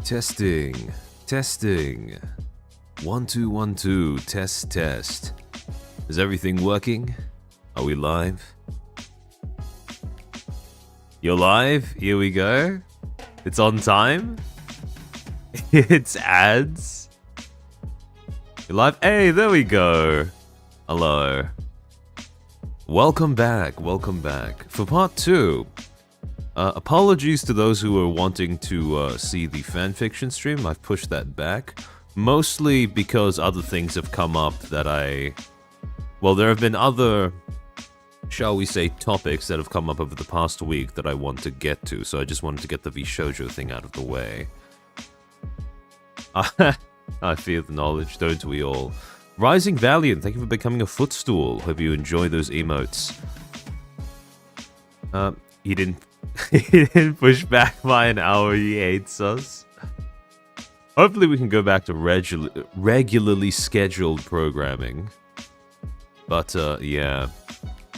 Testing. Testing. 1 2 1 2. Test test. Is everything working? Are we live? You're live? Here we go. It's on time. It's ads. You're live? Hey, there we go. Hello. Welcome back. Welcome back. For part 2. Apologies to those who were wanting to see the fanfiction stream. I've pushed that back. Mostly because other things have come up that well, there have been other, shall we say, topics that have come up over the past week that I want to get to. So I just wanted to get the VShojo thing out of the way. I fear the knowledge, don't we all? Rising Valiant, thank you for becoming a footstool. Hope you enjoy those emotes. He didn't push back by an hour, he hates us. Hopefully we can go back to regularly scheduled programming. But, yeah.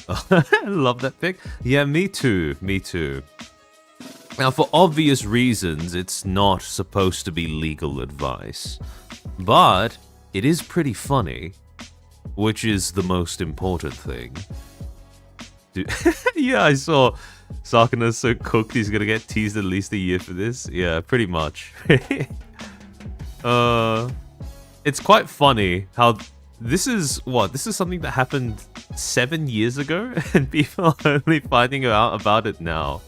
I love that pic. Yeah, me too, me too. Now, for obvious reasons, it's not supposed to be legal advice. But it is pretty funny, which is the most important thing. Dude, yeah, I saw Sakana's so cooked he's gonna get teased at least a year for this. Yeah, pretty much. It's quite funny how this is something that happened 7 years ago, and people are only finding out about it now.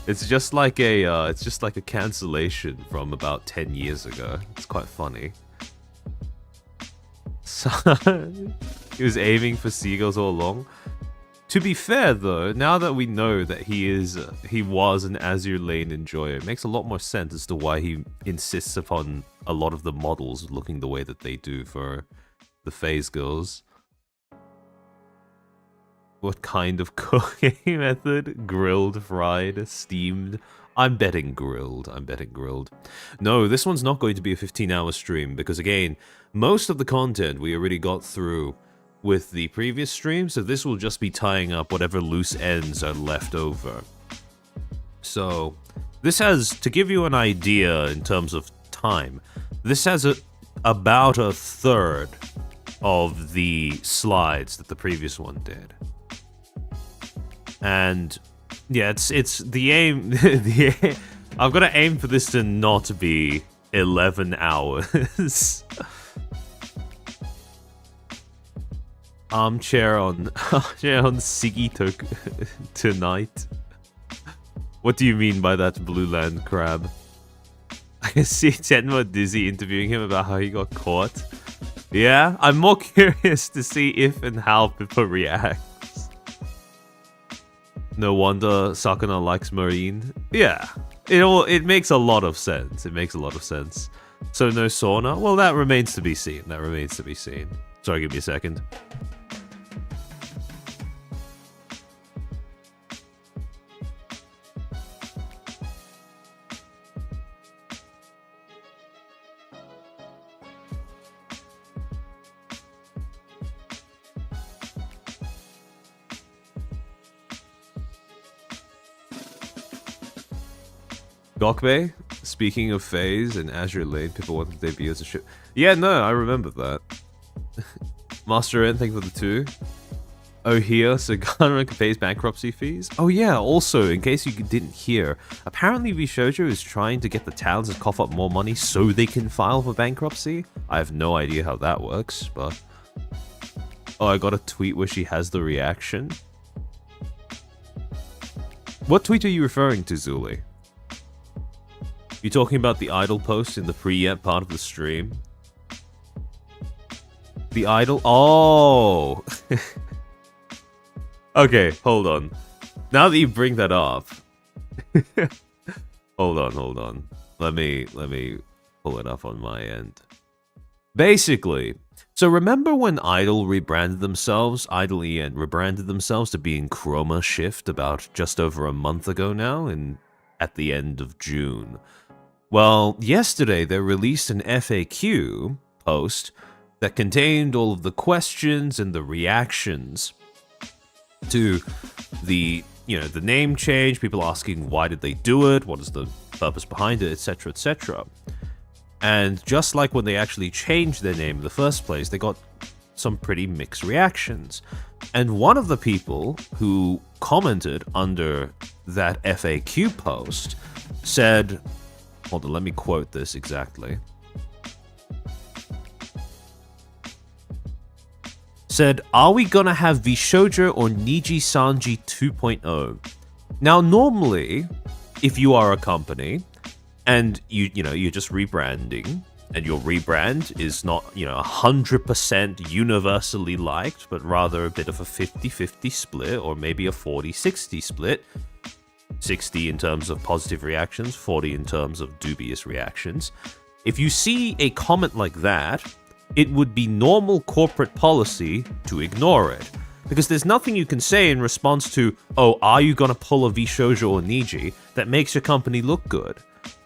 It's just like a cancellation from about 10 years ago. It's quite funny. So, he was aiming for seagulls all along. To be fair, though, now that we know that he was an Azure Lane enjoyer, it makes a lot more sense as to why he insists upon a lot of the models looking the way that they do for the phase girls. What kind of cooking method? Grilled, fried, steamed? I'm betting grilled. I'm betting grilled. No, this one's not going to be a 15-hour stream because, again, most of the content we already got through with the previous stream, so this will just be tying up whatever loose ends are left over. So, this has, to give you an idea in terms of time, this has about a third of the slides that the previous one did. And yeah, it's the aim. I've got to aim for this to not be 11 hours. Armchair on Siggy tonight. What do you mean by that, Blue Land Crab? I can see Tenma Dizzy interviewing him about how he got caught. Yeah, I'm more curious to see if and how Pippa reacts. No wonder Sakana likes Marine. Yeah, it makes a lot of sense. It makes a lot of sense. So no sauna? Well, that remains to be seen. That remains to be seen. Sorry, give me a second. Gokbei, speaking of phase and Azure Lane, people want to debut as a ship. Yeah, no, I remember that. Master N, thank you for the 2. Oh, here, so Gunrun pays bankruptcy fees? Oh yeah, also, in case you didn't hear, apparently VShojo is trying to get the towns to cough up more money so they can file for bankruptcy. I have no idea how that works, but... Oh, I got a tweet where she has the reaction. What tweet are you referring to, Zuli? You talking about the idol post in the pre-yet part of the stream? The idol? Oh! Okay, hold on. Now that you bring that up... hold on. Let me pull it up on my end. Basically, so remember when Idol rebranded themselves, Idol EN rebranded themselves to being Chroma Shift about just over a month ago now, at the end of June. Well, yesterday they released an FAQ post that contained all of the questions and the reactions to the the name change, people asking why did they do it, what is the purpose behind it, etc., etc. And just like when they actually changed their name in the first place, they got some pretty mixed reactions. And one of the people who commented under that FAQ post said, hold on, let me quote this exactly. Said, "Are we gonna have Vishojo or Niji Sanji 2.0? Now, normally, if you are a company and you're just rebranding, and your rebrand is not 100% universally liked, but rather a bit of a 50-50 split, or maybe a 40-60 split, 60 in terms of positive reactions, 40 in terms of dubious reactions. If you see a comment like that, it would be normal corporate policy to ignore it. Because there's nothing you can say in response to, oh, are you gonna pull a Vishojo or Niji, that makes your company look good.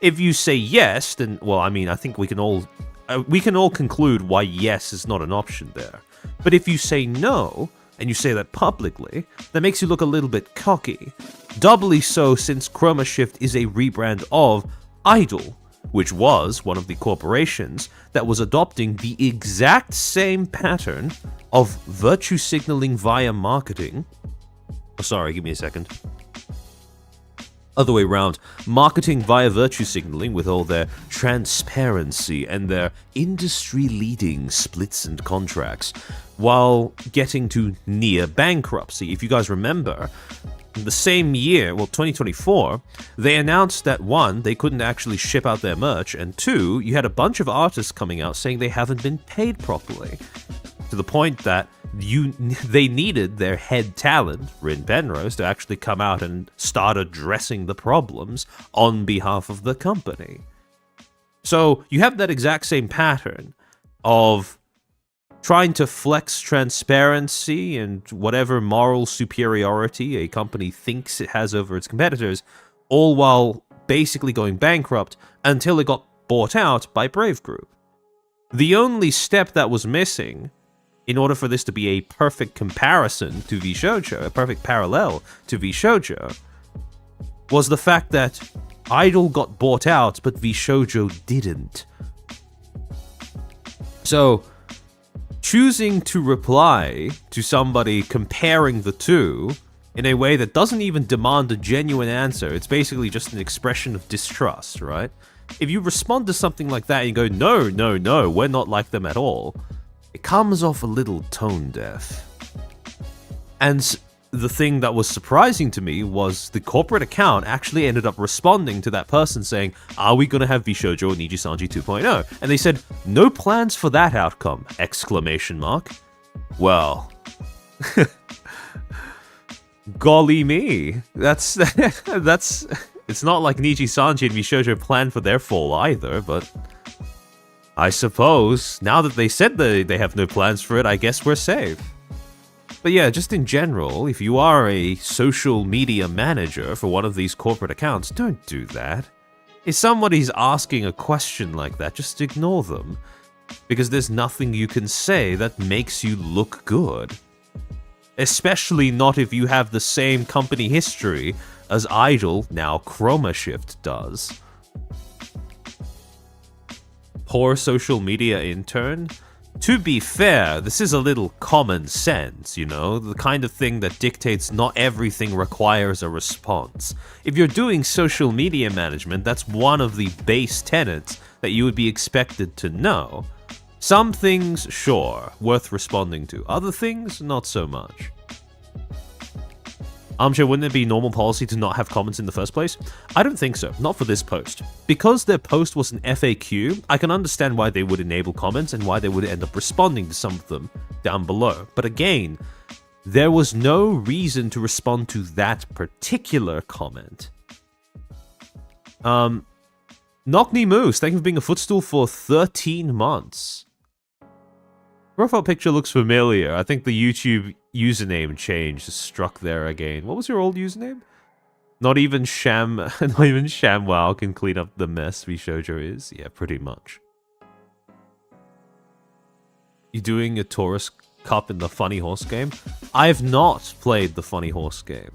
If you say yes, then, well, I mean, I think we can all conclude why yes is not an option there. But if you say no, and you say that publicly, that makes you look a little bit cocky. Doubly so since Chroma Shift is a rebrand of Idol, which was one of the corporations that was adopting the exact same pattern of virtue signaling via marketing. Oh, sorry, give me a second. Other way around, marketing via virtue signaling with all their transparency and their industry-leading splits and contracts, while getting to near bankruptcy. If you guys remember, the same year, well, 2024, they announced that one, they couldn't actually ship out their merch, and two, you had a bunch of artists coming out saying they haven't been paid properly. To the point that they needed their head talent, Rin Penrose, to actually come out and start addressing the problems on behalf of the company. So you have that exact same pattern of trying to flex transparency and whatever moral superiority a company thinks it has over its competitors, all while basically going bankrupt until it got bought out by Brave Group. The only step that was missing in order for this to be a perfect comparison to VShojo, a perfect parallel to VShojo, was the fact that Idol got bought out, but VShojo didn't. So, choosing to reply to somebody comparing the two in a way that doesn't even demand a genuine answer, it's basically just an expression of distrust, right? If you respond to something like that and you go, no, we're not like them at all, it comes off a little tone deaf. And the thing that was surprising to me was the corporate account actually ended up responding to that person saying, are we going to have Vishojo or Niji Sanji 2.0? And they said, no plans for that outcome! Exclamation mark. Well, golly me. That's it's not like Niji Sanji and Vishojo planned for their fall either, but I suppose, now that they said they have no plans for it, I guess we're safe. But yeah, just in general, if you are a social media manager for one of these corporate accounts, don't do that. If somebody's asking a question like that, just ignore them. Because there's nothing you can say that makes you look good. Especially not if you have the same company history as Idol, now Chroma Shift, does. Poor social media intern? To be fair, this is a little common sense, the kind of thing that dictates not everything requires a response. If you're doing social media management, that's one of the base tenets that you would be expected to know. Some things, sure, worth responding to. Other things, not so much. Armchair, wouldn't it be normal policy to not have comments in the first place? I don't think so, not for this post. Because their post was an FAQ, I can understand why they would enable comments and why they would end up responding to some of them down below. But again, there was no reason to respond to that particular comment. Knockney Moose, thank you for being a Footstool for 13 months. Profile picture looks familiar. I think the YouTube username change is struck there again. What was your old username? Not even ShamWow can clean up the mess VShojo is. Yeah, pretty much. You doing a Taurus Cup in the Funny Horse game? I've not played the Funny Horse game.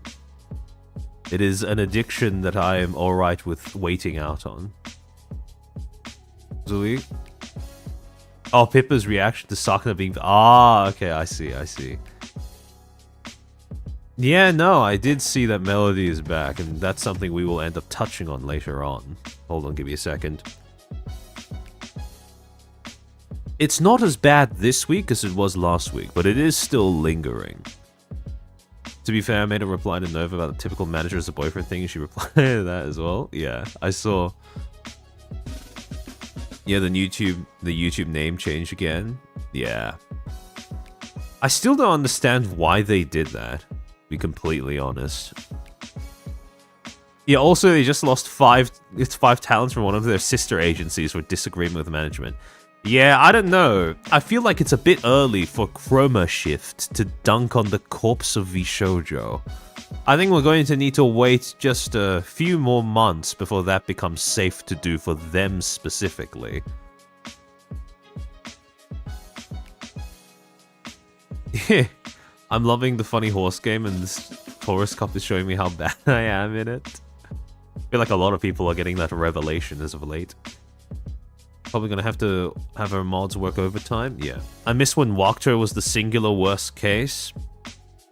It is an addiction that I am alright with waiting out on. Zuli? Oh, Pippa's reaction to Sakuna being... Ah, okay, I see. Yeah, no, I did see that Melody is back, and that's something we will end up touching on later on. Hold on, give me a second. It's not as bad this week as it was last week, but it is still lingering. To be fair, I made a reply to Nova about the typical manager as a boyfriend thing, and she replied to that as well. Yeah, I saw... Yeah, the YouTube name change again. Yeah. I still don't understand why they did that, to be completely honest. Yeah, also they just lost five talents from one of their sister agencies for disagreement with management. Yeah, I don't know. I feel like it's a bit early for Chroma Shift to dunk on the corpse of VShojo. I think we're going to need to wait just a few more months before that becomes safe to do for them specifically. I'm loving the funny horse game, and this Taurus Cup is showing me how bad I am in it. I feel like a lot of people are getting that revelation as of late. Probably gonna have to have our mods work overtime. Yeah. I miss when Walkter was the singular worst case.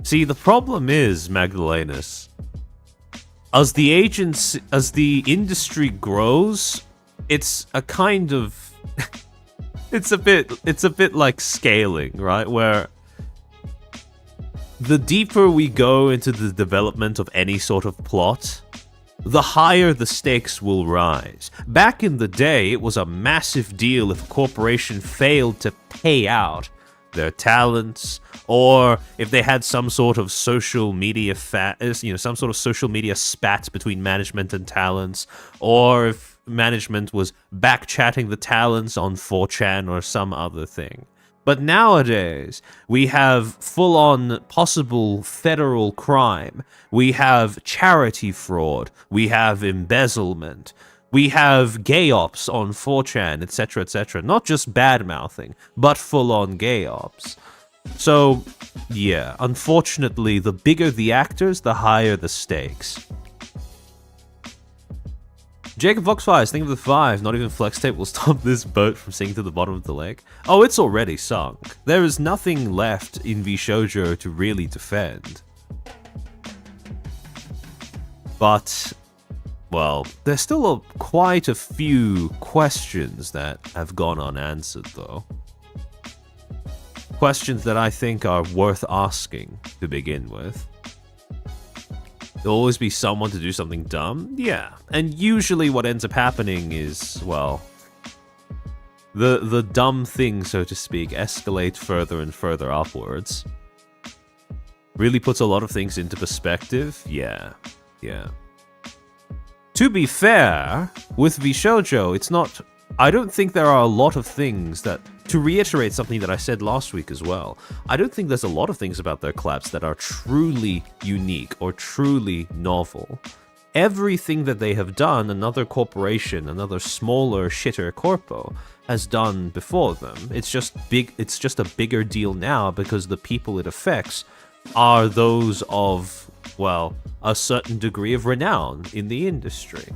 See, the problem is, Magdalenus, as the industry grows, it's a kind of it's a bit like scaling, right? Where the deeper we go into the development of any sort of plot, the higher the stakes will rise. Back in the day, it was a massive deal if a corporation failed to pay out their talents, or if they had some sort of social media some sort of social media spat between management and talents, or if management was back-chatting the talents on 4chan or some other thing. But nowadays, we have full-on possible federal crime. We have charity fraud. We have embezzlement. We have gay ops on 4chan, etc., etc. Not just bad-mouthing, but full-on gay ops. So, yeah, unfortunately, the bigger the actors, the higher the stakes. Jacob Voxfires, think of the 5. Not even flex tape will stop this boat from sinking to the bottom of the lake. Oh, it's already sunk. There is nothing left in VShojo to really defend. But, well, there's still quite a few questions that have gone unanswered, though. Questions that I think are worth asking to begin with. There'll always be someone to do something dumb? Yeah. And usually what ends up happening is, well, the dumb thing, so to speak, escalate further and further upwards. Really puts a lot of things into perspective? Yeah. To be fair, with VShojo, it's not... I don't think there are a lot of things that... To reiterate something that I said last week as well, I don't think there's a lot of things about their collabs that are truly unique or truly novel. Everything that they have done, another corporation, another smaller, shitter corpo, has done before them. It's just a bigger deal now because the people it affects are those of, well, a certain degree of renown in the industry.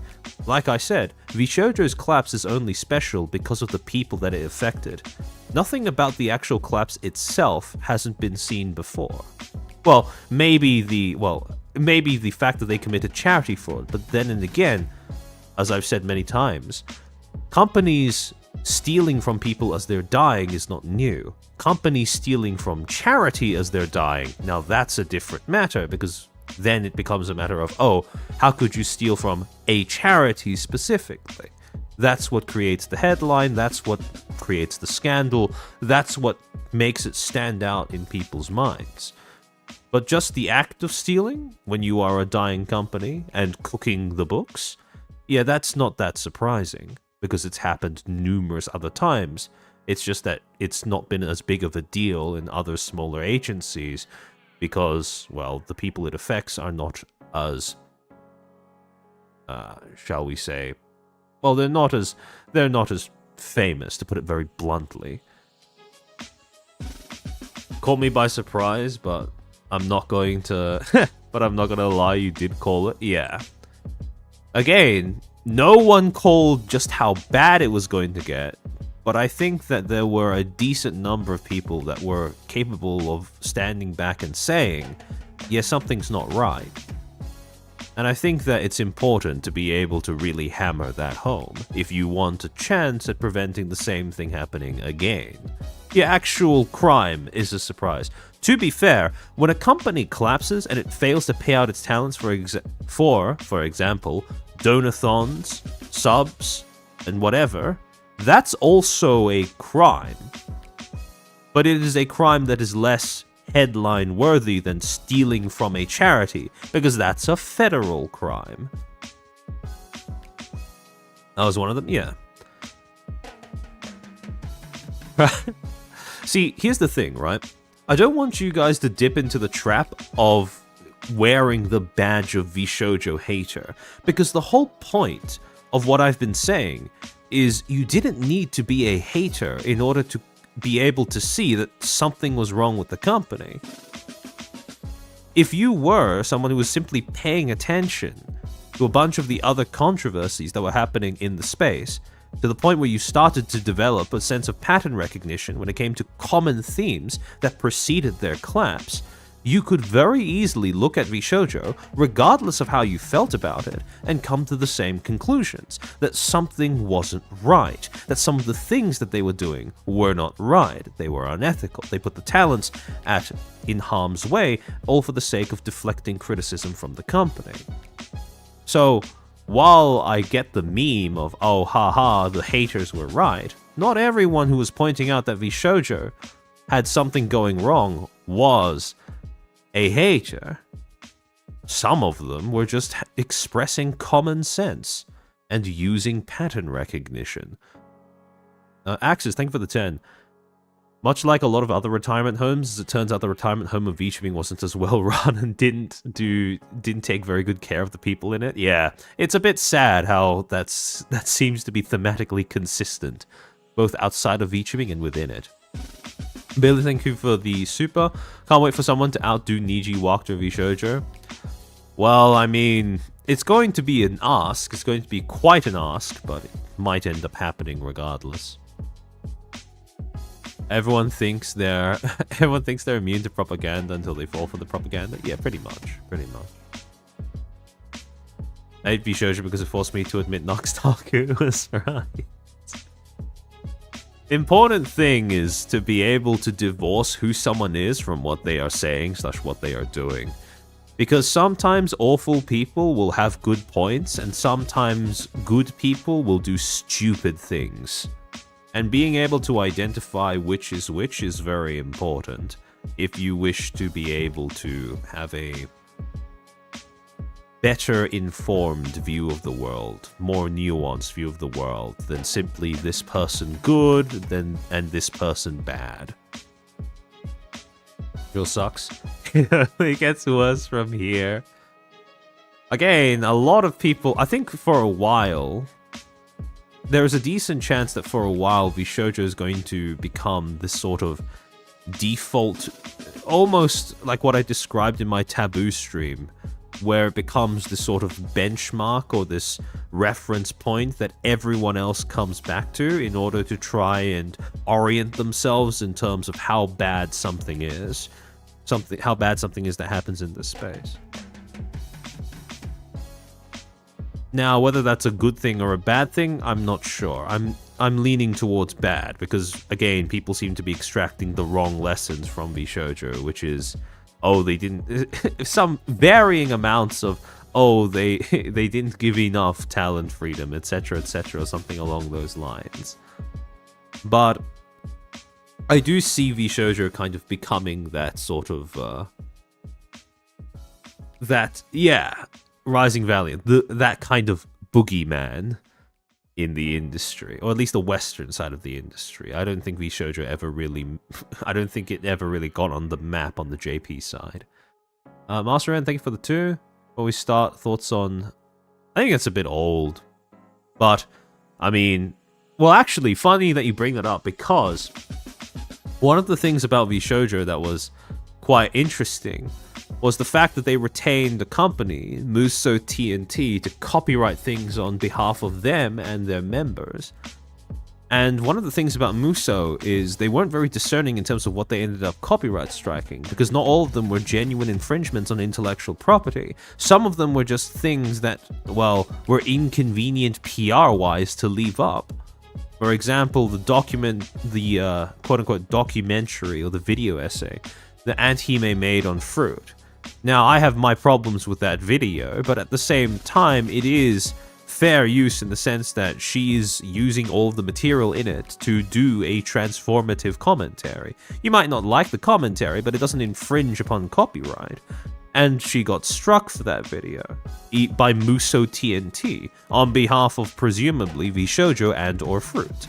Like I said, VShojo's collapse is only special because of the people that it affected. Nothing about the actual collapse itself hasn't been seen before. Well, maybe the fact that they committed charity fraud, but then and again, as I've said many times, companies stealing from people as they're dying is not new. Companies stealing from charity as they're dying, now that's a different matter, because then it becomes a matter of, oh, how could you steal from a charity specifically? That's what creates the headline, that's what creates the scandal, that's what makes it stand out in people's minds. But just the act of stealing, when you are a dying company and cooking the books, yeah, that's not that surprising, because it's happened numerous other times. It's just that it's not been as big of a deal in other smaller agencies, because, well, the people it affects are not as, shall we say, well, they're not as famous, to put it very bluntly. Caught me by surprise, but I'm not going to but I'm not gonna lie, you did call it. Yeah. Again, no one called just how bad it was going to get, but I think that there were a decent number of people that were capable of standing back and saying, yeah, something's not right. And I think that it's important to be able to really hammer that home if you want a chance at preventing the same thing happening again. Yeah, actual crime is a surprise. To be fair, when a company collapses and it fails to pay out its talents for example, donathons, subs, and whatever, that's also a crime. But it is a crime that is less headline worthy than stealing from a charity, because that's a federal crime. That was one of them, yeah. See, here's the thing, right? I don't want you guys to dip into the trap of wearing the badge of VShojo hater, because the whole point of what I've been saying is you didn't need to be a hater in order to be able to see that something was wrong with the company. If you were someone who was simply paying attention to a bunch of the other controversies that were happening in the space, to the point where you started to develop a sense of pattern recognition when it came to common themes that preceded their collapse, you could very easily look at VShojo, regardless of how you felt about it, and come to the same conclusions, that something wasn't right, that some of the things that they were doing were not right, they were unethical, they put the talents in harm's way, all for the sake of deflecting criticism from the company. So, while I get the meme of, oh haha, the haters were right, not everyone who was pointing out that VShojo had something going wrong was a hater. Some of them were just expressing common sense and using pattern recognition. Axis, thank you for the 10. Much like a lot of other retirement homes, as it turns out the retirement home of Vtubing wasn't as well run and didn't take very good care of the people in it. Yeah, it's a bit sad how that seems to be thematically consistent, both outside of Vtubing and within it. Billy, thank you for the super. Can't wait for someone to outdo Niji Wakter VShojo. Well, I mean, it's going to be an ask. It's going to be quite an ask, but it might end up happening regardless. Everyone thinks they're immune to propaganda until they fall for the propaganda. Yeah, pretty much. I hate VShojo because it forced me to admit Noxtaku was right. Important thing is to be able to divorce who someone is from what they are saying / what they are doing. Because sometimes awful people will have good points, and sometimes good people will do stupid things. And being able to identify which is very important if you wish to be able to have a better informed view of the world, more nuanced view of the world than simply this person good and this person bad. Still sucks. It gets worse from here. Again, a lot of people, I think for a while, there's a decent chance that for a while VShojo is going to become this sort of default, almost like what I described in my taboo stream, where it becomes this sort of benchmark or this reference point that everyone else comes back to in order to try and orient themselves in terms of how bad something is. How bad something is that happens in this space. Now, whether that's a good thing or a bad thing, I'm not sure. I'm leaning towards bad, because, again, people seem to be extracting the wrong lessons from VShojo, which is, oh, they didn't... some varying amounts of, oh, they didn't give enough talent freedom, etc., or something along those lines. But I do see VShojo kind of becoming that sort of... Rising Valiant, that kind of boogeyman in the industry, or at least the Western side of the industry. I don't think VShojo ever really... I don't think it ever really got on the map on the JP side. Master N, thank you for the 2. Before we start, thoughts on... I think it's a bit old. But, I mean... Well, actually, funny that you bring that up, because one of the things about VShojo that was quite interesting was the fact that they retained the company, Muso TNT, to copyright things on behalf of them and their members. And one of the things about Muso is they weren't very discerning in terms of what they ended up copyright striking, because not all of them were genuine infringements on intellectual property. Some of them were just things that, well, were inconvenient PR-wise to leave up. For example, the quote-unquote documentary or the video essay that Anithm made on fruit. Now, I have my problems with that video, but at the same time, it is fair use in the sense that she is using all of the material in it to do a transformative commentary. You might not like the commentary, but it doesn't infringe upon copyright. And she got struck for that video by Muso TNT on behalf of presumably VShojo and or Fruit.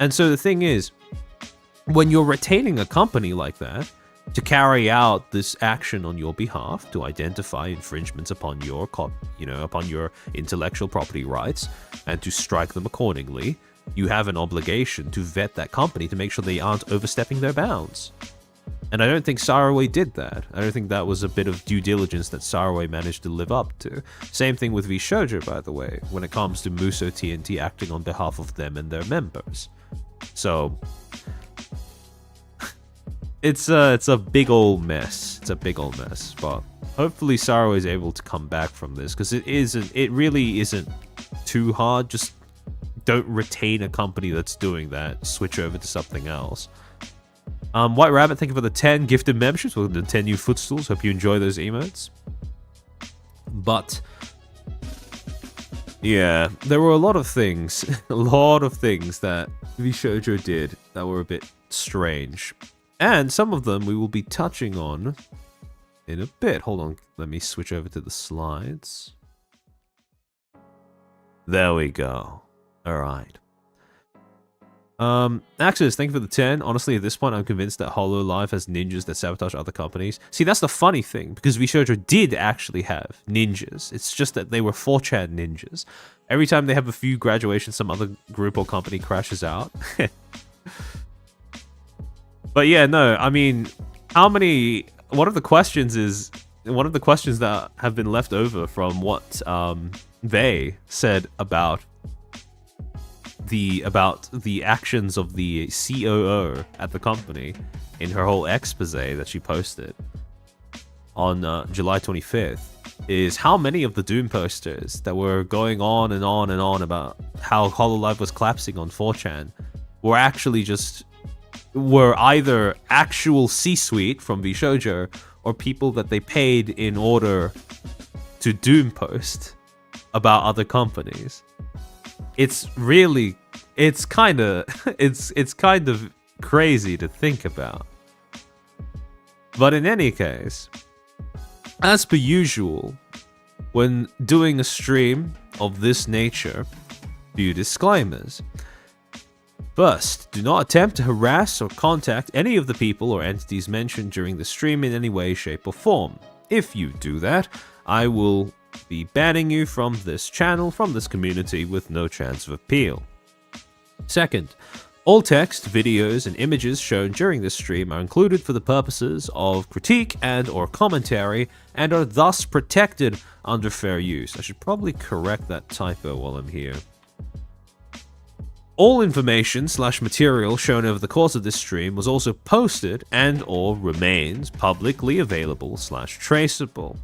And so the thing is, when you're retaining a company like that to carry out this action on your behalf, to identify infringements upon your upon your intellectual property rights and to strike them accordingly, you have an obligation to vet that company to make sure they aren't overstepping their bounds. And I don't think Saraway did that. I don't think that was a bit of due diligence that Saraway managed to live up to. Same thing with VShojo, by the way, when it comes to Muso TNT acting on behalf of them and their members. So it's a big old mess. It's a big old mess. But hopefully Saraway is able to come back from this, because it really isn't too hard. Just don't retain a company that's doing that. Switch over to something else. White Rabbit, thank you for the 10 gifted memberships. Welcome to the 10 new Footstools. Hope you enjoy those emotes. But yeah, there were a lot of things that VShojo did that were a bit strange. And some of them we will be touching on in a bit. Hold on, let me switch over to the slides. There we go. All right. Axis, thank you for the 10. Honestly, at this point, I'm convinced that HoloLive has ninjas that sabotage other companies. See, that's the funny thing, because VShojo did actually have ninjas. It's just that they were 4chan ninjas. Every time they have a few graduations, some other group or company crashes out. But yeah, no, I mean, one of the questions that have been left over from what they said about the actions of the COO at the company in her whole expose that she posted on July 25th is how many of the Doom posters that were going on and on and on about how HoloLive was collapsing on 4chan were either actual C-suite from VShojo or people that they paid in order to Doom post about other companies. It's kind of crazy to think about. But in any case, as per usual, when doing a stream of this nature, few disclaimers. First, do not attempt to harass or contact any of the people or entities mentioned during the stream in any way, shape, or form. If you do that, I will be banning you from this channel, from this community, with no chance of appeal. Second, all text, videos, and images shown during this stream are included for the purposes of critique and or commentary and are thus protected under fair use. I should probably correct that typo while I'm here. All information / material shown over the course of this stream was also posted and or remains publicly available / traceable.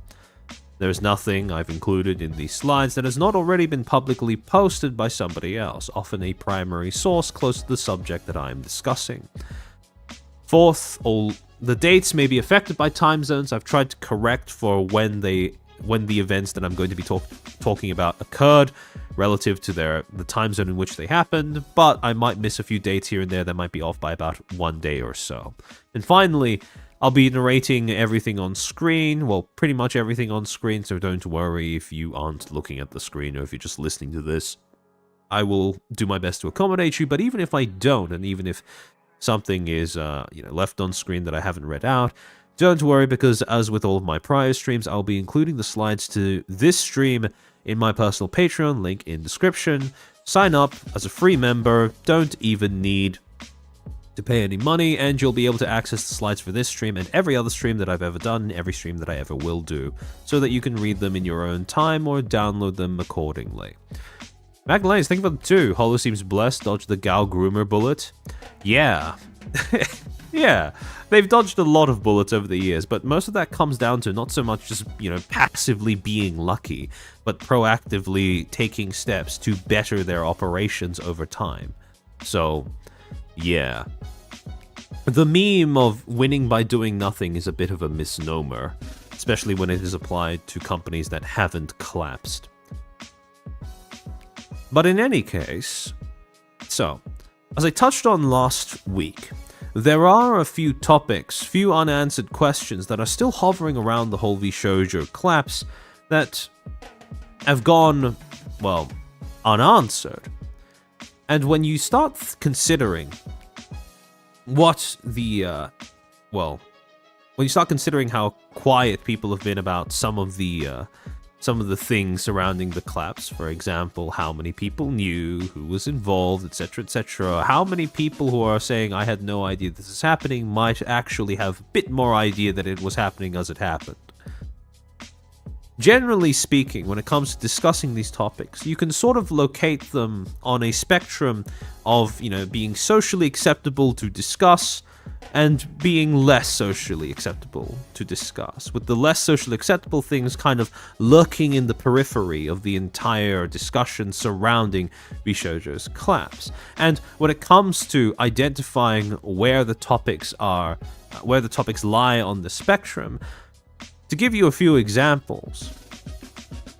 There is nothing I've included in these slides that has not already been publicly posted by somebody else, often a primary source close to the subject that I am discussing. Fourth, all the dates may be affected by time zones. I've tried to correct for when the events that I'm going to be talking about occurred relative to the time zone in which they happened, but I might miss a few dates here and there that might be off by about 1 day or so. And finally, I'll be narrating everything on screen, well, pretty much everything on screen, so don't worry if you aren't looking at the screen or if you're just listening to this. I will do my best to accommodate you, but even if I don't, and even if something is left on screen that I haven't read out, don't worry, because as with all of my prior streams, I'll be including the slides to this stream in my personal Patreon, link in description. Sign up as a free member, don't even need to pay any money, and you'll be able to access the slides for this stream and every other stream that I've ever done, every stream that I ever will do, so that you can read them in your own time or download them accordingly. Magdalene's, thank you for the 2. Hollow seems blessed, dodged the Gal Groomer bullet. Yeah. Yeah, they've dodged a lot of bullets over the years, but most of that comes down to not so much just, passively being lucky, but proactively taking steps to better their operations over time. So, yeah. The meme of winning by doing nothing is a bit of a misnomer, especially when it is applied to companies that haven't collapsed. But in any case, so, as I touched on last week, there are a few topics, few unanswered questions that are still hovering around the whole VShojo collapse that have gone, well, unanswered. And when you start considering what the, when you start considering how quiet people have been about some of the things surrounding the collapse, for example, how many people knew, who was involved, etc., how many people who are saying, I had no idea this is happening, might actually have a bit more idea that it was happening as it happened. Generally speaking, when it comes to discussing these topics, you can sort of locate them on a spectrum of, being socially acceptable to discuss, and being less socially acceptable to discuss, with the less socially acceptable things kind of lurking in the periphery of the entire discussion surrounding VShojo's collapse. And when it comes to identifying where the topics lie on the spectrum, to give you a few examples,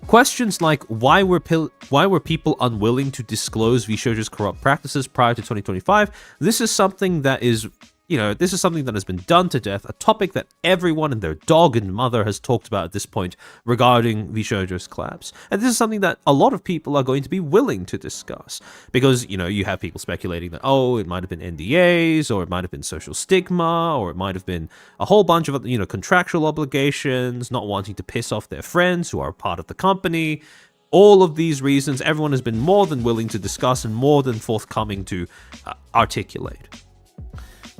questions like why were people unwilling to disclose VShojo's corrupt practices prior to 2025? This is something that is that has been done to death, a topic that everyone and their dog and mother has talked about at this point regarding VShojo's collapse. And this is something that a lot of people are going to be willing to discuss. Because, you have people speculating that, it might have been NDAs, or it might have been social stigma, or it might have been a whole bunch of, contractual obligations, not wanting to piss off their friends who are part of the company. All of these reasons, everyone has been more than willing to discuss and more than forthcoming to articulate.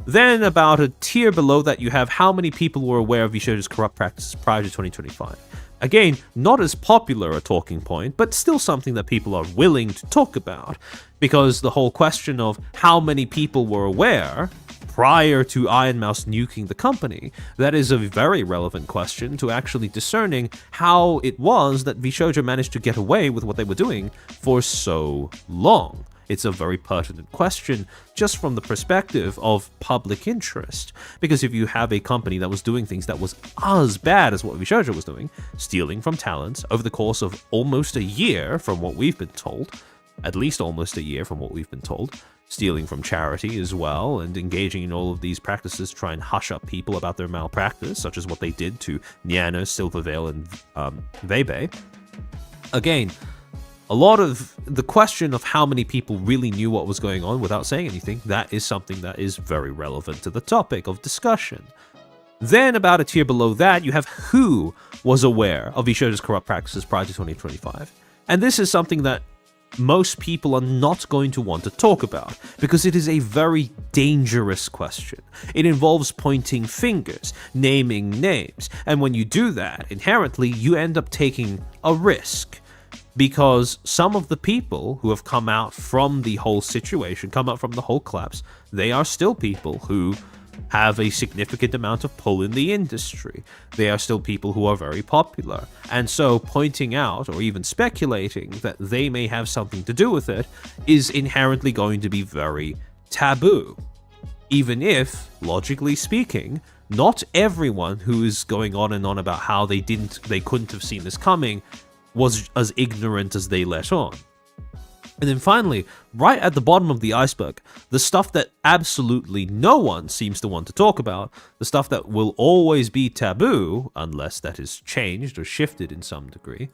Then, about a tier below that, you have how many people were aware of VShojo's corrupt practices prior to 2025. Again, not as popular a talking point, but still something that people are willing to talk about, because the whole question of how many people were aware prior to Iron Mouse nuking the company, that is a very relevant question to actually discerning how it was that VShojo managed to get away with what they were doing for so long. It's a very pertinent question just from the perspective of public interest. Because if you have a company that was doing things that was as bad as what VShojo was doing, stealing from talents over the course of almost a year from what we've been told, at least almost a year from what we've been told, stealing from charity as well, and engaging in all of these practices to try and hush up people about their malpractice, such as what they did to Niano, Silvervale, and Vebe. Again, a lot of the question of how many people really knew what was going on without saying anything, that is something that is very relevant to the topic of discussion. Then, about a tier below that, you have who was aware of VShojo's corrupt practices prior to 2025. And this is something that most people are not going to want to talk about, because it is a very dangerous question. It involves pointing fingers, naming names, and when you do that, inherently, you end up taking a risk. Because some of the people who have come out from the whole situation, come out from the whole collapse, they are still people who have a significant amount of pull in the industry. They are still people who are very popular. And so pointing out or even speculating that they may have something to do with it is inherently going to be very taboo. Even if, logically speaking, not everyone who is going on and on about how they couldn't have seen this coming was as ignorant as they let on. And then finally, right at the bottom of the iceberg, the stuff that absolutely no one seems to want to talk about, the stuff that will always be taboo, unless that is changed or shifted in some degree,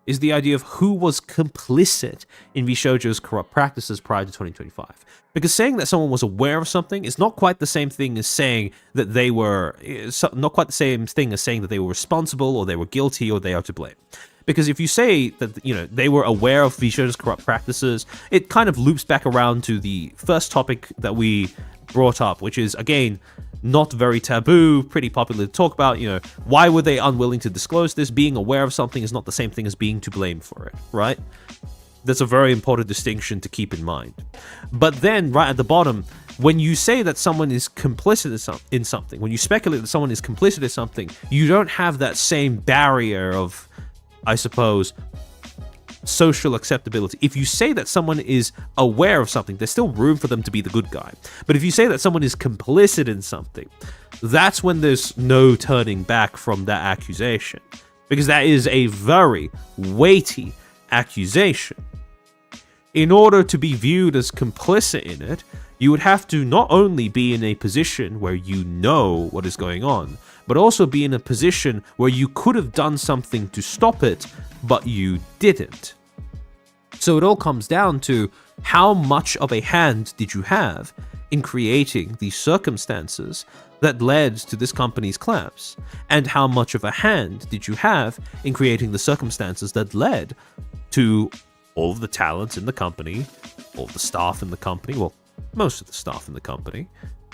is the idea of who was complicit in VShojo's corrupt practices prior to 2025. Because saying that someone was aware of something is not quite the same thing as saying that they were, not quite the same thing as saying that they were responsible or they were guilty or they are to blame. Because if you say that, they were aware of VShojo's corrupt practices, it kind of loops back around to the first topic that we brought up, which is, again, not very taboo, pretty popular to talk about. Why were they unwilling to disclose this? Being aware of something is not the same thing as being to blame for it, right? That's a very important distinction to keep in mind. But then, right at the bottom, when you say that someone is complicit in something, when you speculate that someone is complicit in something, you don't have that same barrier of, I suppose, social acceptability. If you say that someone is aware of something, there's still room for them to be the good guy. But if you say that someone is complicit in something, that's when there's no turning back from that accusation. Because that is a very weighty accusation. In order to be viewed as complicit in it, you would have to not only be in a position where you know what is going on, but also be in a position where you could have done something to stop it, but you didn't. So it all comes down to how much of a hand did you have in creating the circumstances that led to this company's collapse, and how much of a hand did you have in creating the circumstances that led to all of the talents in the company, all of the staff in the company, well, most of the staff in the company,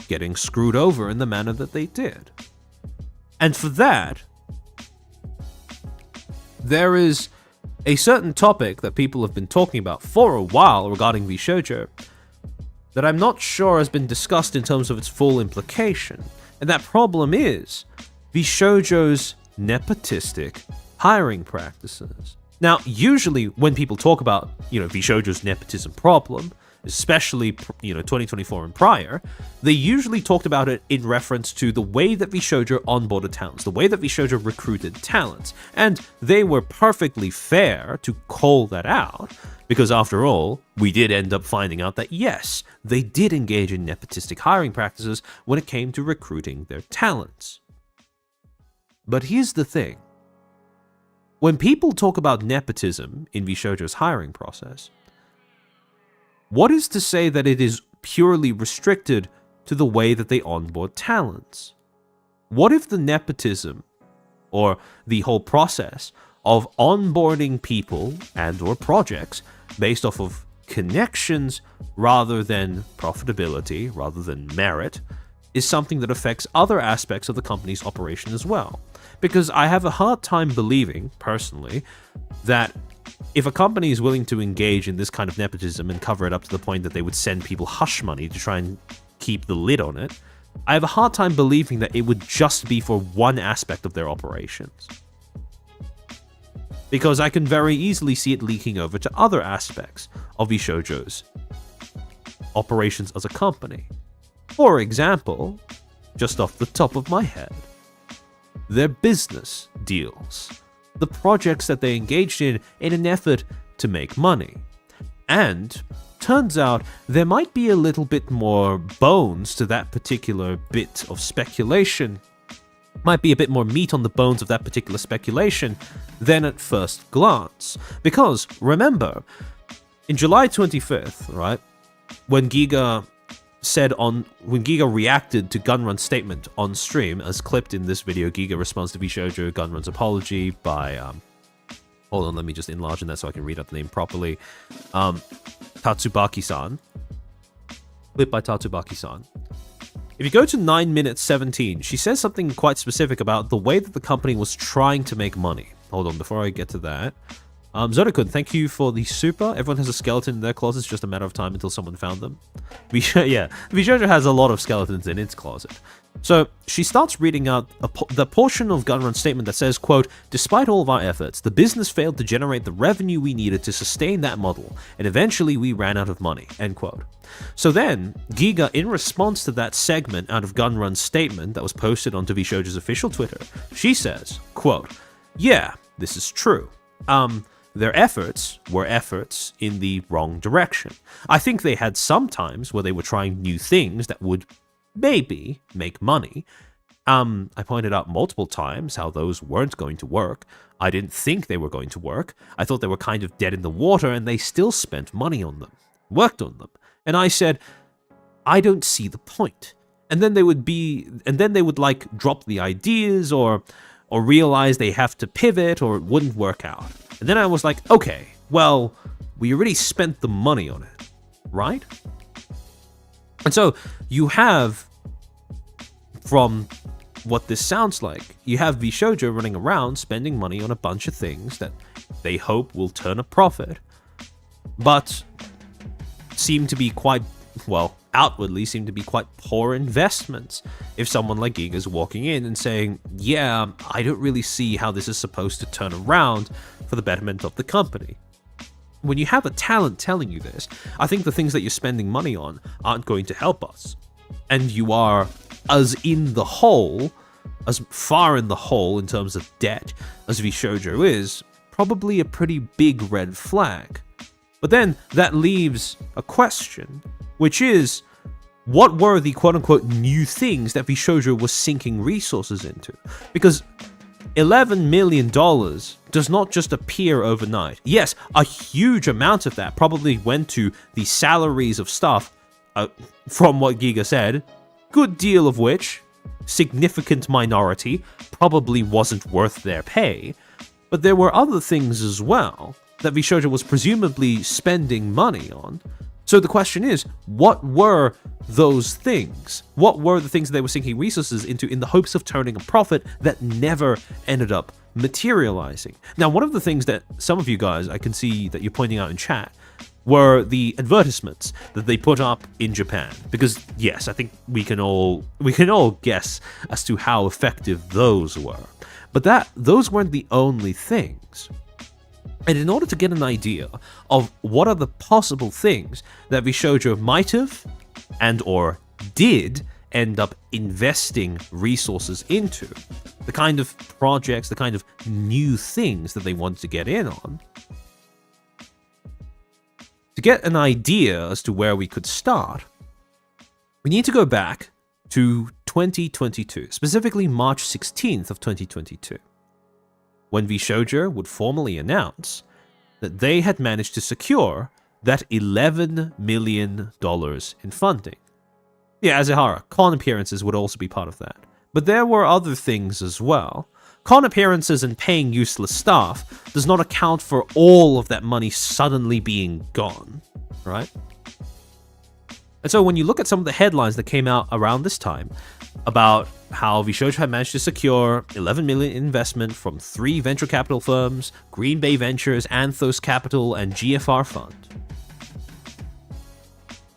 getting screwed over in the manner that they did. And for that, there is a certain topic that people have been talking about for a while regarding VShojo that I'm not sure has been discussed in terms of its full implication. And that problem is VShojo's nepotistic hiring practices. Now, usually when people talk about, VShojo's nepotism problem, especially, 2024 and prior, they usually talked about it in reference to the way that VShojo onboarded talents, the way that VShojo recruited talents. And they were perfectly fair to call that out, because after all, we did end up finding out that yes, they did engage in nepotistic hiring practices when it came to recruiting their talents. But here's the thing. When people talk about nepotism in VShojo's hiring process, what is to say that it is purely restricted to the way that they onboard talents? What if the nepotism, or the whole process of onboarding people and or projects based off of connections rather than profitability, rather than merit, is something that affects other aspects of the company's operation as well? Because I have a hard time believing, personally, that if a company is willing to engage in this kind of nepotism and cover it up to the point that they would send people hush money to try and keep the lid on it, I have a hard time believing that it would just be for one aspect of their operations. Because I can very easily see it leaking over to other aspects of VShojo's operations as a company. For example, just off the top of my head, their business deals, the projects that they engaged in an effort to make money. And turns out there might be a little bit more bones to that particular bit of speculation, might be a bit more meat on the bones of that particular speculation than at first glance. Because remember, in July 25th, right, when Giga reacted to Gunrun's statement on stream, as clipped in this video, Giga responds to VShojo Gunrun's apology by, hold on, let me just enlarge in that so I can read out the name properly, Tatsubaki-san, clip by Tatsubaki-san. If you go to 9 minutes 17, she says something quite specific about the way that the company was trying to make money. Hold on, before I get to that, Zodakun, thank you for the super. Everyone has a skeleton in their closet. It's just a matter of time until someone found them. VShojo has a lot of skeletons in its closet. So she starts reading out the portion of Gunrun's statement that says, quote, "Despite all of our efforts, the business failed to generate the revenue we needed to sustain that model, and eventually we ran out of money," end quote. So then, Giga, in response to that segment out of Gunrun's statement that was posted onto VShojo's official Twitter, she says, quote, "Yeah, this is true. Their efforts were efforts in the wrong direction. I think they had some times where they were trying new things that would maybe make money. I pointed out multiple times how those weren't going to work. I didn't think they were going to work. I thought they were kind of dead in the water, and they still spent money on them, worked on them. And I said, I don't see the point." And then they would like drop the ideas or realize they have to pivot or it wouldn't work out. And then I was like, okay, well, we already spent the money on it, right? And so you have, from what this sounds like, you have VShojo running around spending money on a bunch of things that they hope will turn a profit, but seem to be quite, well, outwardly seem to be quite poor investments. If someone like Giga's walking in and saying, yeah, I don't really see how this is supposed to turn around for the betterment of the company. When you have a talent telling you this, I think the things that you're spending money on aren't going to help us. And you are as far in the hole in terms of debt as VShojo is, probably a pretty big red flag. But then that leaves a question, which is, what were the quote-unquote new things that VShojo was sinking resources into? Because $11 million does not just appear overnight. Yes, a huge amount of that probably went to the salaries of staff, from what Giga said, good deal of which, significant minority, probably wasn't worth their pay. But there were other things as well that VShojo was presumably spending money on. So the question is, what were those things? What were the things that they were sinking resources into in the hopes of turning a profit that never ended up materializing? Now, one of the things that some of you guys, I can see that you're pointing out in chat, were the advertisements that they put up in Japan. Because yes, I think we can all guess as to how effective those were. But those weren't the only things. And in order to get an idea of what are the possible things that VShojo might have and or did end up investing resources into, the kind of projects, the kind of new things that they wanted to get in on, to get an idea as to where we could start, we need to go back to 2022, specifically March 16th of 2022. When VShojo would formally announce that they had managed to secure that $11 million in funding. Yeah, Azahara, con appearances would also be part of that. But there were other things as well. Con appearances and paying useless staff does not account for all of that money suddenly being gone, right? And so when you look at some of the headlines that came out around this time about how VShojo had managed to secure $11 million investment from 3 venture capital firms, Green Bay Ventures, Anthos Capital, and GFR Fund.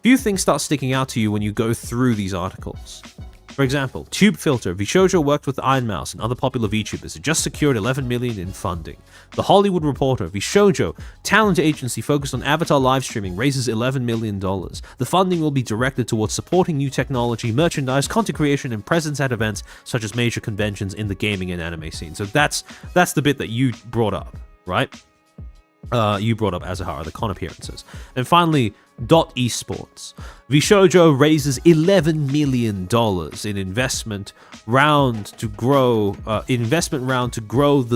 Few things start sticking out to you when you go through these articles. For example, Tube Filter, VShojo worked with Iron Mouse and other popular VTubers and just secured $11 million in funding. The Hollywood Reporter, VShojo, talent agency focused on avatar live streaming, raises $11 million. The funding will be directed towards supporting new technology, merchandise, content creation, and presence at events such as major conventions in the gaming and anime scene. So that's the bit that you brought up, right? You brought up Azahara, the con appearances. And finally, Esports. VShojo raises $11 million in investment round to grow the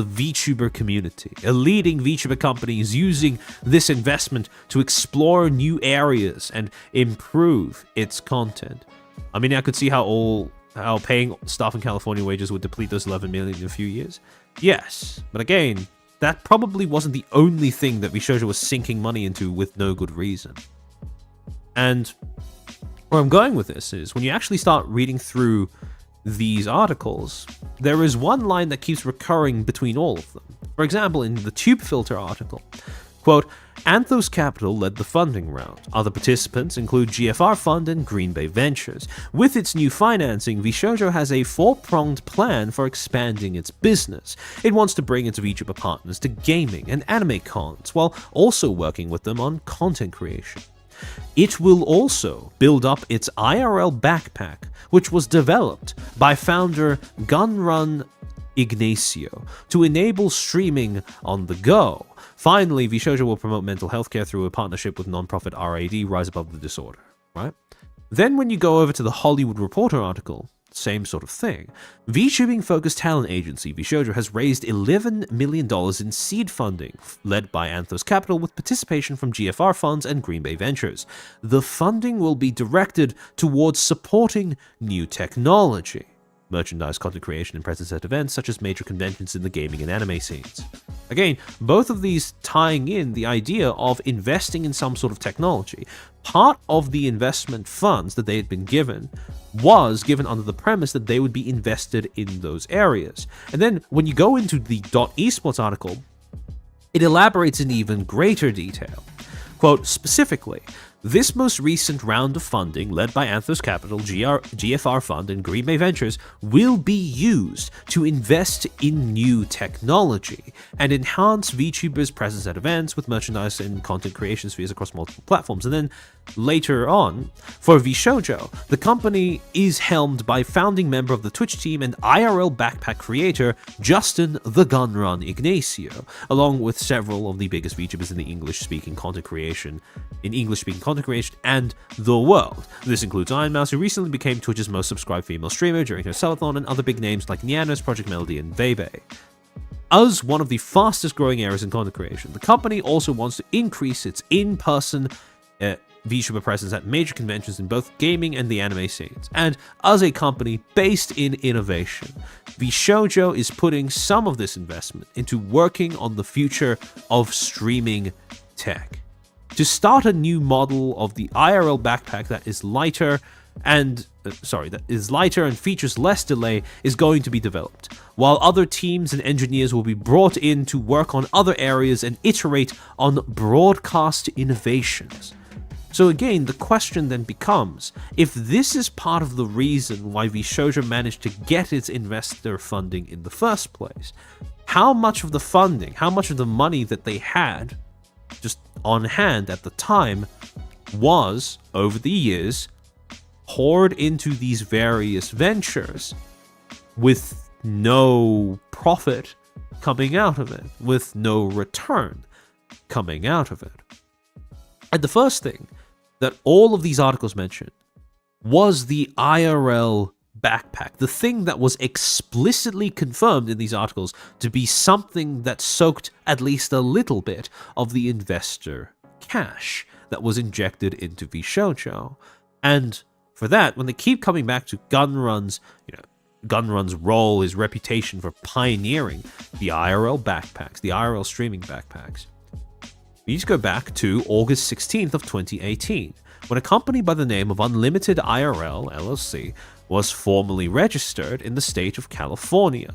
VTuber community. A leading VTuber company is using this investment to explore new areas and improve its content. I mean, I could see how paying staff in California wages would deplete those $11 million in a few years. Yes, but again, that probably wasn't the only thing that VShojo was sinking money into with no good reason. And where I'm going with this is, when you actually start reading through these articles, there is one line that keeps recurring between all of them. For example, in the Tube Filter article, quote, Anthos Capital led the funding round. Other participants include GFR Fund and Green Bay Ventures. With its new financing, VShojo has a 4-pronged plan for expanding its business. It wants to bring its VTuber partners to gaming and anime cons, while also working with them on content creation. It will also build up its IRL backpack, which was developed by founder Gunrun Ignacio to enable streaming on the go. Finally, VShojo will promote mental health care through a partnership with nonprofit RAD, Rise Above the Disorder, right? Then when you go over to the Hollywood Reporter article, same sort of thing. Vtubing-focused talent agency VShojo has raised $11 million in seed funding, led by Anthos Capital with participation from GFR Funds and Green Bay Ventures. The funding will be directed towards supporting new technology, merchandise, content creation, and presence at events such as major conventions in the gaming and anime scenes. Again, both of these tying in the idea of investing in some sort of technology. part of the investment funds that they had been given was given under the premise that they would be invested in those areas. And then when you go into the .esports article, it elaborates in even greater detail. Quote, specifically, this most recent round of funding, led by Anthos Capital, GFR Fund, and Green Bay Ventures, will be used to invest in new technology and enhance VTubers' presence at events with merchandise and content creation spheres across multiple platforms. And then later on, for VShojo, the company is helmed by founding member of the Twitch team and IRL backpack creator Justin the Gunrun Ignacio, along with several of the biggest VTubers in the English-speaking content creation and the world. This includes Iron Mouse, who recently became Twitch's most subscribed female streamer during her subathon, and other big names like Nianos, Project Melody, and Vebe. As one of the fastest growing areas in content creation, the company also wants to increase its in-person VTuber presence at major conventions in both gaming and the anime scenes. And as a company based in innovation, VShojo is putting some of this investment into working on the future of streaming tech, to start a new model of the IRL backpack that is lighter and features less delay is going to be developed, while other teams and engineers will be brought in to work on other areas and iterate on broadcast innovations. So again, the question then becomes, if this is part of the reason why VShojo managed to get its investor funding in the first place, how much of the funding, how much of the money that they had just on hand at the time was, over the years, poured into these various ventures with no profit coming out of it, with no return coming out of it. And the first thing that all of these articles mentioned was the IRL backpack, the thing that was explicitly confirmed in these articles to be something that soaked at least a little bit of the investor cash that was injected into VShojo. And for that, when they keep coming back to Gunrun's role, his reputation for pioneering the IRL backpacks, the IRL streaming backpacks, we need to go back to August 16th of 2018, when a company by the name of Unlimited IRL LLC was formally registered in the state of California.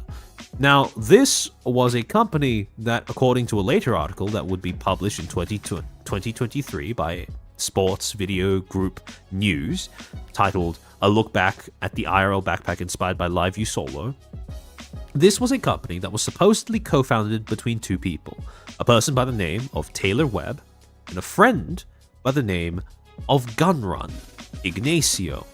Now, this was a company that, according to a later article that would be published in 2023 by Sports Video Group News, titled A Look Back at the IRL Backpack Inspired by Live View Solo, this was a company that was supposedly co-founded between two people, a person by the name of Taylor Webb and a friend by the name of Gunrun Ignacio.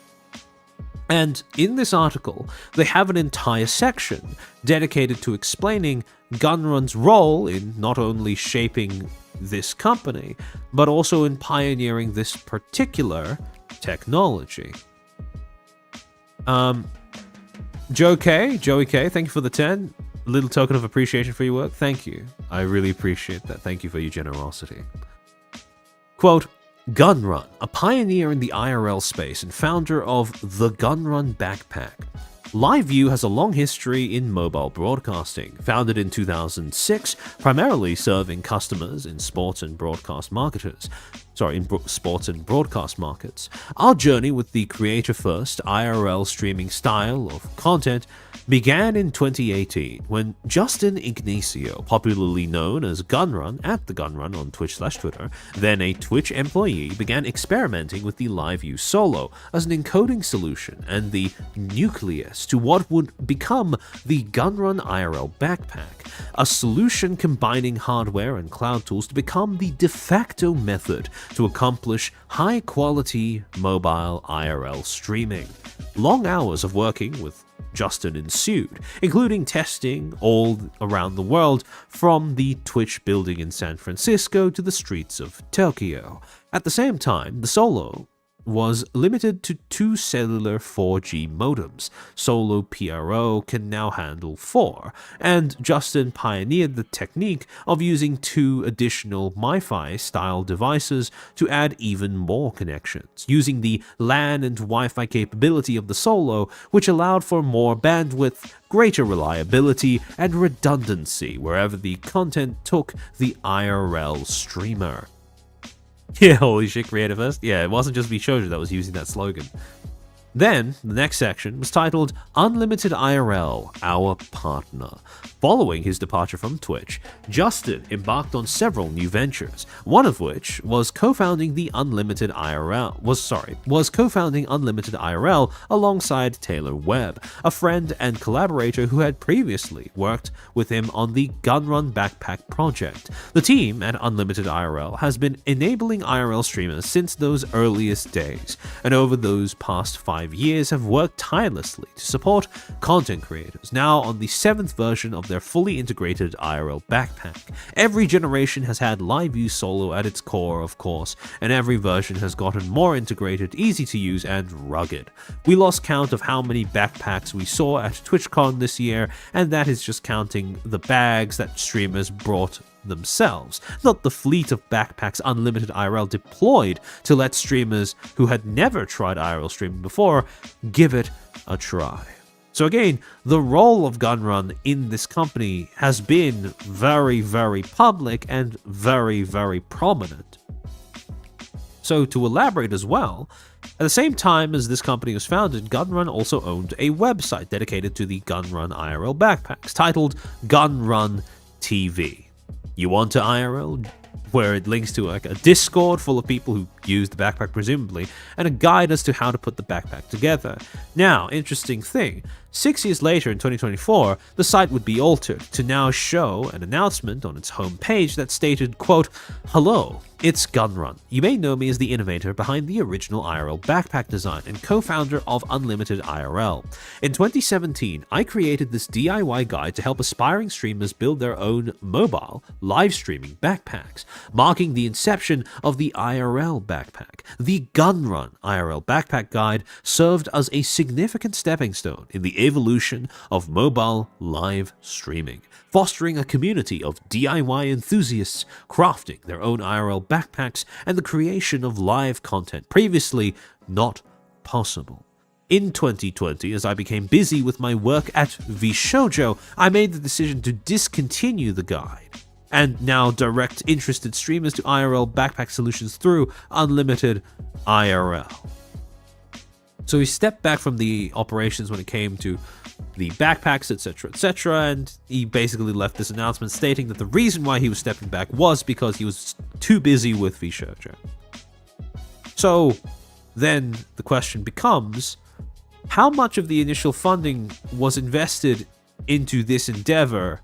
And in this article, they have an entire section dedicated to explaining Gunrun's role in not only shaping this company, but also in pioneering this particular technology. Joey K, thank you for the 10. Little token of appreciation for your work. Thank you. I really appreciate that. Thank you for your generosity. Quote, Gunrun, a pioneer in the IRL space and founder of the Gunrun Backpack. LiveView has a long history in mobile broadcasting. Founded in 2006, primarily serving customers in sports and broadcast markets. Our journey with the creator-first IRL streaming style of content began in 2018 when Justin Ignacio, popularly known as Gunrun at the Gunrun on Twitch/Twitter, then a Twitch employee, began experimenting with the LiveView Solo as an encoding solution and the nucleus to what would become the Gunrun IRL Backpack, a solution combining hardware and cloud tools to become the de facto method to accomplish high-quality mobile IRL streaming. Long hours of working with Justin ensued, including testing all around the world, from the Twitch building in San Francisco to the streets of Tokyo. At the same time, the Solo was limited to 2 cellular 4G modems. Solo PRO can now handle 4, and Justin pioneered the technique of using 2 additional MiFi style devices to add even more connections, using the LAN and Wi-Fi capability of the Solo, which allowed for more bandwidth, greater reliability, and redundancy wherever the content took the IRL streamer. Yeah, holy shit, creative first. Yeah, it wasn't just VShojo that was using that slogan. Then, the next section was titled Unlimited IRL, Our Partner. Following his departure from Twitch, Justin embarked on several new ventures, one of which was co-founding Unlimited IRL alongside Taylor Webb, a friend and collaborator who had previously worked with him on the Gunrun Backpack project. The team at Unlimited IRL has been enabling IRL streamers since those earliest days, and over those past 5 years have worked tirelessly to support content creators, now on the 7th version of their fully integrated IRL backpack. Every generation has had live view solo at its core, of course, and every version has gotten more integrated, easy to use, and rugged. We lost count of how many backpacks we saw at TwitchCon this year, and that is just counting the bags that streamers brought themselves, not the fleet of backpacks Unlimited IRL deployed to let streamers who had never tried IRL streaming before give it a try. So again, the role of Gunrun in this company has been very, very public and very, very prominent. So to elaborate as well, at the same time as this company was founded, Gunrun also owned a website dedicated to the Gunrun IRL backpacks titled Gunrun TV. You want to IRL, where it links to like a Discord full of people who use the backpack presumably, and a guide as to how to put the backpack together. Now, interesting thing, 6 years later in 2024, the site would be altered to now show an announcement on its homepage that stated, quote, "Hello, it's Gunrun. You may know me as the innovator behind the original IRL backpack design and co-founder of Unlimited IRL. In 2017, I created this DIY guide to help aspiring streamers build their own mobile, live streaming backpacks, marking the inception of the IRL backpack. The Gunrun IRL backpack guide served as a significant stepping stone in the evolution of mobile live streaming, fostering a community of DIY enthusiasts crafting their own IRL backpacks and the creation of live content previously not possible. In 2020, as I became busy with my work at VShojo, I made the decision to discontinue the guide and now direct interested streamers to IRL backpack solutions through Unlimited IRL." So he stepped back from the operations when it came to the backpacks, etc., and he basically left this announcement stating that the reason why he was stepping back was because he was too busy with VShojo. So then the question becomes, how much of the initial funding was invested into this endeavor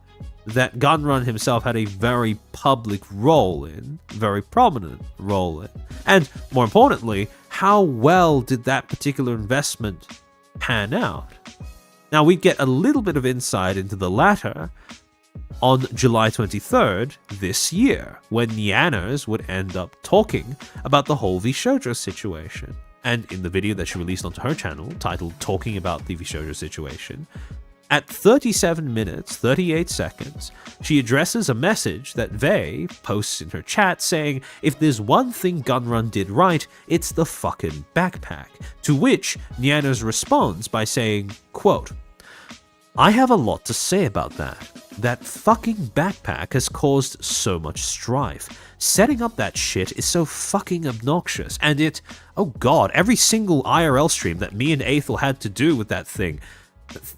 that Gunrun himself had a very public role in, very prominent role in? And more importantly, how well did that particular investment pan out? Now, we get a little bit of insight into the latter on July 23rd this year, when Nyanners would end up talking about the whole VShojo situation. And in the video that she released onto her channel, titled Talking About the VShojo Situation, at 37 minutes, 38 seconds, she addresses a message that Vey posts in her chat saying, "If there's one thing Gunrun did right, it's the fucking backpack." To which Nyanners responds by saying, quote, "I have a lot to say about that. That fucking backpack has caused so much strife. Setting up that shit is so fucking obnoxious, and oh god, every single IRL stream that me and Aethel had to do with that thing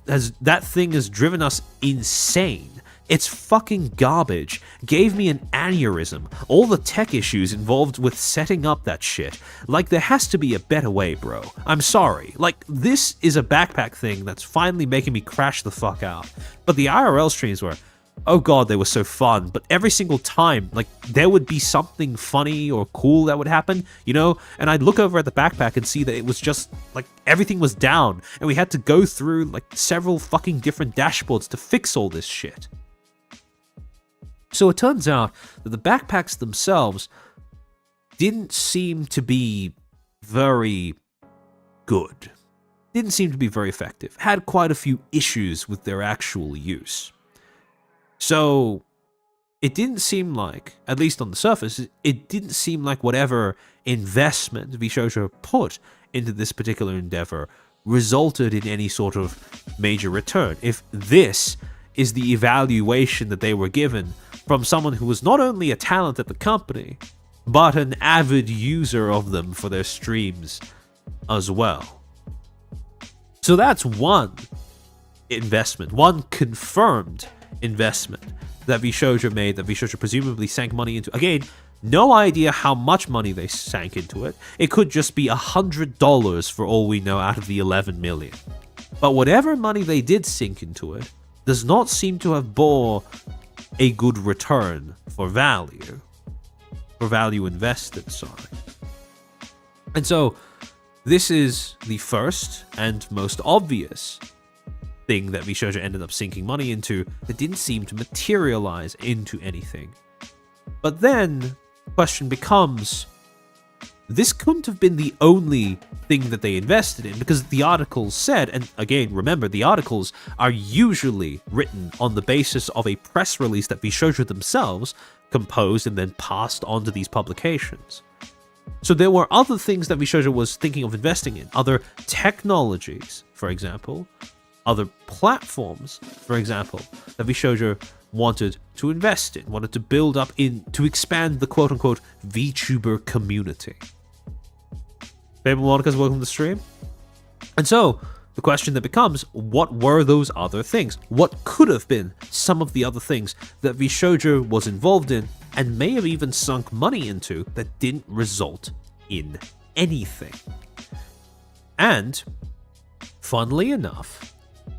has driven us insane. It's fucking garbage. Gave me an aneurysm. All the tech issues involved with setting up that shit. Like, there has to be a better way, bro. I'm sorry. Like, this is a backpack thing that's finally making me crash the fuck out." But the IRL streams were, oh god, they were so fun. But every single time, like, there would be something funny or cool that would happen, you know? And I'd look over at the backpack and see that it was just, like, everything was down. And we had to go through, like, several fucking different dashboards to fix all this shit. So it turns out that the backpacks themselves didn't seem to be very good. Didn't seem to be very effective. Had quite a few issues with their actual use. So it didn't seem like, at least on the surface, it didn't seem like whatever investment VShojo put into this particular endeavor resulted in any sort of major return. If this is the evaluation that they were given from someone who was not only a talent at the company, but an avid user of them for their streams as well. So that's one investment, one confirmed investment that VShojo made, that VShojo presumably sank money into. Again, no idea how much money they sank into it. It could just be $100 for all we know out of the 11 million. But whatever money they did sink into it does not seem to have bore a good return for value. For value invested, sorry. And so, this is the first and most obvious thing that VShojo ended up sinking money into that didn't seem to materialize into anything. But then, the question becomes, this couldn't have been the only thing that they invested in, because the articles said, and again, remember, the articles are usually written on the basis of a press release that VShojo themselves composed and then passed on to these publications. So there were other things that VShojo was thinking of investing in, other technologies, for example, other platforms, for example, that VShojo wanted to invest in, wanted to build up in, to expand the quote-unquote VTuber community. Fable Monica's welcome to the stream. And so, the question that becomes, what were those other things? What could have been some of the other things that VShojo was involved in and may have even sunk money into that didn't result in anything? And, funnily enough,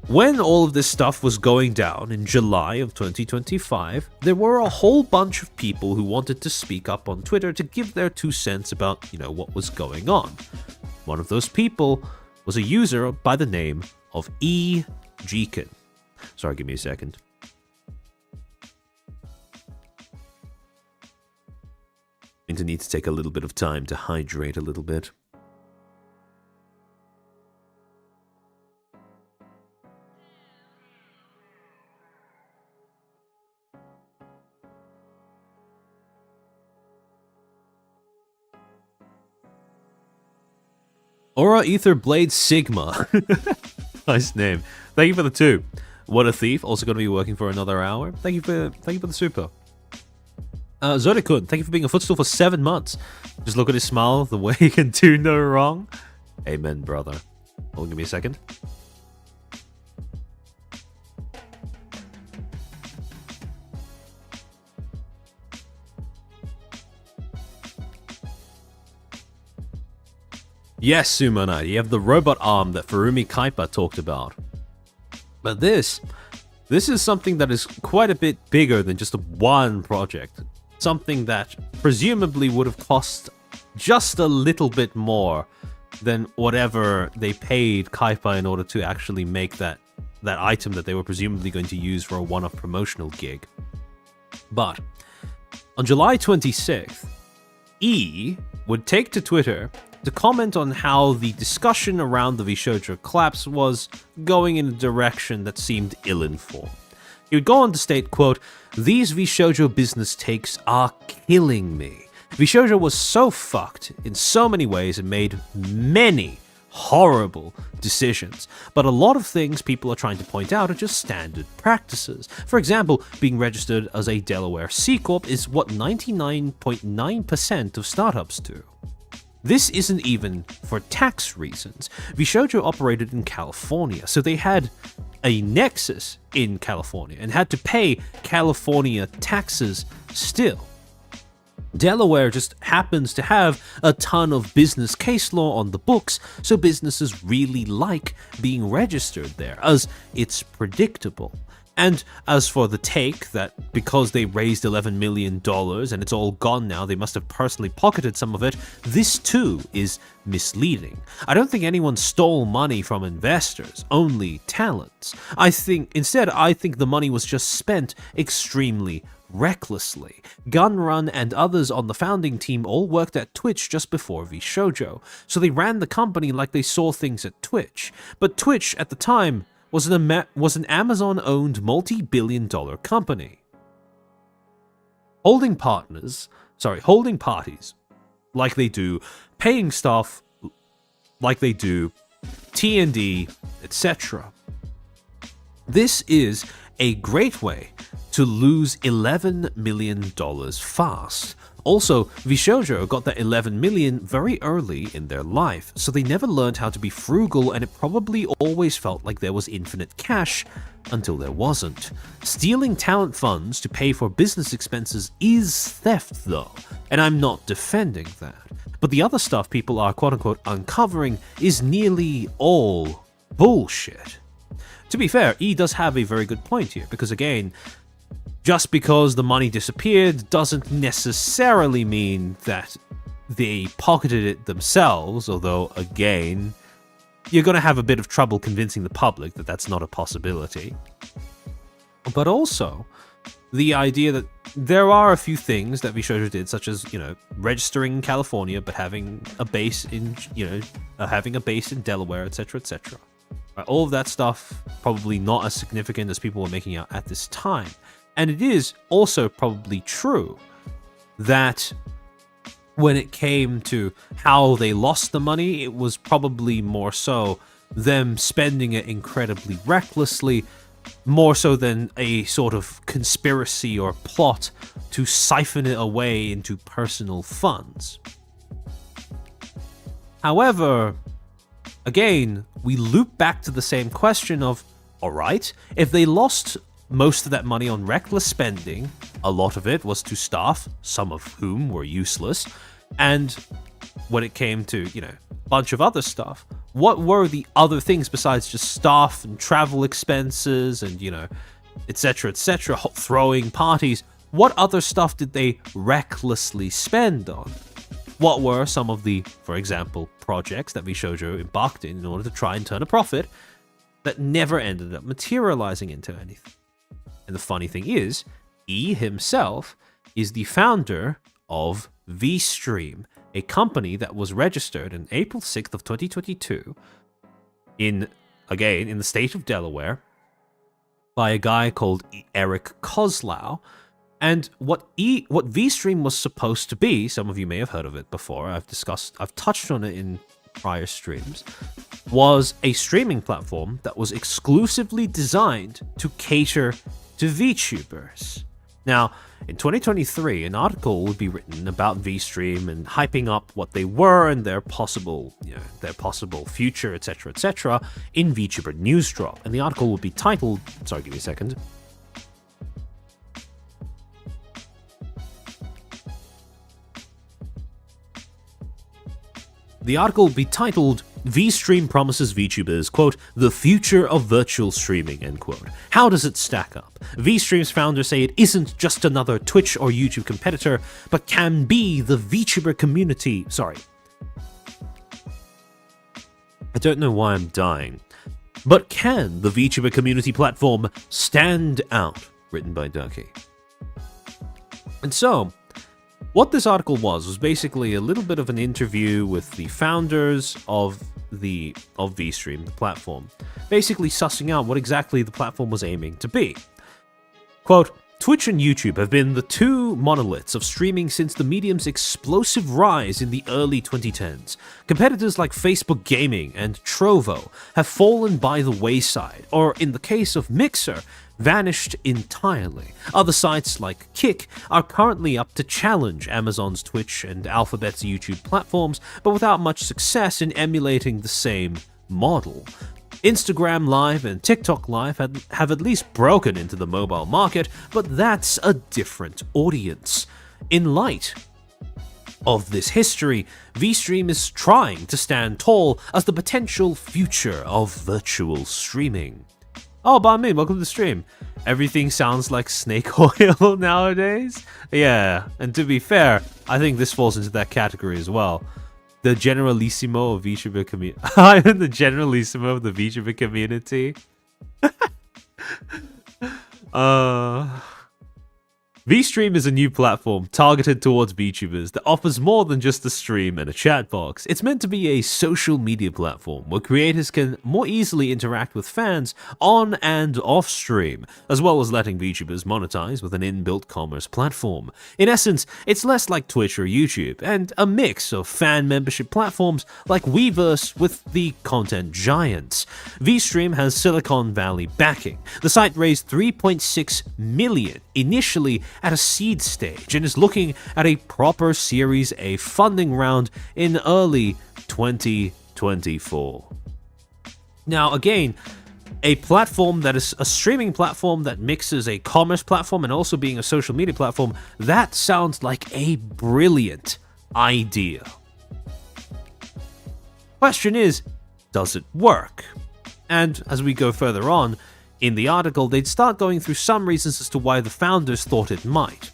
when all of this stuff was going down in July of 2025, there were a whole bunch of people who wanted to speak up on Twitter to give their 2 cents about, what was going on. One of those people was a user by the name of E.Jekin. Sorry, give me a second. I'm going to need to take a little bit of time to hydrate a little bit. Aura Ether Blade Sigma. Nice name. Thank you for the 2. What a Thief, also going to be working for another hour. Thank you for the super. Zodikun, thank you for being a Footstool for 7 months. Just look at his smile, the way he can do no wrong. Amen, brother. Hold on, give me a second. Yes, Sumo Knight, you have the robot arm that Furumi Kaipa talked about. But this is something that is quite a bit bigger than just one project. Something that presumably would have cost just a little bit more than whatever they paid Kaipa in order to actually make that item that they were presumably going to use for a one-off promotional gig. But on July 26th, E would take to Twitter to comment on how the discussion around the VShojo collapse was going in a direction that seemed ill-informed. He would go on to state, quote, "These VShojo business takes are killing me. VShojo was so fucked in so many ways and made many horrible decisions, but a lot of things people are trying to point out are just standard practices. For example, being registered as a Delaware C Corp is what 99.9% of startups do. This isn't even for tax reasons. VShojo operated in California, so they had a nexus in California and had to pay California taxes still. Delaware just happens to have a ton of business case law on the books, so businesses really like being registered there, as it's predictable. And as for the take that because they raised $11 million and it's all gone now, they must have personally pocketed some of it, this too is misleading. I don't think anyone stole money from investors, only talents. I think the money was just spent extremely recklessly. Gunrun and others on the founding team all worked at Twitch just before VShojo, so they ran the company like they saw things at Twitch. But Twitch at the time was an Amazon-owned multi-billion-dollar company. Holding parties, like they do, paying staff like they do, T&D, etc. This is a great way to lose $11 million fast. Also, VShojo got that 11 million very early in their life, so they never learned how to be frugal, and it probably always felt like there was infinite cash until there wasn't. Stealing talent funds to pay for business expenses is theft though, and I'm not defending that. But the other stuff people are quote-unquote uncovering is nearly all bullshit. To be fair, E does have a very good point here, because again, just because the money disappeared doesn't necessarily mean that they pocketed it themselves, although again, you're going to have a bit of trouble convincing the public that that's not a possibility. But also, the idea that there are a few things that VShojo did, such as, registering in California but having a base in, having a base in Delaware, etc., etc. All of that stuff probably not as significant as people were making out at this time. And it is also probably true that when it came to how they lost the money, it was probably more so them spending it incredibly recklessly, more so than a sort of conspiracy or plot to siphon it away into personal funds. However, again, we loop back to the same question of, alright, if they lost most of that money on reckless spending, a lot of it was to staff, some of whom were useless, and when it came to, a bunch of other stuff, what were the other things besides just staff and travel expenses and, etc., etc., throwing parties? What other stuff did they recklessly spend on? What were some of the, for example, projects that VShojo embarked in order to try and turn a profit that never ended up materializing into anything? And the funny thing is, E himself is the founder of Vstream, a company that was registered on April 6th of 2022 in the state of Delaware by a guy called Eric Kozlow. And what Vstream was supposed to be, some of you may have heard of it before, I've touched on it in prior streams, was a streaming platform that was exclusively designed to cater to VTubers. Now, in 2023, an article would be written about Vstream and hyping up what they were and their possible future, etc., etc., in VTuber News Drop. And the article would be titled, sorry, give me a second. The article would be titled, Vstream promises VTubers, quote, the future of virtual streaming, end quote. How does it stack up? Vstream's founders say it isn't just another Twitch or YouTube competitor, but can be the VTuber community. Sorry. I don't know why I'm dying. But can the VTuber community platform stand out? Written by Ducky. And so, what this article was basically a little bit of an interview with the founders of Vstream, the platform, basically sussing out what exactly the platform was aiming to be. Quote, Twitch and YouTube have been the two monoliths of streaming since the medium's explosive rise in the early 2010s. Competitors like Facebook Gaming and Trovo have fallen by the wayside, or in the case of Mixer, vanished entirely. Other sites like Kick are currently up to challenge Amazon's Twitch and Alphabet's YouTube platforms, but without much success in emulating the same model. Instagram Live and TikTok Live have at least broken into the mobile market, but that's a different audience. In light of this history, Vstream is trying to stand tall as the potential future of virtual streaming. Oh, Banmin, welcome to the stream. Everything sounds like snake oil nowadays. Yeah, and to be fair, I think this falls into that category as well. The Generalissimo of VTuber community. I'm the Generalissimo of the VTuber community. Vstream is a new platform targeted towards VTubers that offers more than just a stream and a chat box. It's meant to be a social media platform where creators can more easily interact with fans on and off stream, as well as letting VTubers monetize with an inbuilt commerce platform. In essence, it's less like Twitch or YouTube, and a mix of fan membership platforms like Weverse with the content giants. Vstream has Silicon Valley backing. The site raised $3.6 million initially at a seed stage and is looking at a proper Series A funding round in early 2024. Now, again, a platform that is a streaming platform that mixes a commerce platform and also being a social media platform, that sounds like a brilliant idea. Question is, does it work? And as we go further on in the article, they'd start going through some reasons as to why the founders thought it might.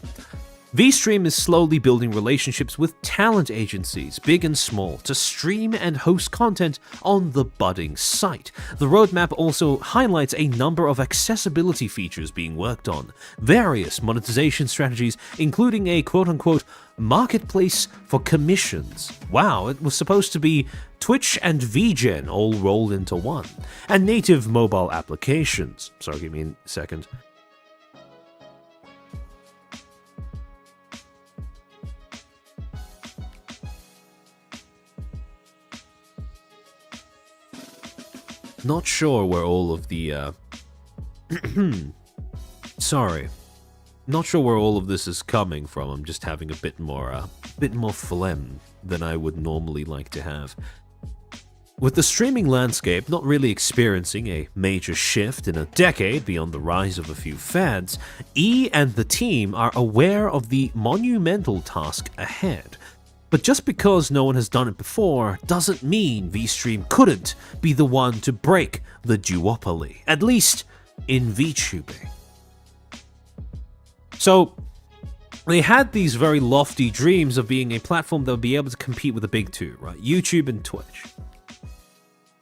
Vstream is slowly building relationships with talent agencies, big and small, to stream and host content on the budding site. The roadmap also highlights a number of accessibility features being worked on, various monetization strategies, including a quote-unquote marketplace for commissions. Wow, it was supposed to be Twitch and VGen all rolled into one, and native mobile applications. Sorry, give me a second. Not sure where all of the, sorry. Not sure where all of this is coming from. I'm just having a bit more phlegm than I would normally like to have. With the streaming landscape not really experiencing a major shift in a decade beyond the rise of a few fads, E and the team are aware of the monumental task ahead. But just because no one has done it before doesn't mean Vstream couldn't be the one to break the duopoly, at least in Vtubing. So, they had these very lofty dreams of being a platform that would be able to compete with the big two, right? YouTube and Twitch.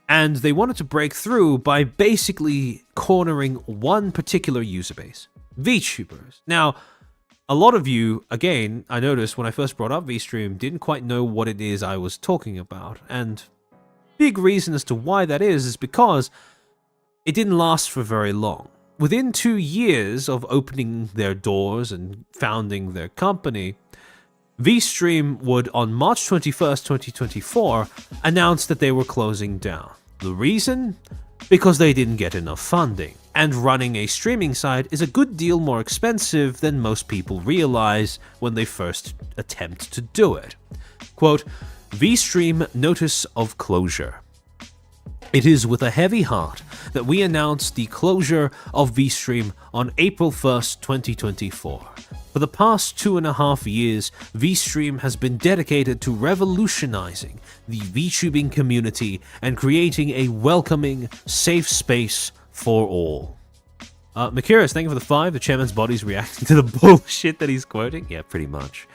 And they wanted to break through by basically cornering one particular user base, VTubers. Now, a lot of you, again, I noticed when I first brought up Vstream, didn't quite know what it is I was talking about. And big reason as to why that is because it didn't last for very long. Within 2 years of opening their doors and founding their company, Vstream would, on March 21st, 2024, announce that they were closing down. The reason? Because they didn't get enough funding. And running a streaming site is a good deal more expensive than most people realize when they first attempt to do it. Quote, Vstream Notice of Closure. It is with a heavy heart that we announce the closure of Vstream on April 1st, 2024. For the past 2.5 years, Vstream has been dedicated to revolutionizing the VTubing community and creating a welcoming, safe space for all. Makiris, thank you for the 5. The chairman's body's reacting to the bullshit that he's quoting. Yeah, pretty much.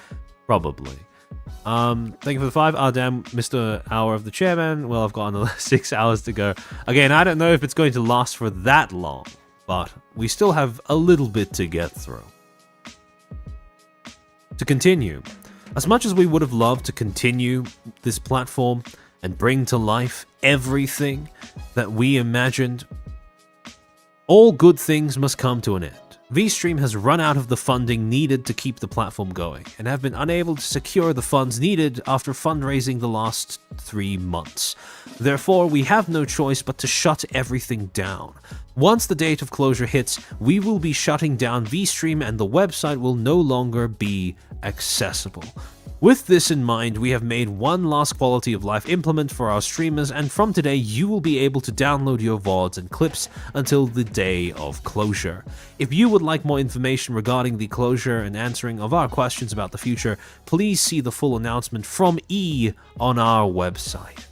Probably. Thank you for the 5. Ah, damn, Mr. Hour of the Chairman. Well, I've got another 6 hours to go. Again, I don't know if it's going to last for that long, but we still have a little bit to get through. To continue, as much as we would have loved to continue this platform and bring to life everything that we imagined, all good things must come to an end. Vstream has run out of the funding needed to keep the platform going, and have been unable to secure the funds needed after fundraising the last 3 months. Therefore, we have no choice but to shut everything down. Once the date of closure hits, we will be shutting down Vstream and the website will no longer be accessible. With this in mind, we have made one last quality of life implement for our streamers, and from today you will be able to download your VODs and clips until the day of closure. If you would like more information regarding the closure and answering of our questions about the future, please see the full announcement from E on our website.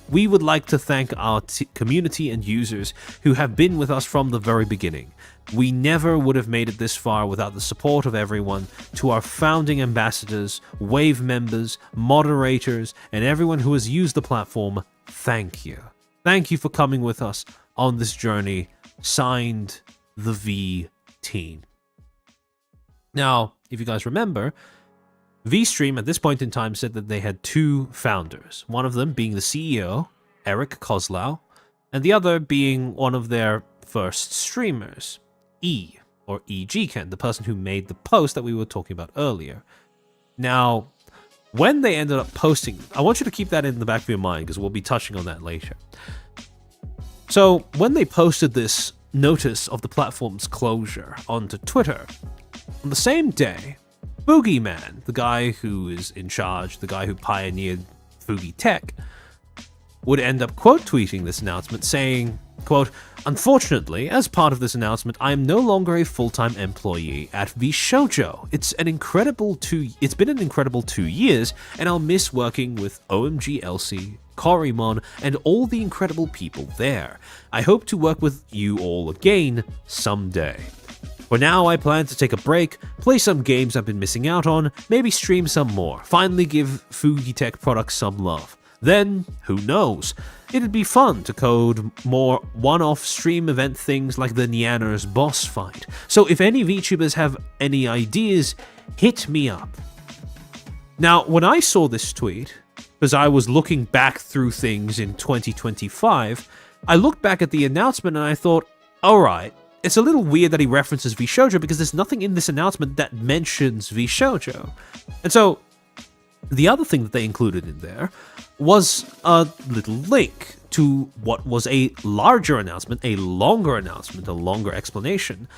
We would like to thank our community and users who have been with us from the very beginning. We never would have made it this far without the support of everyone. To our founding ambassadors, Wave members, moderators, and everyone who has used the platform, thank you. Thank you for coming with us on this journey. Signed, the V team. Now, if you guys remember, Vstream at this point in time said that they had 2 founders, one of them being the CEO, Eric Kozlau, and the other being one of their first streamers, E, or EGken, the person who made the post that we were talking about earlier. Now, when they ended up posting, I want you to keep that in the back of your mind because we'll be touching on that later. So, when they posted this notice of the platform's closure onto Twitter, On the same day, Boogeyman, the guy who is in charge, the guy who pioneered Fugi Tech, would end up quote tweeting this announcement saying, quote, "Unfortunately, as part of this announcement, I am no longer a full-time employee at VShojo. It's been an incredible 2 years, and I'll miss working with OMG Elsie, Corymon, and all the incredible people there. I hope to work with you all again someday. For now, I plan to take a break, play some games I've been missing out on, maybe stream some more, finally give Fugi Tech products some love. Then, who knows? It'd be fun to code more one-off stream event things like the Nyanner's boss fight. So if any VTubers have any ideas, hit me up." Now, when I saw this tweet, because I was looking back through things in 2025, I looked back at the announcement and I thought, alright, it's a little weird that he references VShojo because there's nothing in this announcement that mentions VShojo. And so, the other thing that they included in there was a little link to what was a larger announcement, a longer explanation,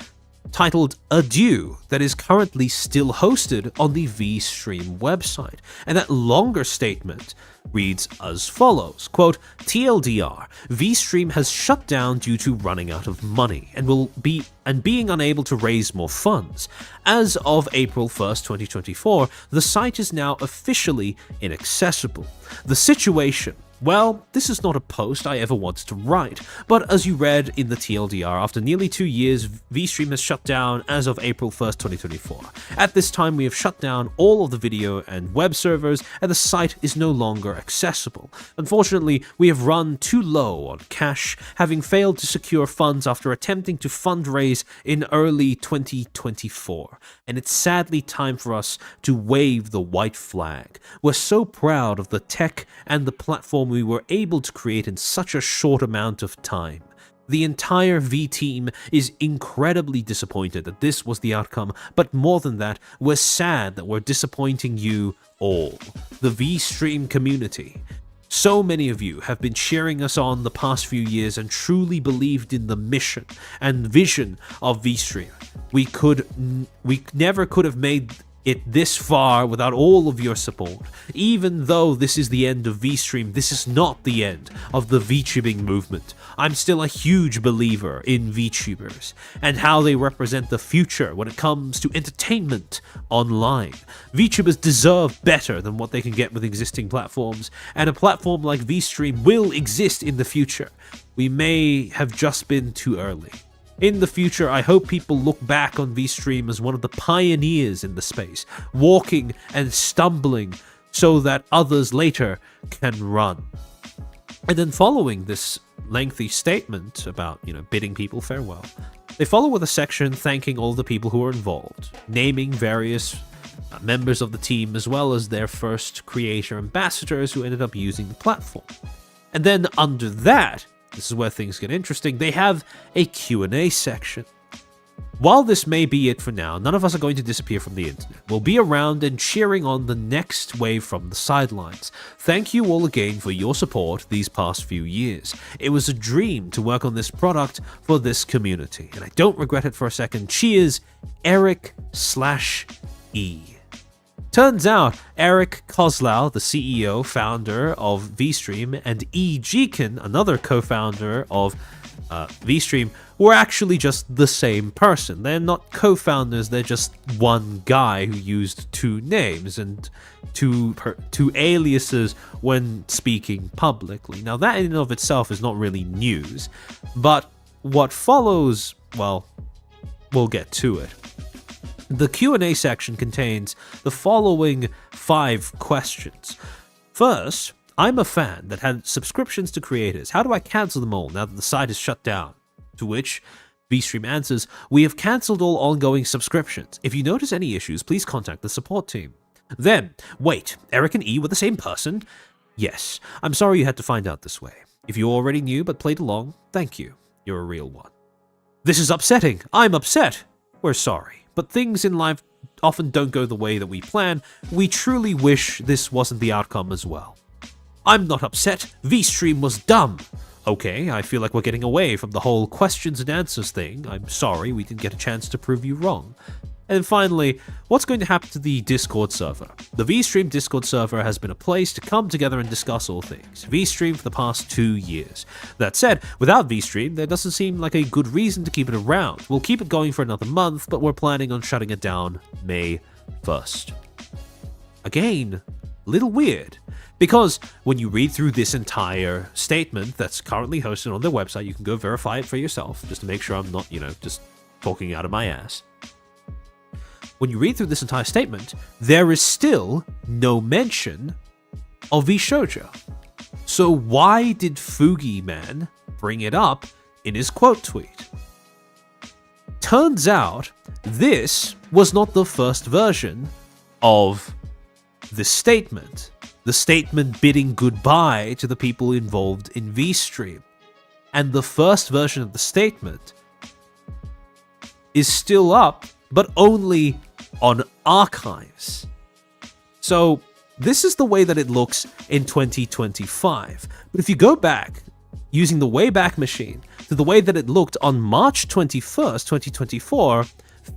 titled Adieu, that is currently still hosted on the Vstream website. And that longer statement reads as follows, quote, "TLDR, Vstream has shut down due to running out of money and being unable to raise more funds. As of April 1st, 2024, the site is now officially inaccessible. The situation, well, this is not a post I ever wanted to write, but as you read in the TLDR, after nearly 2 years, Vstream has shut down as of April 1st, 2024. At this time, we have shut down all of the video and web servers, and the site is no longer accessible. Unfortunately, we have run too low on cash, having failed to secure funds after attempting to fundraise in early 2024, and it's sadly time for us to wave the white flag. We're so proud of the tech and the platform we were able to create in such a short amount of time. The entire V team is incredibly disappointed that this was the outcome, but more than that, we're sad that we're disappointing you all, the Vstream community. So many of you have been cheering us on the past few years and truly believed in the mission and vision of Vstream. We never could have made it this far without all of your support. Even though this is the end of Vstream, this is not the end of the Vtubing movement. I'm still a huge believer in VTubers and how they represent the future when it comes to entertainment online. VTubers deserve better than what they can get with existing platforms, and a platform like Vstream will exist in the future. We may have just been too early. In the future, I hope people look back on Vstream as one of the pioneers in the space, walking and stumbling so that others later can run. And then following this lengthy statement about, bidding people farewell, they follow with a section thanking all the people who are involved, naming various members of the team as well as their first creator ambassadors who ended up using the platform. And then under that, this is where things get interesting, they have a Q&A section. While this may be it for now, none of us are going to disappear from the internet. We'll be around and cheering on the next wave from the sidelines. Thank you all again for your support these past few years. It was a dream to work on this product for this community, and I don't regret it for a second. Cheers, Eric/E. Turns out, Eric Kozlau, the CEO, founder of Vstream, and E. Jekin, another co-founder of Vstream, were actually just the same person. They're not co-founders, they're just one guy who used two names and two aliases when speaking publicly. Now that in and of itself is not really news, but what follows, well, we'll get to it. The Q&A section contains the following 5 questions. First, I'm a fan that had subscriptions to creators. How do I cancel them all now that the site is shut down? To which Vstream answers, we have cancelled all ongoing subscriptions. If you notice any issues, please contact the support team. Then, wait, Eric and E were the same person? Yes, I'm sorry you had to find out this way. If you already knew but played along, thank you. You're a real one. This is upsetting. I'm upset. We're sorry. But things in life often don't go the way that we plan. We truly wish this wasn't the outcome as well. I'm not upset. Vstream was dumb. Okay, I feel like we're getting away from the whole questions and answers thing. I'm sorry we didn't get a chance to prove you wrong. And finally, what's going to happen to the Discord server? The Vstream Discord server has been a place to come together and discuss all things Vstream for the past 2 years. That said, without Vstream, there doesn't seem like a good reason to keep it around. We'll keep it going for another month, but we're planning on shutting it down May 1st. Again, a little weird, because when you read through this entire statement that's currently hosted on their website, you can go verify it for yourself, just to make sure I'm not, just talking out of my ass. When you read through this entire statement, there is still no mention of VShojo. So why did Fugi Man bring it up in his quote tweet? Turns out, this was not the first version of the statement bidding goodbye to the people involved in Vstream. And the first version of the statement is still up, but only on archives. So this is the way that it looks in 2025. But if you go back, using the Wayback Machine, to the way that it looked on March 21st, 2024,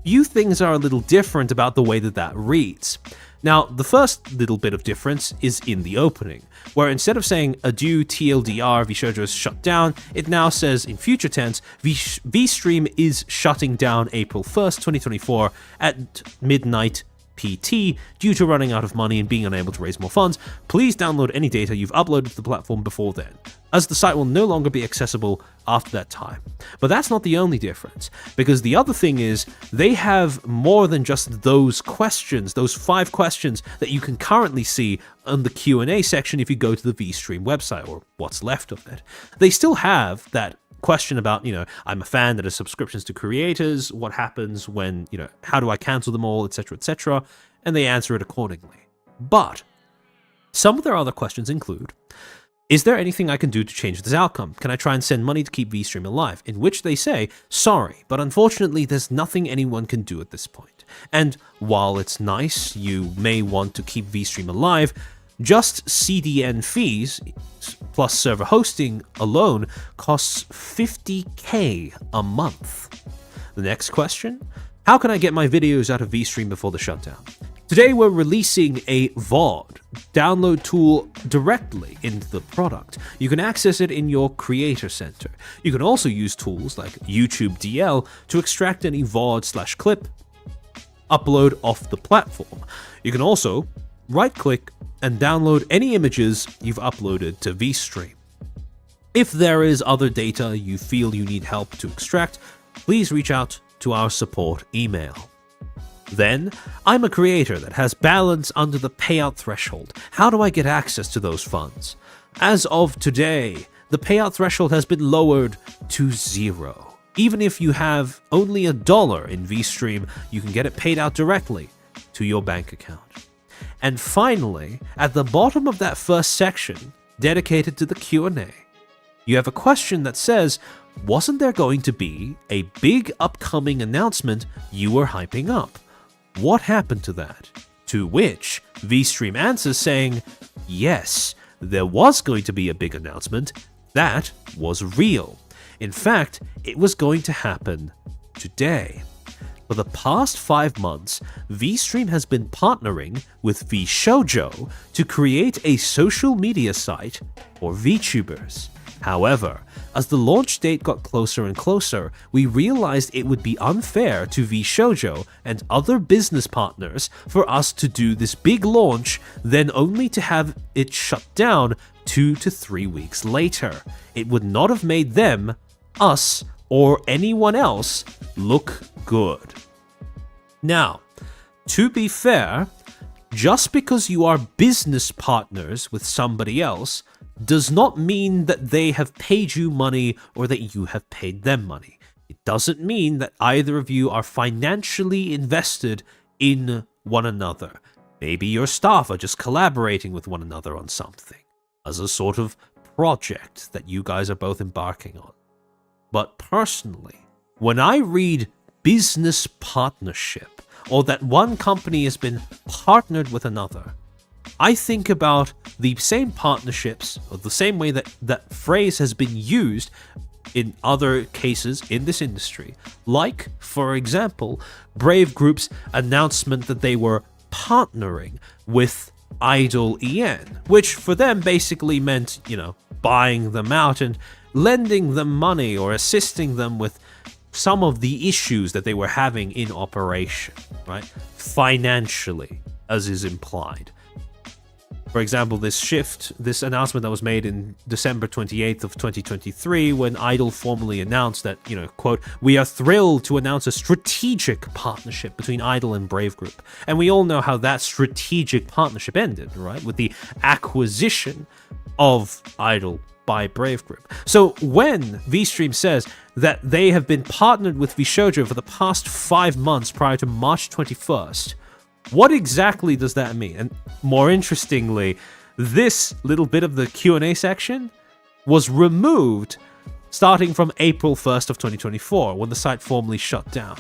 few things are a little different about the way that that reads. Now, the first little bit of difference is in the opening, where instead of saying adieu TLDR, VShojo is shut down, it now says in future tense, Vstream is shutting down April 1st, 2024 at midnight PT due to running out of money and being unable to raise more funds. Please download any data you've uploaded to the platform before then, as the site will no longer be accessible after that time. But that's not the only difference, because the other thing is they have more than just those questions, those 5 questions that you can currently see on the Q&A section if you go to the Vstream website, or what's left of it. They still have that question about, I'm a fan that has subscriptions to creators, what happens when, how do I cancel them all, etc., etc., and they answer it accordingly. But some of their other questions include, is there anything I can do to change this outcome? Can I try and send money to keep Vstream alive? In which they say, sorry, but unfortunately there's nothing anyone can do at this point. And while it's nice, you may want to keep Vstream alive, just CDN fees plus server hosting alone costs $50K a month. The next question, how can I get my videos out of Vstream before the shutdown? Today we're releasing a VOD download tool directly into the product. You can access it in your creator center. You can also use tools like YouTube DL to extract any VOD/clip upload off the platform. You can also right-click and download any images you've uploaded to Vstream. If there is other data you feel you need help to extract, please reach out to our support email. Then, I'm a creator that has balance under the payout threshold. How do I get access to those funds? As of today, the payout threshold has been lowered to 0. Even if you have only $1 in Vstream, you can get it paid out directly to your bank account. And finally, at the bottom of that first section, dedicated to the Q&A, you have a question that says, wasn't there going to be a big upcoming announcement you were hyping up? What happened to that? To which Vstream answers saying, yes, there was going to be a big announcement. That was real. In fact, it was going to happen today. For the past 5 months, Vstream has been partnering with VShojo to create a social media site for VTubers. However, as the launch date got closer and closer, we realized it would be unfair to VShojo and other business partners for us to do this big launch, then only to have it shut down 2 to 3 weeks later. It would not have made them, us, or anyone else look good. Now, to be fair, just because you are business partners with somebody else does not mean that they have paid you money or that you have paid them money. It doesn't mean that either of you are financially invested in one another. Maybe your staff are just collaborating with one another on something, as a sort of project that you guys are both embarking on. But personally, when I read business partnership, or that one company has been partnered with another, I think about the same partnerships, or the same way that that phrase has been used in other cases in this industry, like, for example, Brave Group's announcement that they were partnering with Idle EN, which for them basically meant, buying them out and lending them money or assisting them with some of the issues that they were having in operation, right? Financially, as is implied. For example, this announcement that was made in December 28th of 2023, when Idle formally announced that, quote, "We are thrilled to announce a strategic partnership between Idle and Brave Group." And we all know how that strategic partnership ended, right? With the acquisition of Idle by Brave Group. So when Vstream says that they have been partnered with VShojo for the past 5 months prior to March 21st, what exactly does that mean? And more interestingly, this little bit of the Q&A section was removed starting from April 1st of 2024, when the site formally shut down.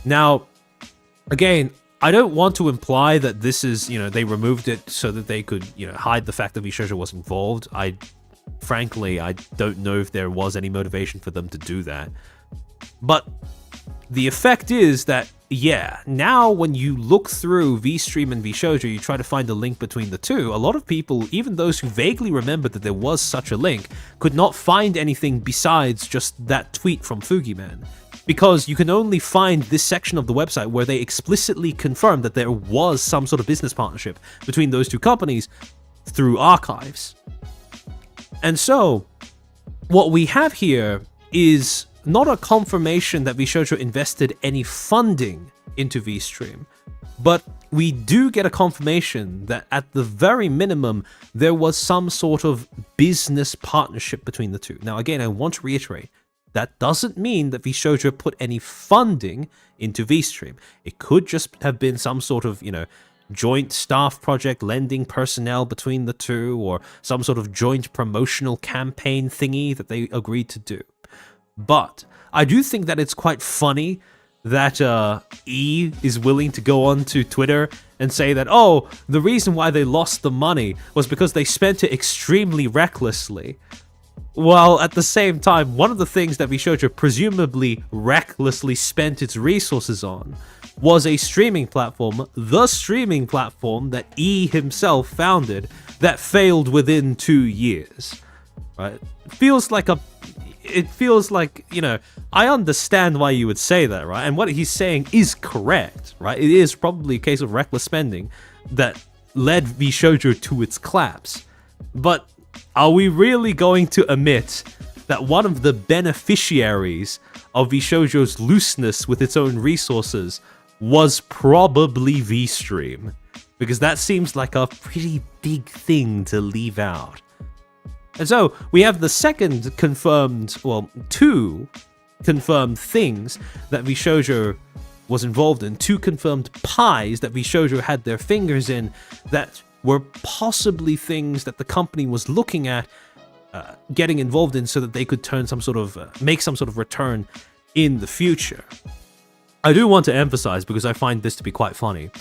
Now, again, I don't want to imply that this is, they removed it so that they could, hide the fact that VShojo was involved. Frankly, I don't know if there was any motivation for them to do that. But the effect is that, now when you look through Vstream and VShojo, you try to find a link between the two. A lot of people, even those who vaguely remembered that there was such a link, could not find anything besides just that tweet from Fugiman. Because you can only find this section of the website where they explicitly confirmed that there was some sort of business partnership between those two companies through archives. And so, what we have here is not a confirmation that VShojo invested any funding into Vstream, but we do get a confirmation that at the very minimum, there was some sort of business partnership between the two. Now, again, I want to reiterate, that doesn't mean that VShojo put any funding into Vstream. It could just have been some sort of, joint staff project lending personnel between the two, or some sort of joint promotional campaign thingy that they agreed to do. But I do think that it's quite funny that E is willing to go on to Twitter and say that, oh, the reason why they lost the money was because they spent it extremely recklessly. While at the same time, one of the things that VShojo presumably recklessly spent its resources on was a streaming platform, the streaming platform that E himself founded, that failed within 2 years. Right? It feels like, I understand why you would say that, right? And what he's saying is correct, right? It is probably a case of reckless spending that led VShojo to its collapse. But are we really going to admit that one of the beneficiaries of VShojo's looseness with its own resources was probably Vstream? Because that seems like a pretty big thing to leave out. And so we have the second confirmed, two confirmed things that VShojo was involved in, two confirmed pies that VShojo had their fingers in, that were possibly things that the company was looking at getting involved in so that they could turn make some sort of return in the future. I do want to emphasize, because I find this to be quite funny,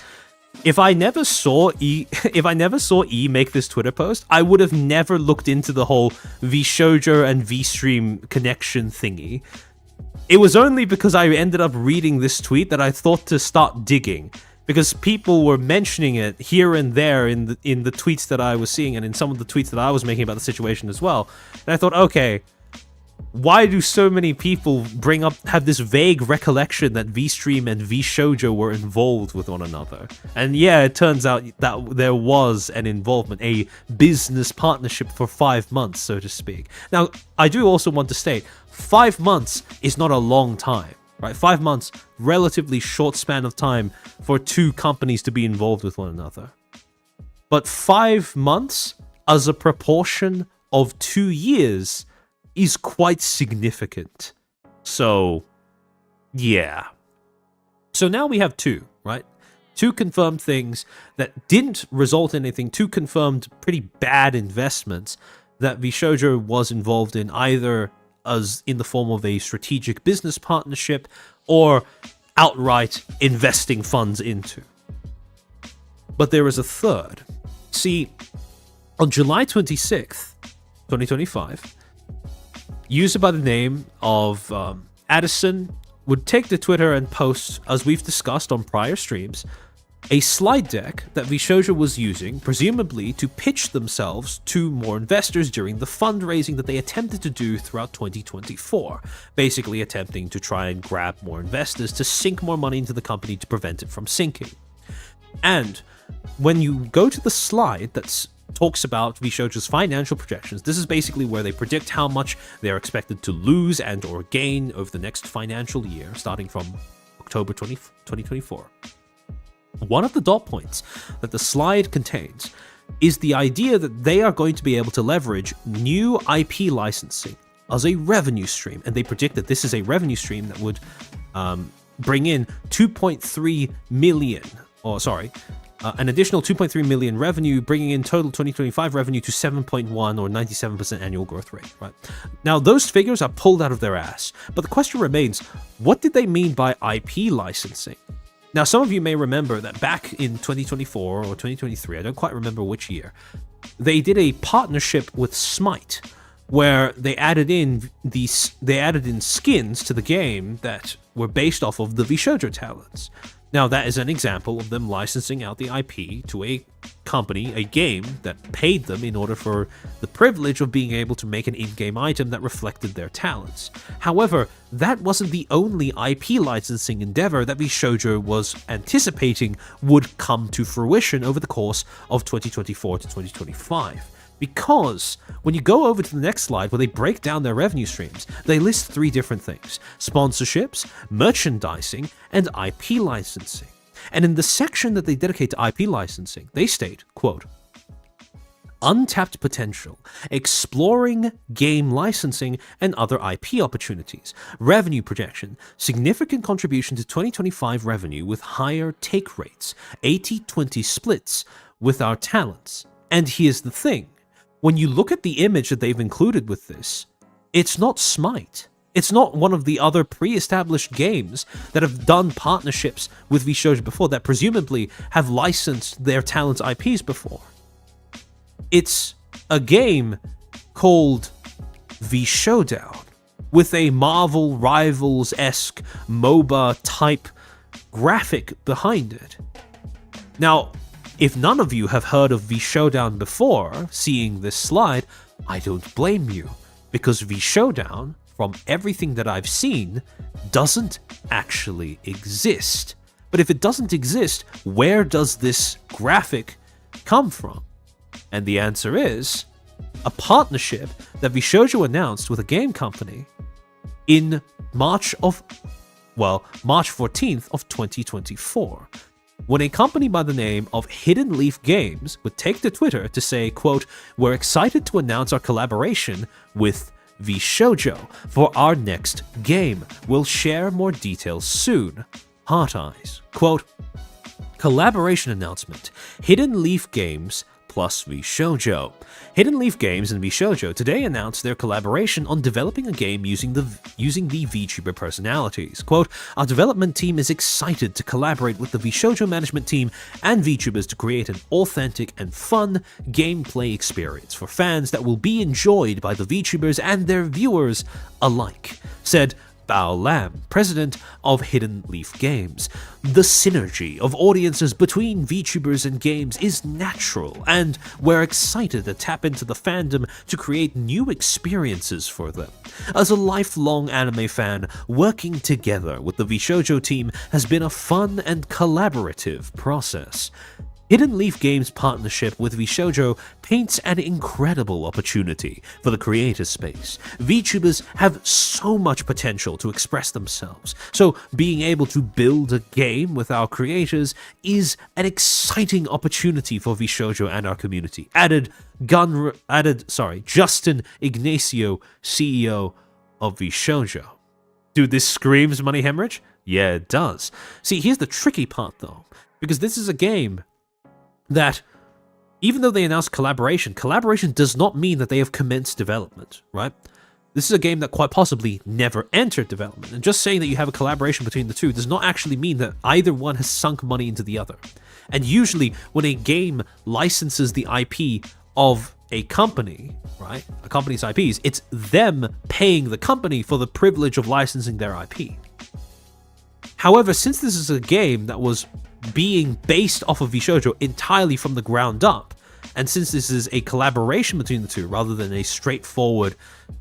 if I never saw E make this Twitter post, I would have never looked into the whole VShojo and Vstream connection thingy. It was only because I ended up reading this tweet that I thought to start digging, because people were mentioning it here and there in the tweets that I was seeing, and in some of the tweets that I was making about the situation as well. And I thought, okay, why do so many people have this vague recollection that Vstream and VShojo were involved with one another? And yeah, it turns out that there was an involvement, a business partnership for 5 months, so to speak. Now, I do also want to state, 5 months is not a long time, right? 5 months, relatively short span of time for two companies to be involved with one another. But 5 months as a proportion of 2 years is quite significant. So, yeah. So now we have two, right? Two confirmed things that didn't result in anything, two confirmed pretty bad investments that VShojo was involved in, either as in the form of a strategic business partnership or outright investing funds into. But there is a third. See, on July 26th, 2025, user by the name of Addison would take to Twitter and post, as we've discussed on prior streams, a slide deck that VShojo was using, presumably to pitch themselves to more investors during the fundraising that they attempted to do throughout 2024, basically attempting to try and grab more investors to sink more money into the company to prevent it from sinking. And when you go to the slide that talks about VShojo's financial projections, this is basically where they predict how much they're expected to lose and or gain over the next financial year, starting from October 2024. One of the dot points that the slide contains is the idea that they are going to be able to leverage new IP licensing as a revenue stream, and they predict that this is a revenue stream that would bring in 2.3 million, an additional 2.3 million revenue, bringing in total 2025 revenue to 7.1 or 97% annual growth rate, right? Now, those figures are pulled out of their ass, but the question remains, what did they mean by IP licensing? Now, some of you may remember that back in 2024 or 2023, I don't quite remember which year, they did a partnership with Smite, where they added in skins to the game that were based off of the VShojo talents. Now, that is an example of them licensing out the IP to a company, a game that paid them in order for the privilege of being able to make an in-game item that reflected their talents. However, that wasn't the only IP licensing endeavor that VShojo was anticipating would come to fruition over the course of 2024 to 2025. Because when you go over to the next slide where they break down their revenue streams, they list three different things: sponsorships, merchandising, and IP licensing. And in the section that they dedicate to IP licensing, they state, quote, untapped potential, exploring game licensing and other IP opportunities, revenue projection, significant contribution to 2025 revenue with higher take rates, 80-20 splits with our talents. And here's the thing. When you look at the image that they've included with this, it's not Smite. It's not one of the other pre-established games that have done partnerships with VShojo before, that presumably have licensed their talents' IPs before. It's a game called VShowdown, with a Marvel Rivals-esque MOBA-type graphic behind it. Now, if none of you have heard of VShowdown before seeing this slide, I don't blame you, because VShowdown, from everything that I've seen, doesn't actually exist. But if it doesn't exist, where does this graphic come from? And the answer is a partnership that VShojo announced with a game company in March 14th of 2024. When a company by the name of Hidden Leaf Games would take to Twitter to say, quote, we're excited to announce our collaboration with VShojo for our next game. We'll share more details soon. Heart eyes. Quote, collaboration announcement. Hidden Leaf Games plus VShojo. Hidden Leaf Games and VShojo today announced their collaboration on developing a game using the VTuber personalities. Quote, our development team is excited to collaborate with the VShojo management team and VTubers to create an authentic and fun gameplay experience for fans that will be enjoyed by the VTubers and their viewers alike, said Bao Lam, president of Hidden Leaf Games. The synergy of audiences between VTubers and games is natural, and we're excited to tap into the fandom to create new experiences for them. As a lifelong anime fan, working together with the VShojo team has been a fun and collaborative process. Hidden Leaf Games' partnership with VShojo paints an incredible opportunity for the creator space. VTubers have so much potential to express themselves, so being able to build a game with our creators is an exciting opportunity for VShojo and our community, added Justin Ignacio, CEO of VShojo. Dude, this screams money hemorrhage? Yeah, it does. See, here's the tricky part though, because this is a game that, even though they announced collaboration does not mean that they have commenced development, right? This is a game that quite possibly never entered development, and just saying that you have a collaboration between the two does not actually mean that either one has sunk money into the other. And usually, when a game licenses the IP of a company, right? A company's IPs, it's them paying the company for the privilege of licensing their IP. However, since this is a game that was being based off of VShojo entirely from the ground up, and since this is a collaboration between the two rather than a straightforward,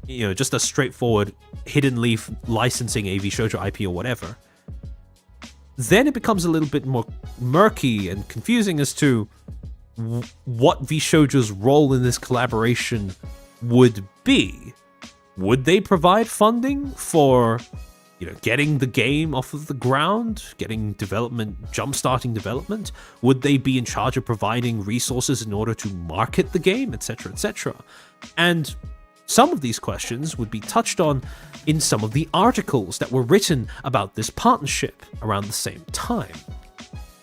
just a straightforward Hidden Leaf licensing a VShojo IP or whatever, then it becomes a little bit more murky and confusing as to what VShojo's role in this collaboration would be. Would they provide funding for, getting the game off of the ground, getting development, jump-starting development? Would they be in charge of providing resources in order to market the game, etc., etc.? And some of these questions would be touched on in some of the articles that were written about this partnership around the same time.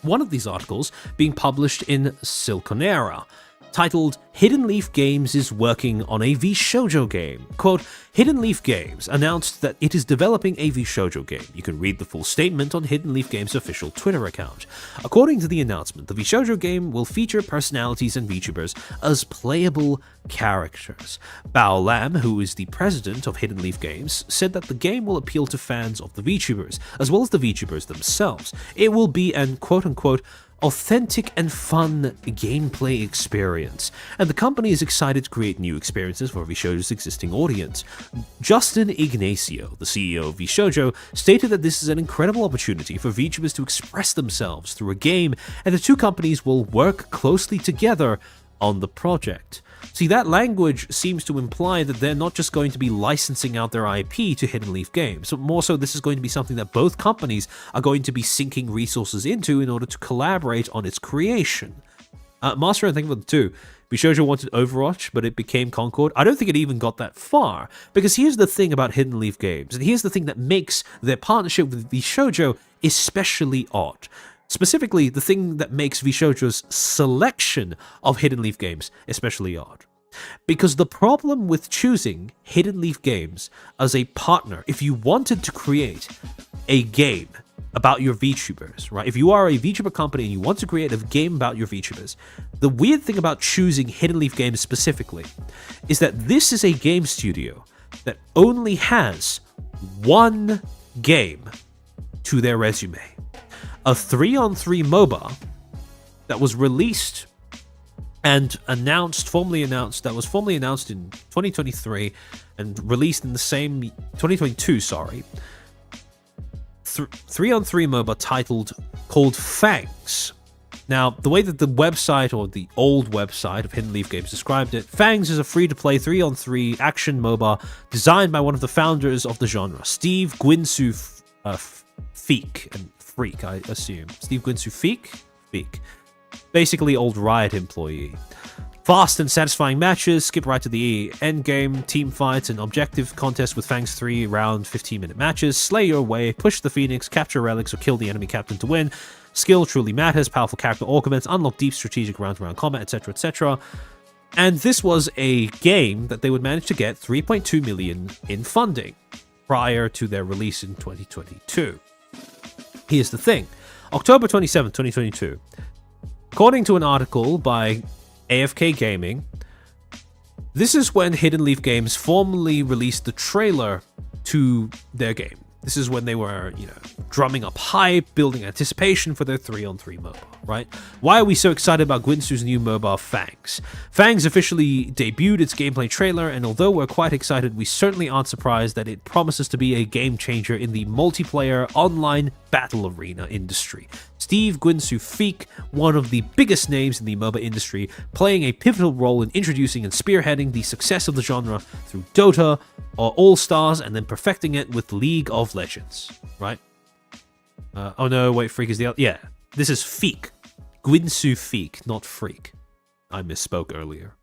One of these articles being published in Silconera, titled Hidden Leaf Games is working on a VShojo game. Quote, Hidden Leaf Games announced that it is developing a VShojo game. You can read the full statement on Hidden Leaf Games' official Twitter account. According to the announcement, the VShojo game will feature personalities and VTubers as playable characters. Bao Lam, who is the president of Hidden Leaf Games, said that the game will appeal to fans of the VTubers, as well as the VTubers themselves. It will be an quote-unquote authentic and fun gameplay experience, and the company is excited to create new experiences for VShojo's existing audience. Justin Ignacio, the CEO of VShojo, stated that this is an incredible opportunity for VTubers to express themselves through a game, and the two companies will work closely together on the project. See, that language seems to imply that they're not just going to be licensing out their IP to Hidden Leaf Games, but more so this is going to be something that both companies are going to be sinking resources into in order to collaborate on its creation. Master and think about the two. VShojo wanted Overwatch, but it became Concord. I don't think it even got that far, because here's the thing about Hidden Leaf Games, and here's the thing that makes their partnership with VShojo especially odd. Specifically, the thing that makes VShojo's selection of Hidden Leaf Games especially odd. Because the problem with choosing Hidden Leaf Games as a partner, if you wanted to create a game about your VTubers, right? If you are a VTuber company and you want to create a game about your VTubers, the weird thing about choosing Hidden Leaf Games specifically is that this is a game studio that only has one game to their resume. A 3-on-3 MOBA that was released and formally announced in 2023 and released in the same 2022, sorry. 3-on-3 MOBA called Fangs. Now, the way that the website, or the old website of Hidden Leaf Games described it, Fangs is a free-to-play 3-on-3 action MOBA designed by one of the founders of the genre, Steve Guinsoo Feek, and Freak, I assume. Steve Guinsoo Feek. Basically, old Riot employee. Fast and satisfying matches, skip right to the end game, team fights, and objective contests with Fang's 3-round 15-minute matches. Slay your way, push the Phoenix, capture relics, or kill the enemy captain to win. Skill truly matters, powerful character augments, unlock deep strategic round-to-round combat, etc., etc. And this was a game that they would manage to get $3.2 million in funding prior to their release in 2022. Here's the thing. October 27, 2022. According to an article by AFK Gaming, this is when Hidden Leaf Games formally released the trailer to their game. This is when they were, drumming up hype, building anticipation for their 3-on-3 MOBA, right? Why are we so excited about Guinsoo's new MOBA, Fangs? Fangs officially debuted its gameplay trailer, and although we're quite excited, we certainly aren't surprised that it promises to be a game changer in the multiplayer online battle arena industry. Steve Guinsoo Feek, one of the biggest names in the MOBA industry, playing a pivotal role in introducing and spearheading the success of the genre through Dota or All-Stars, and then perfecting it with League of Legends, right? Oh no, wait, Freak is the other. Yeah, this is Feek. Guinsoo Feek, not Freak. I misspoke earlier.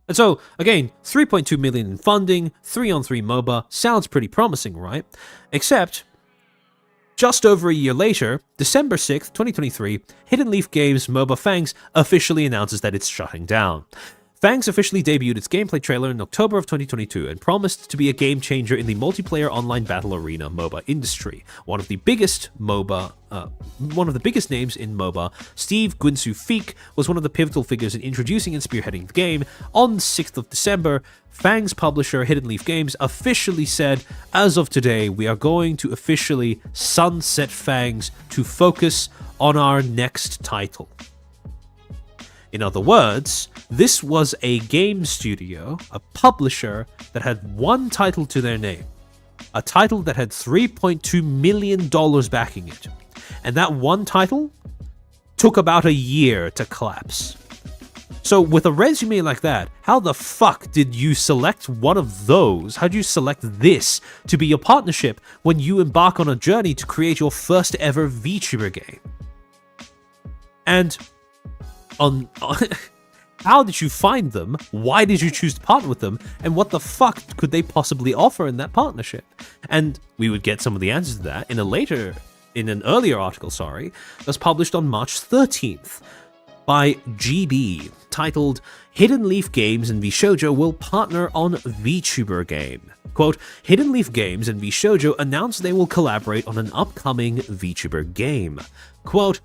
And so, again, $3.2 million in funding, 3-on-3 MOBA, sounds pretty promising, right? Except, just over a year later, December 6th, 2023, Hidden Leaf Games' MOBA Fangs officially announces that it's shutting down. Fangs officially debuted its gameplay trailer in October of 2022 and promised to be a game changer in the multiplayer online battle arena MOBA industry. One of the biggest names in MOBA, Steve Guinsoo-Feek, was one of the pivotal figures in introducing and spearheading the game. On 6th of December, Fang's publisher, Hidden Leaf Games, officially said, as of today, we are going to officially sunset Fangs to focus on our next title. In other words, this was a game studio, a publisher that had one title to their name, a title that had $3.2 million backing it, and that one title took about a year to collapse. So with a resume like that, how the fuck did you select one of those? How did you select this to be your partnership when you embark on a journey to create your first ever VTuber game? And how did you find them? Why did you choose to partner with them? And what the fuck could they possibly offer in that partnership? And we would get some of the answers to that in an earlier article, that's published on March 13th by GB, titled Hidden Leaf Games and VShojo will partner on VTuber game. Quote, Hidden Leaf Games and VShojo announced they will collaborate on an upcoming VTuber game. Quote,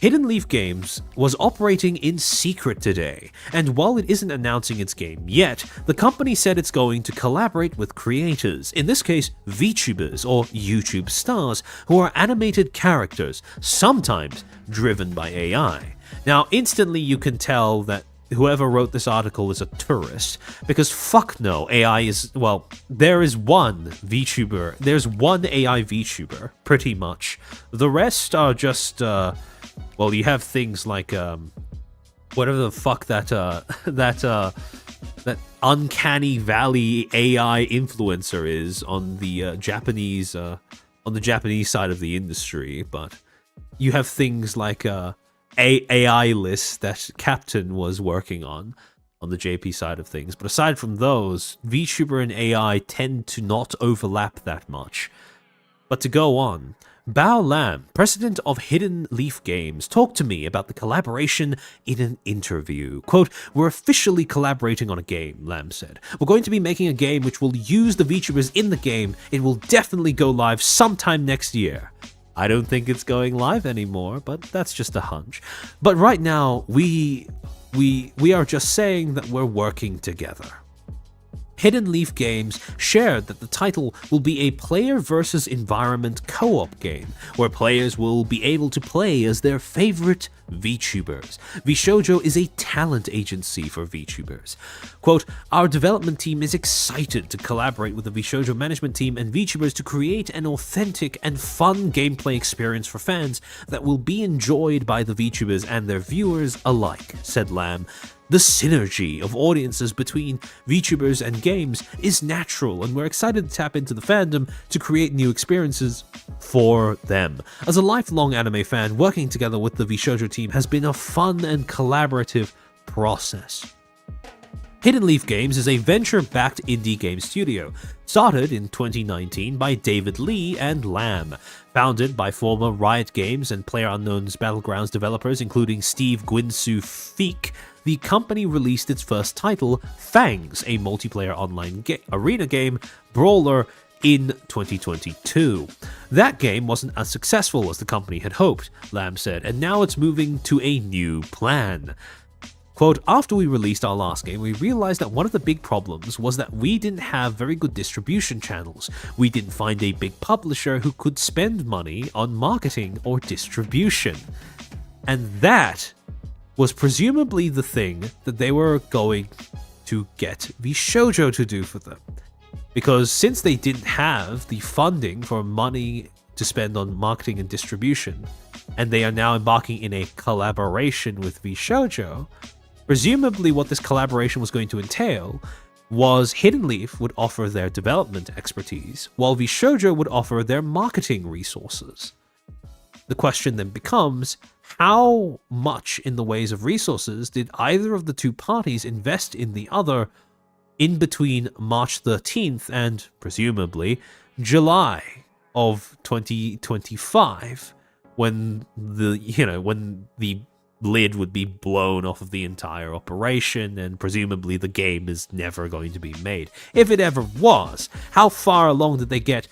Hidden Leaf Games was operating in secret today, and while it isn't announcing its game yet, the company said it's going to collaborate with creators, in this case VTubers or YouTube stars, who are animated characters, sometimes driven by AI. Now, instantly you can tell that whoever wrote this article is a tourist, because fuck no, AI is, well, there is one VTuber, there's one AI VTuber, pretty much. The rest are just, well, you have things like, whatever the fuck that uncanny valley AI influencer is on the Japanese side of the industry, but you have things like AI list that Captain was working on the JP side of things. But aside from those, VTuber and AI tend to not overlap that much. But to go on, Bao Lam, president of Hidden Leaf Games, talked to me about the collaboration in an interview. Quote, we're officially collaborating on a game, Lam said. We're going to be making a game which will use the VTubers in the game. It will definitely go live sometime next year. I don't think it's going live anymore, but that's just a hunch. But right now, we are just saying that we're working together. Hidden Leaf Games shared that the title will be a player versus environment co-op game, where players will be able to play as their favorite VTubers. VShojo is a talent agency for VTubers. Quote, our development team is excited to collaborate with the VShojo management team and VTubers to create an authentic and fun gameplay experience for fans that will be enjoyed by the VTubers and their viewers alike, said Lam. The synergy of audiences between VTubers and games is natural, and we're excited to tap into the fandom to create new experiences for them. As a lifelong anime fan, working together with the VShojo team has been a fun and collaborative process. Hidden Leaf Games is a venture-backed indie game studio, started in 2019 by David Lee and Lam, founded by former Riot Games and PlayerUnknown's Battlegrounds developers including Steve Guinsoo-Feek. The company released its first title, Fangs, a multiplayer online arena game brawler, in 2022. That game wasn't as successful as the company had hoped, Lam said, and now it's moving to a new plan. Quote, after we released our last game, we realized that one of the big problems was that we didn't have very good distribution channels. We didn't find a big publisher who could spend money on marketing or distribution. And that was presumably the thing that they were going to get VShojo to do for them. Because since they didn't have the funding for money to spend on marketing and distribution, and they are now embarking in a collaboration with VShojo, presumably what this collaboration was going to entail was Hidden Leaf would offer their development expertise, while VShojo would offer their marketing resources. The question then becomes, how much in the ways of resources did either of the two parties invest in the other in between March 13th and, presumably, July of 2025, when the lid would be blown off of the entire operation, and presumably the game is never going to be made. If it ever was, how far along did they get?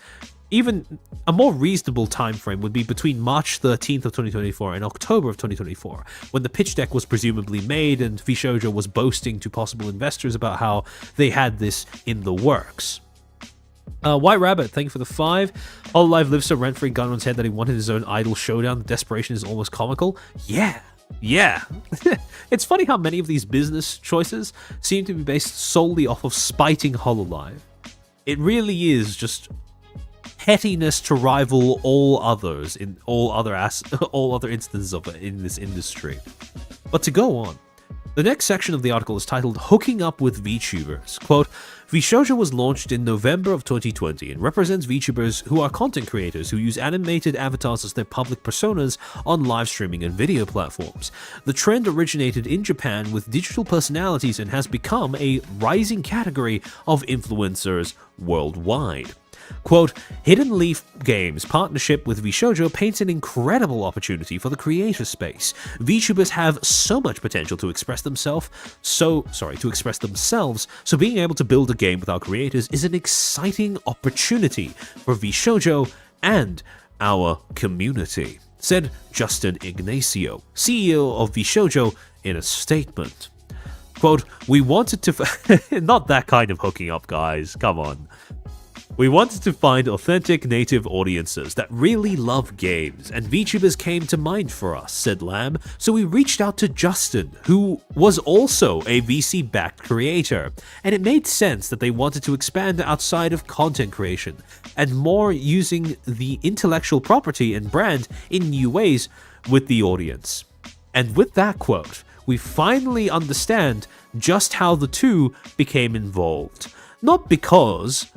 Even a more reasonable time frame would be between March 13th of 2024 and October of 2024, when the pitch deck was presumably made and VShojo was boasting to possible investors about how they had this in the works. White Rabbit, thank you for the 5. Hololive lives so rent-free gun on his head that he wanted his own idol showdown. The desperation is almost comical. Yeah. It's funny how many of these business choices seem to be based solely off of spiting Hololive. It really is just pettiness to rival all others in all other instances of it in this industry. But to go on, the next section of the article is titled Hooking Up with VTubers. Quote, VShojo was launched in November of 2020 and represents VTubers who are content creators who use animated avatars as their public personas on live streaming and video platforms. The trend originated in Japan with digital personalities and has become a rising category of influencers worldwide. Quote, Hidden Leaf Games' partnership with VShojo paints an incredible opportunity for the creator space. VTubers have so much potential to express themselves, so being able to build a game with our creators is an exciting opportunity for VShojo and our community, said Justin Ignacio, CEO of VShojo, in a statement. Quote, we wanted to... Not that kind of hooking up, guys. Come on. We wanted to find authentic native audiences that really love games, and VTubers came to mind for us, said Lamb, so we reached out to Justin, who was also a VC-backed creator, and it made sense that they wanted to expand outside of content creation, and more using the intellectual property and brand in new ways with the audience. And with that quote, we finally understand just how the two became involved. Not because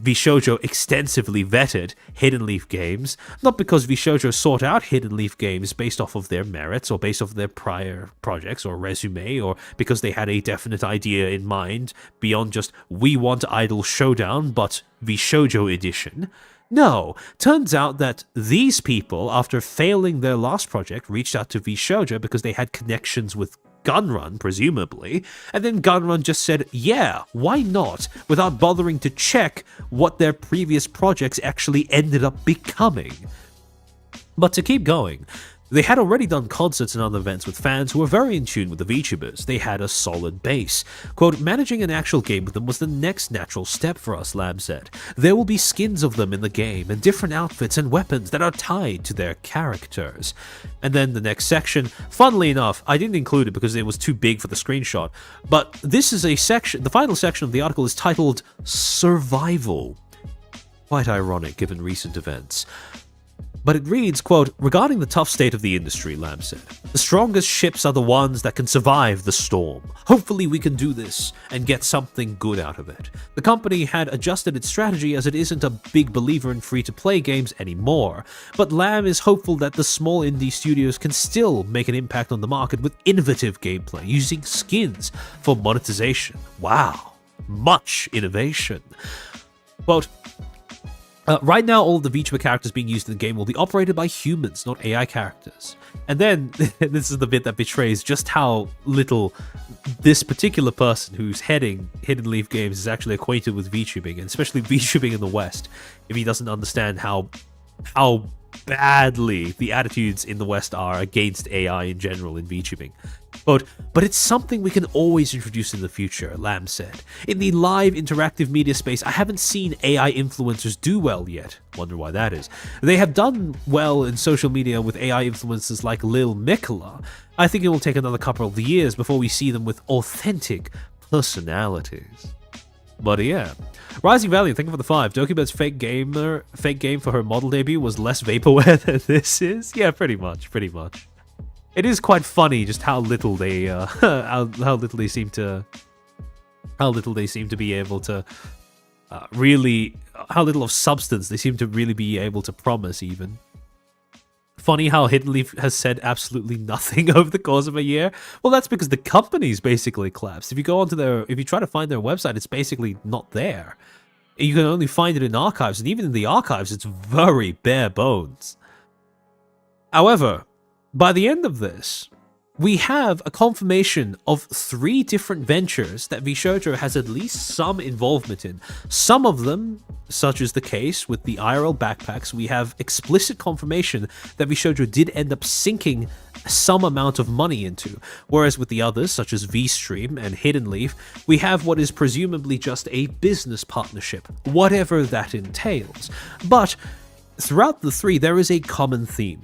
VShojo extensively vetted Hidden Leaf Games, not because VShojo sought out Hidden Leaf Games based off of their merits or based off of their prior projects or resume, or because they had a definite idea in mind beyond just we want Idol Showdown but VShojo edition. No, turns out that these people, after failing their last project, reached out to VShojo because they had connections with Gunrun, presumably, and then Gunrun just said, yeah, why not, without bothering to check what their previous projects actually ended up becoming. But to keep going, they had already done concerts and other events with fans who were very in tune with the VTubers. They had a solid base. Quote, managing an actual game with them was the next natural step for us, Lamb said. There will be skins of them in the game and different outfits and weapons that are tied to their characters. And then the next section, funnily enough, I didn't include it because it was too big for the screenshot, but this is a section, the final section of the article is titled Survival. Quite ironic given recent events. But it reads, quote, regarding the tough state of the industry, Lamb said, the strongest ships are the ones that can survive the storm. Hopefully we can do this and get something good out of it. The company had adjusted its strategy as it isn't a big believer in free-to-play games anymore, but Lamb is hopeful that the small indie studios can still make an impact on the market with innovative gameplay, using skins for monetization. Wow, much innovation. Quote, right now, all of the VTuber characters being used in the game will be operated by humans, not AI characters. And then, this is the bit that betrays just how little this particular person who's heading Hidden Leaf Games is actually acquainted with VTubing, and especially VTubing in the West, if he doesn't understand how badly the attitudes in the West are against AI in general in VTubing. But it's something we can always introduce in the future, Lamb said. In the live interactive media space, I haven't seen AI influencers do well yet. Wonder why that is. They have done well in social media with AI influencers like Lil Mikola. I think it will take another couple of years before we see them with authentic personalities. But yeah. Rising Valiant, thank you for the 5. Dokibird's fake game for her model debut was less vaporware than this is? Yeah, pretty much. It is quite funny just how little they how little they seem to be able to really, how little of substance they seem to really be able to promise even. Funny how Hidden Leaf has said absolutely nothing over the course of a year. Well, that's because the company's basically collapsed. If you go onto if you try to find their website, it's basically not there. You can only find it in archives, and even in the archives, it's very bare bones. However, by the end of this, we have a confirmation of 3 different ventures that VShojo has at least some involvement in. Some of them, such as the case with the IRL backpacks, we have explicit confirmation that VShojo did end up sinking some amount of money into, whereas with the others, such as Vstream and Hidden Leaf, we have what is presumably just a business partnership, whatever that entails. But throughout the 3, there is a common theme.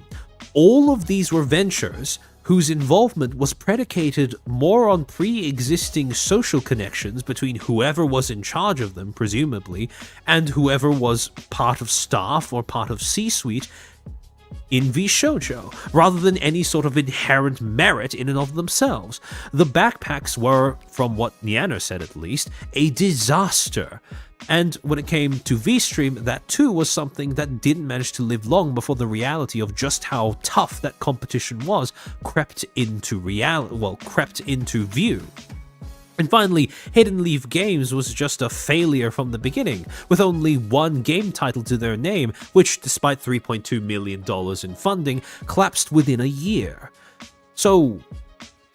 All of these were ventures whose involvement was predicated more on pre-existing social connections between whoever was in charge of them, presumably, and whoever was part of staff or part of C-suite in VShojo, rather than any sort of inherent merit in and of themselves. The backpacks were, from what Niano said at least, a disaster. And when it came to Vstream, that too was something that didn't manage to live long before the reality of just how tough that competition was crept into view. And finally, Hidden Leaf Games was just a failure from the beginning, with only 1 game title to their name, which, despite $3.2 million in funding, collapsed within a year. So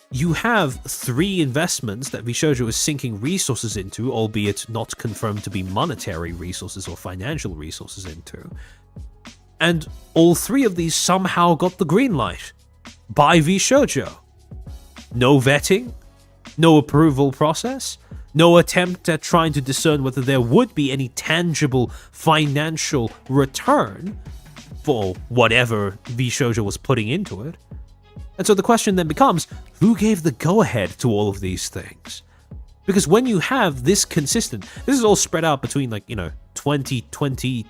you have 3 investments that VShojo is sinking resources into, albeit not confirmed to be monetary resources or financial resources into. And all 3 of these somehow got the green light by VShojo. No vetting, no approval process, no attempt at trying to discern whether there would be any tangible financial return for whatever VShojo was putting into it. And so the question then becomes, who gave the go-ahead to all of these things? Because when you have this consistent, this is all spread out between 2020,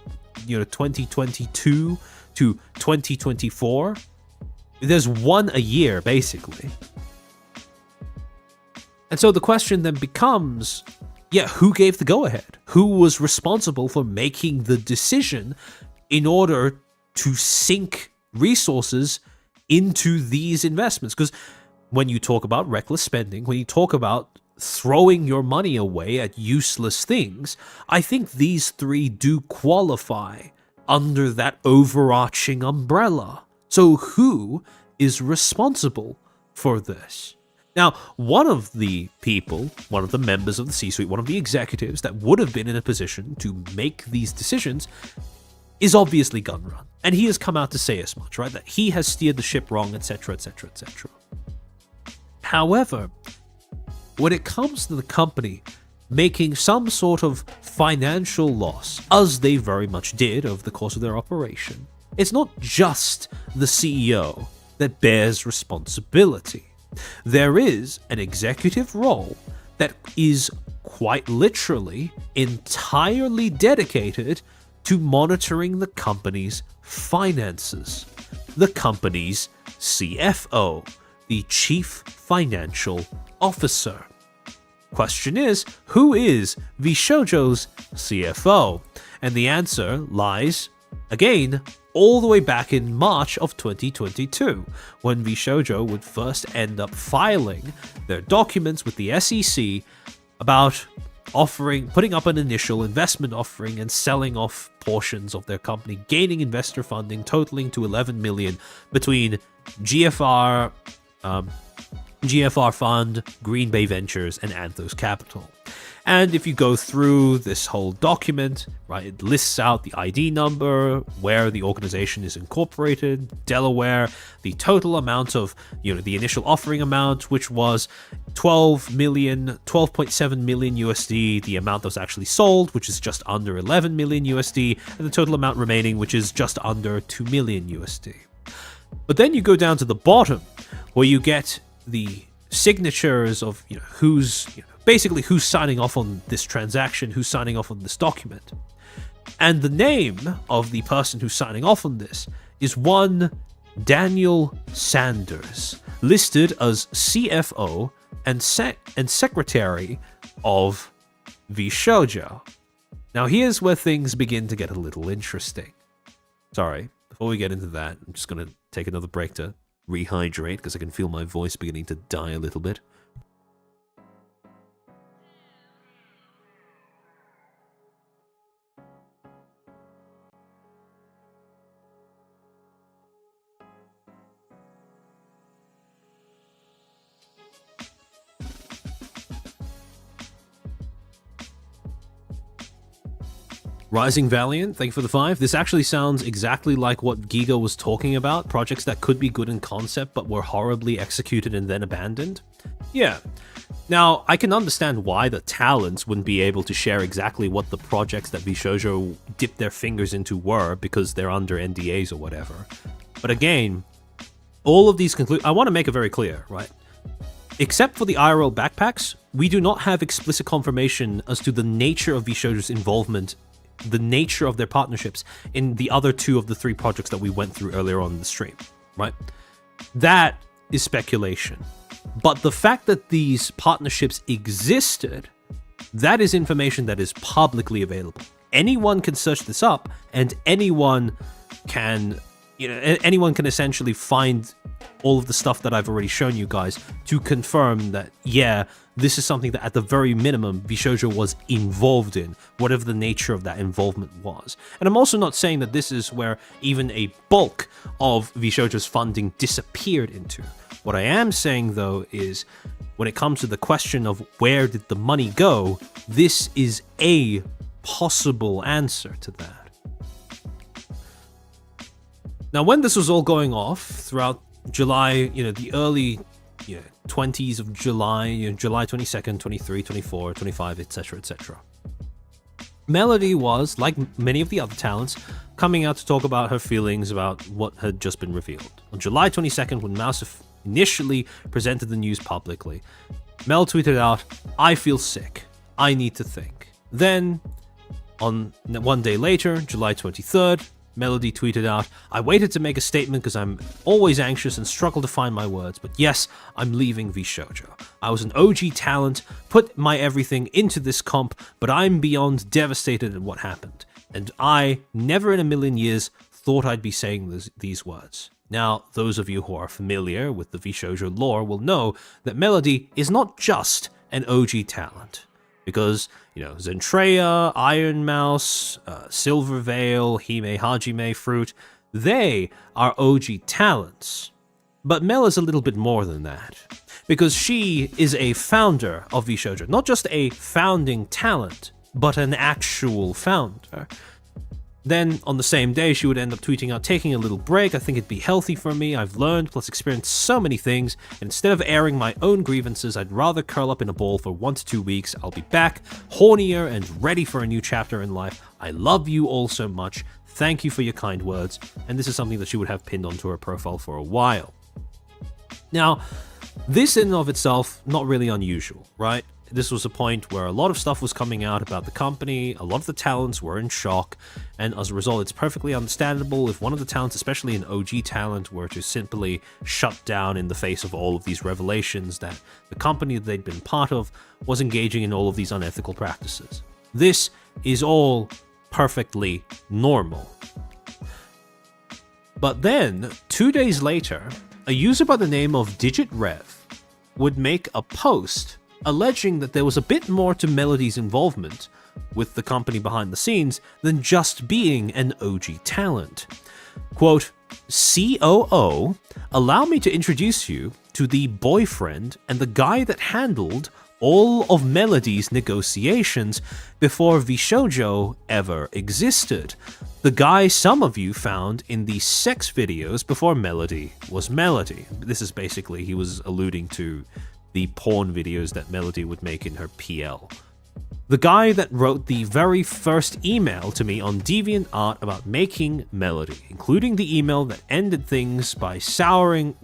2022 to 2024. There's 1 a year, basically. And so the question then becomes, who gave the go-ahead? Who was responsible for making the decision in order to sink resources into these investments? Because when you talk about reckless spending, when you talk about throwing your money away at useless things, I think these 3 do qualify under that overarching umbrella. So who is responsible for this? Now, one of the members of the C-suite, one of the executives that would have been in a position to make these decisions is obviously Gunrun. And he has come out to say as much, right? That he has steered the ship wrong, etc., etc., etc. However, when it comes to the company making some sort of financial loss, as they very much did over the course of their operation, it's not just the CEO that bears responsibility. There is an executive role that is quite literally entirely dedicated to monitoring the company's finances. The company's CFO, the Chief Financial Officer. Question is, who is VShojo's CFO? And the answer lies, again, all the way back in March of 2022, when VShojo would first end up filing their documents with the SEC about putting up an initial investment offering and selling off portions of their company, gaining investor funding totaling to $11 million between GFR Fund, Green Bay Ventures, and Anthos Capital. And if you go through this whole document, right, it lists out the ID number, where the organization is incorporated, Delaware, the total amount of, the initial offering amount, which was 12.7 million USD, the amount that was actually sold, which is just under 11 million USD, and the total amount remaining, which is just under 2 million USD. But then you go down to the bottom, where you get the signatures of who's signing off on this transaction, who's signing off on this document. And the name of the person who's signing off on this is one Daniel Sanders, listed as CFO and Secretary of VShojo. Now here's where things begin to get a little interesting. Sorry, before we get into that, I'm just going to take another break to rehydrate because I can feel my voice beginning to die a little bit. Rising Valiant, thank you for the 5. This actually sounds exactly like what Giga was talking about, projects that could be good in concept but were horribly executed and then abandoned. Yeah. Now, I can understand why the talents wouldn't be able to share exactly what the projects that VShojo dipped their fingers into were because they're under NDAs or whatever. But again, all of these I want to make it very clear, right? Except for the IRL backpacks, we do not have explicit confirmation as to the nature of VShojo's involvement, the nature of their partnerships in the other 2 of the 3 projects that we went through earlier on in the stream, right? That is speculation. But the fact that these partnerships existed, that is information that is publicly available. Anyone can search this up, and anyone can essentially find all of the stuff that I've already shown you guys to confirm that, yeah, this is something that at the very minimum VShojo was involved in, whatever the nature of that involvement was. And I'm also not saying that this is where even a bulk of VShojo's funding disappeared into. What I am saying, though, is when it comes to the question of where did the money go, this is a possible answer to that. Now, when this was all going off throughout July, the early 20s of July, July 22nd, 23, 24, 25, etc., etc., Melody was, like many of the other talents, coming out to talk about her feelings about what had just been revealed. On July 22nd, when Mouse initially presented the news publicly, Mel tweeted out, "I feel sick. I need to think." Then, on one day later, July 23rd, Melody tweeted out, "I waited to make a statement because I'm always anxious and struggle to find my words, but yes, I'm leaving VShojo. I was an OG talent, put my everything into this comp, but I'm beyond devastated at what happened. And I, never in a million years, thought I'd be saying these words." Now, those of you who are familiar with the VShojo lore will know that Melody is not just an OG talent. Because, Zentreya, Iron Mouse, Silver Veil, Hime Hajime Fruit, they are OG talents. But Mel is a little bit more than that. Because she is a founder of VShojo. Not just a founding talent, but an actual founder. Then, on the same day, she would end up tweeting out, "Taking a little break, I think it'd be healthy for me. I've learned plus experienced so many things, and instead of airing my own grievances, I'd rather curl up in a ball for 1 to 2 weeks. I'll be back, hornier and ready for a new chapter in life. I love you all so much. Thank you for your kind words." And this is something that she would have pinned onto her profile for a while. Now, this in and of itself, not really unusual, right? This was a point where a lot of stuff was coming out about the company, a lot of the talents were in shock, and as a result, it's perfectly understandable if one of the talents, especially an OG talent, were to simply shut down in the face of all of these revelations that the company that they'd been part of was engaging in all of these unethical practices. This is all perfectly normal. But then, 2 days later, a user by the name of DigitRev would make a post alleging that there was a bit more to Melody's involvement with the company behind the scenes than just being an OG talent. Quote, "COO, allow me to introduce you to the boyfriend and the guy that handled all of Melody's negotiations before VShojo ever existed. The guy some of you found in the sex videos before Melody was Melody." This is basically, he was alluding to the porn videos that Melody would make in her PL. "The guy that wrote the very first email to me on DeviantArt about making Melody, including the email that ended things by souring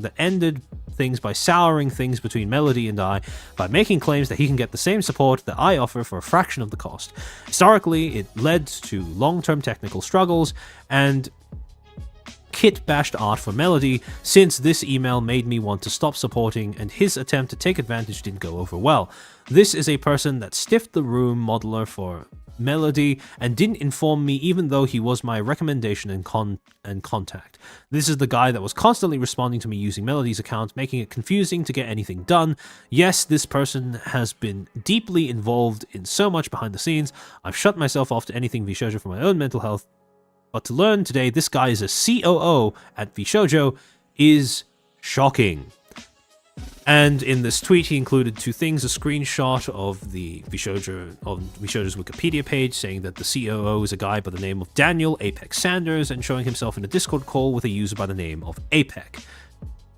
things between Melody and I by making claims that he can get the same support that I offer for a fraction of the cost. Historically, it led to long-term technical struggles and kit bashed art for Melody, since this email made me want to stop supporting and his attempt to take advantage didn't go over well. This is a person that stiffed the room modeler for Melody and didn't inform me even though he was my recommendation and contact. This is the guy that was constantly responding to me using Melody's account, making it confusing to get anything done. Yes, this person has been deeply involved in so much behind the scenes. I've shut myself off to anything VShojo for my own mental health. But to learn today this guy is a COO at VShojo is shocking." And in this tweet, he included two things: a screenshot of the Vishojo's Wikipedia page saying that the COO is a guy by the name of Daniel Apex Sanders, and showing himself in a Discord call with a user by the name of Apex.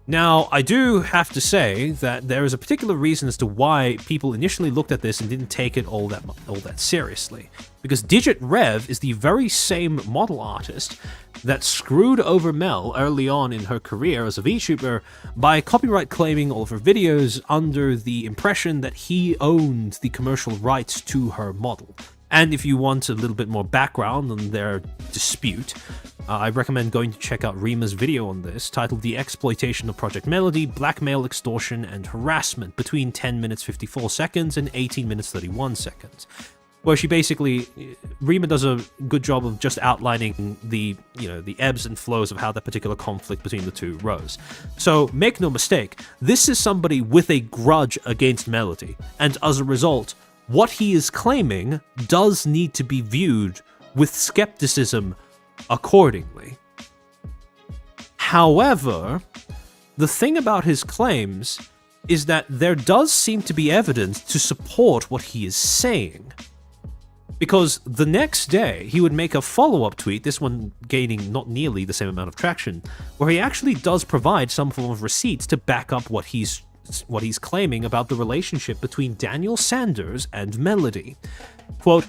Now, I do have to say that there is a particular reason as to why people initially looked at this and didn't take it all that seriously. Because Digit Rev is the very same model artist that screwed over Mel early on in her career as a VTuber by copyright claiming all of her videos under the impression that he owned the commercial rights to her model. And if you want a little bit more background on their dispute, I recommend going to check out Rima's video on this, titled The Exploitation of Project Melody, Blackmail, Extortion, and Harassment between 10 minutes 54 seconds and 18 minutes 31 seconds. Where she basically, Rima does a good job of just outlining the ebbs and flows of how that particular conflict between the two rose. So make no mistake, this is somebody with a grudge against Melody, and as a result, what he is claiming does need to be viewed with skepticism accordingly. However, the thing about his claims is that there does seem to be evidence to support what he is saying. Because the next day, he would make a follow-up tweet, this one gaining not nearly the same amount of traction, where he actually does provide some form of receipts to back up what he's claiming about the relationship between Daniel Sanders and Melody. Quote,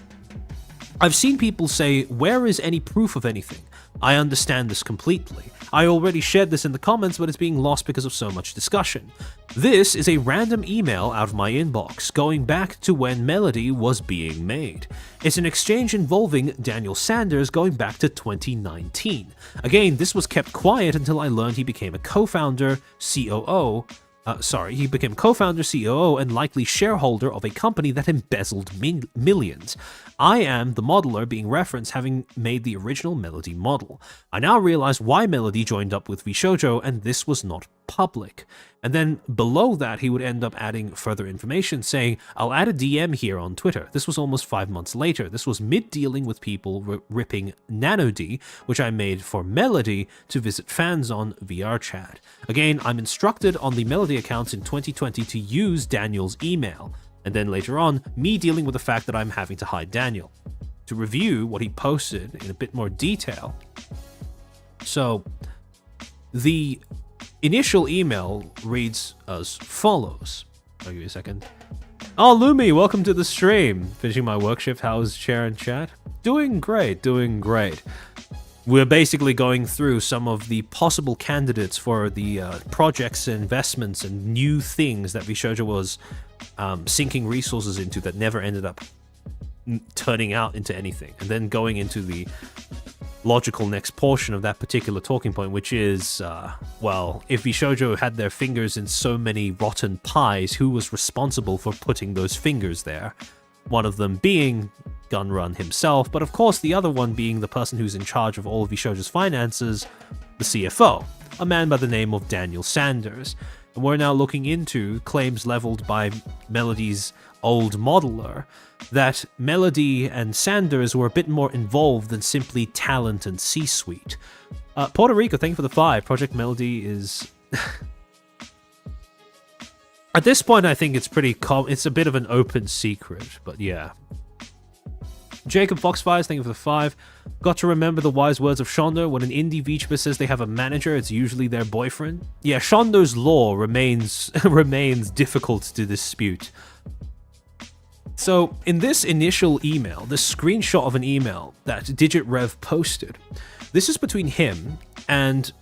"I've seen people say, where is any proof of anything? I understand this completely. I already shared this in the comments, but it's being lost because of so much discussion. This is a random email out of my inbox, going back to when Melody was being made. It's an exchange involving Daniel Sanders going back to 2019. Again, this was kept quiet until I learned he became a co-founder, COO, and likely shareholder of a company that embezzled millions. I am the modeler being referenced, having made the original Melody model. I now realize why Melody joined up with VShojo, and this was not public." And then below that, he would end up adding further information saying, "I'll add a DM here on Twitter. This was almost 5 months later. This was mid-dealing with people ripping NanoD, which I made for Melody to visit fans on VRChat. Again, I'm instructed on the Melody accounts in 2020 to use Daniel's email. And then later on, me dealing with the fact that I'm having to hide Daniel." To review what he posted in a bit more detail. So, the initial email reads as follows. I'll give you a second. "Oh, Lumi, welcome to the stream. Finishing my work shift. How's chair and chat?" Doing great, doing great. We're basically going through some of the possible candidates for the projects and investments and new things that VShojo was sinking resources into that never ended up turning out into anything. And then going into the logical next portion of that particular talking point, which is, well, if VShojo had their fingers in so many rotten pies, who was responsible for putting those fingers there? One of them being Gunrun himself, but of course the other one being the person who's in charge of all of VShojo's finances, the CFO, a man by the name of Daniel Sanders. And we're now looking into claims leveled by Melody's old modeler that Melody and Sanders were a bit more involved than simply talent and C-suite. Puerto Rico, thank you for the 5. Project Melody is... At this point, I think it's pretty it's a bit of an open secret, but yeah. Jacob Foxfires, thank you for the 5. Got to remember the wise words of Shondo. When an indie VTuber says they have a manager, it's usually their boyfriend. Yeah, Shondo's law remains difficult to dispute. So, in this initial email, this screenshot of an email that DigitRev posted, this is between him and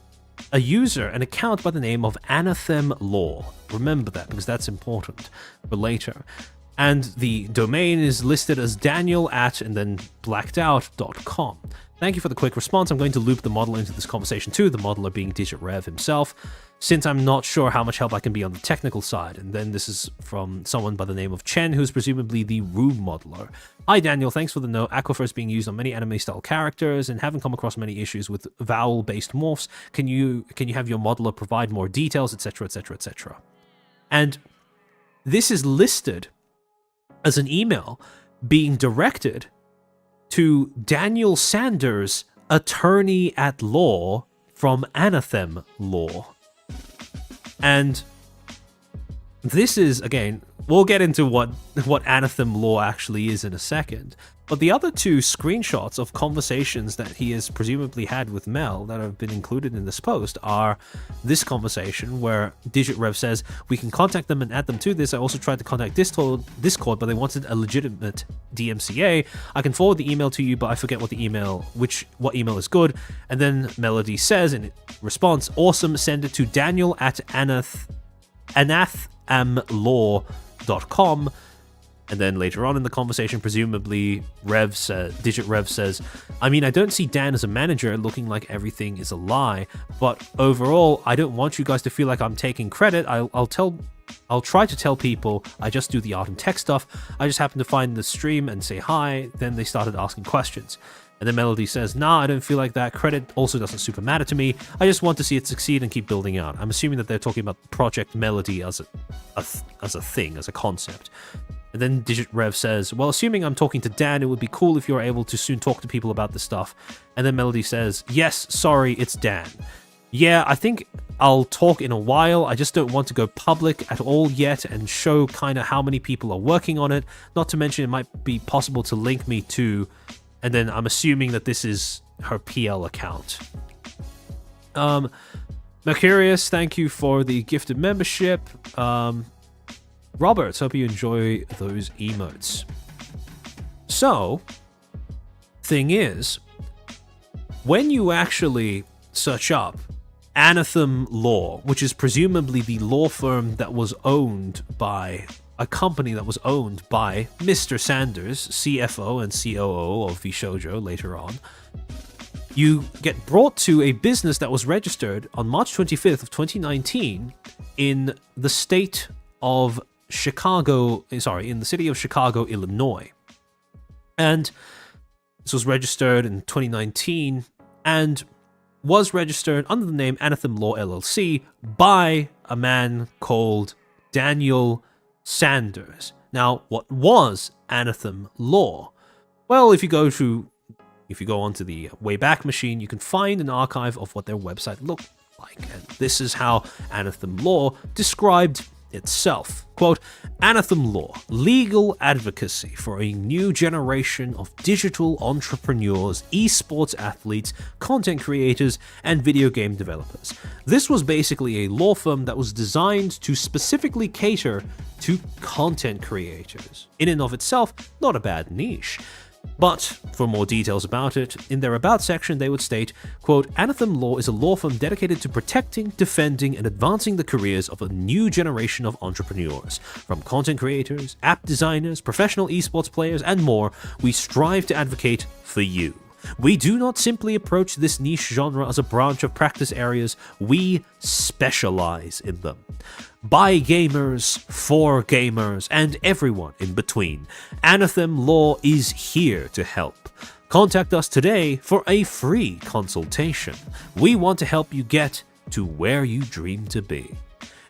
a user, an account by the name of Anithm Law. Remember that, because that's important for later. And the domain is listed as Daniel at and then blackedout.com. Thank you for the quick response. I'm going to loop the model into this conversation too, the modeler being DigitRev himself, since I'm not sure how much help I can be on the technical side. And then this is from someone by the name of Chen, who's presumably the room modeler. "Hi Daniel, thanks for the note. Aquifer is being used on many anime-style characters and haven't come across many issues with vowel-based morphs. Can you have your modeler provide more details, etc., etc., etc." And this is listed as an email being directed to Daniel Sanders, attorney at law from Anithm Law. And this is, again, we'll get into what Anithm Law actually is in a second. But the other two screenshots of conversations that he has presumably had with Mel that have been included in this post are this conversation where DigitRev says, we can contact them and add them to this. I also tried to contact Discord, but they wanted a legitimate DMCA. I can forward the email to you, but I forget what email is good. And then Melody says in response, awesome, send it to Daniel at anathimlaw.com. And then later on in the conversation, presumably DigitRev says, I mean, I don't see Dan as a manager looking like everything is a lie, but overall, I don't want you guys to feel like I'm taking credit. I'll try to tell people I just do the art and tech stuff. I just happened to find the stream and say hi. Then they started asking questions. And then Melody says, nah, I don't feel like that. Credit also doesn't super matter to me. I just want to see it succeed and keep building out. I'm assuming that they're talking about Project Melody as a thing, as a concept. And then DigitRev says, well, assuming I'm talking to Dan, it would be cool if you're able to soon talk to people about this stuff. And then Melody says, yes, sorry, it's Dan. Yeah, I think I'll talk in a while. I just don't want to go public at all yet and show kind of how many people are working on it. Not to mention it might be possible to link me to, and then I'm assuming that this is her PL account. Mercurius, thank you for the gifted membership. Roberts, hope you enjoy those emotes. So, thing is, when you actually search up Anithm Law, which is presumably the law firm that was owned by a company that was owned by Mr. Sanders, CFO and COO of VShojo later on, you get brought to a business that was registered on March 25th of 2019 in the state of in the city of Chicago, Illinois. And this was registered in 2019 and was registered under the name Anithm Law LLC by a man called Daniel Sanders. Now, what was Anithm Law? Well, if you go onto the Wayback Machine, you can find an archive of what their website looked like. And this is how Anithm Law described itself. Quote, Anithm Law, legal advocacy for a new generation of digital entrepreneurs, esports athletes, content creators, and video game developers. This was basically a law firm that was designed to specifically cater to content creators. In and of itself, not a bad niche. But for more details about it, in their About section they would state, quote, Anithm Law is a law firm dedicated to protecting, defending, and advancing the careers of a new generation of entrepreneurs. From content creators, app designers, professional esports players, and more, we strive to advocate for you. We do not simply approach this niche genre as a branch of practice areas, we specialize in them. By gamers, for gamers, and everyone in between, Anithm Law is here to help. Contact us today for a free consultation. We want to help you get to where you dream to be.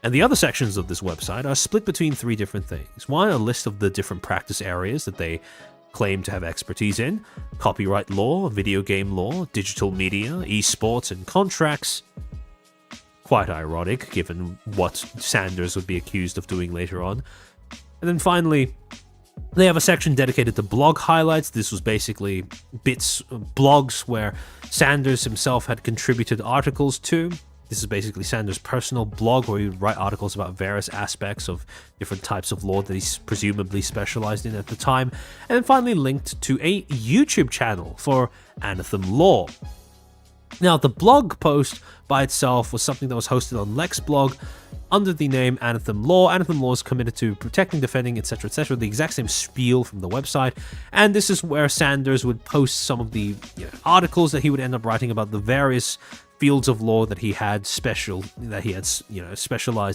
And the other sections of this website are split between three different things. One, a list of the different practice areas that they claim to have expertise in: copyright law, video game law, digital media, esports, and contracts. Quite ironic, given what Sanders would be accused of doing later on. And then finally, they have a section dedicated to blog highlights. This was basically blogs where Sanders himself had contributed articles to. This is basically Sanders' personal blog where he would write articles about various aspects of different types of law that he's presumably specialized in at the time. And then finally linked to a YouTube channel for Anithm Law. Now, the blog post by itself was something that was hosted on LexBlog under the name Anithm Law. Anithm Law is committed to protecting, defending, etc., etc., the exact same spiel from the website. And this is where Sanders would post some of the articles that he would end up writing about the various fields of law that he had specialized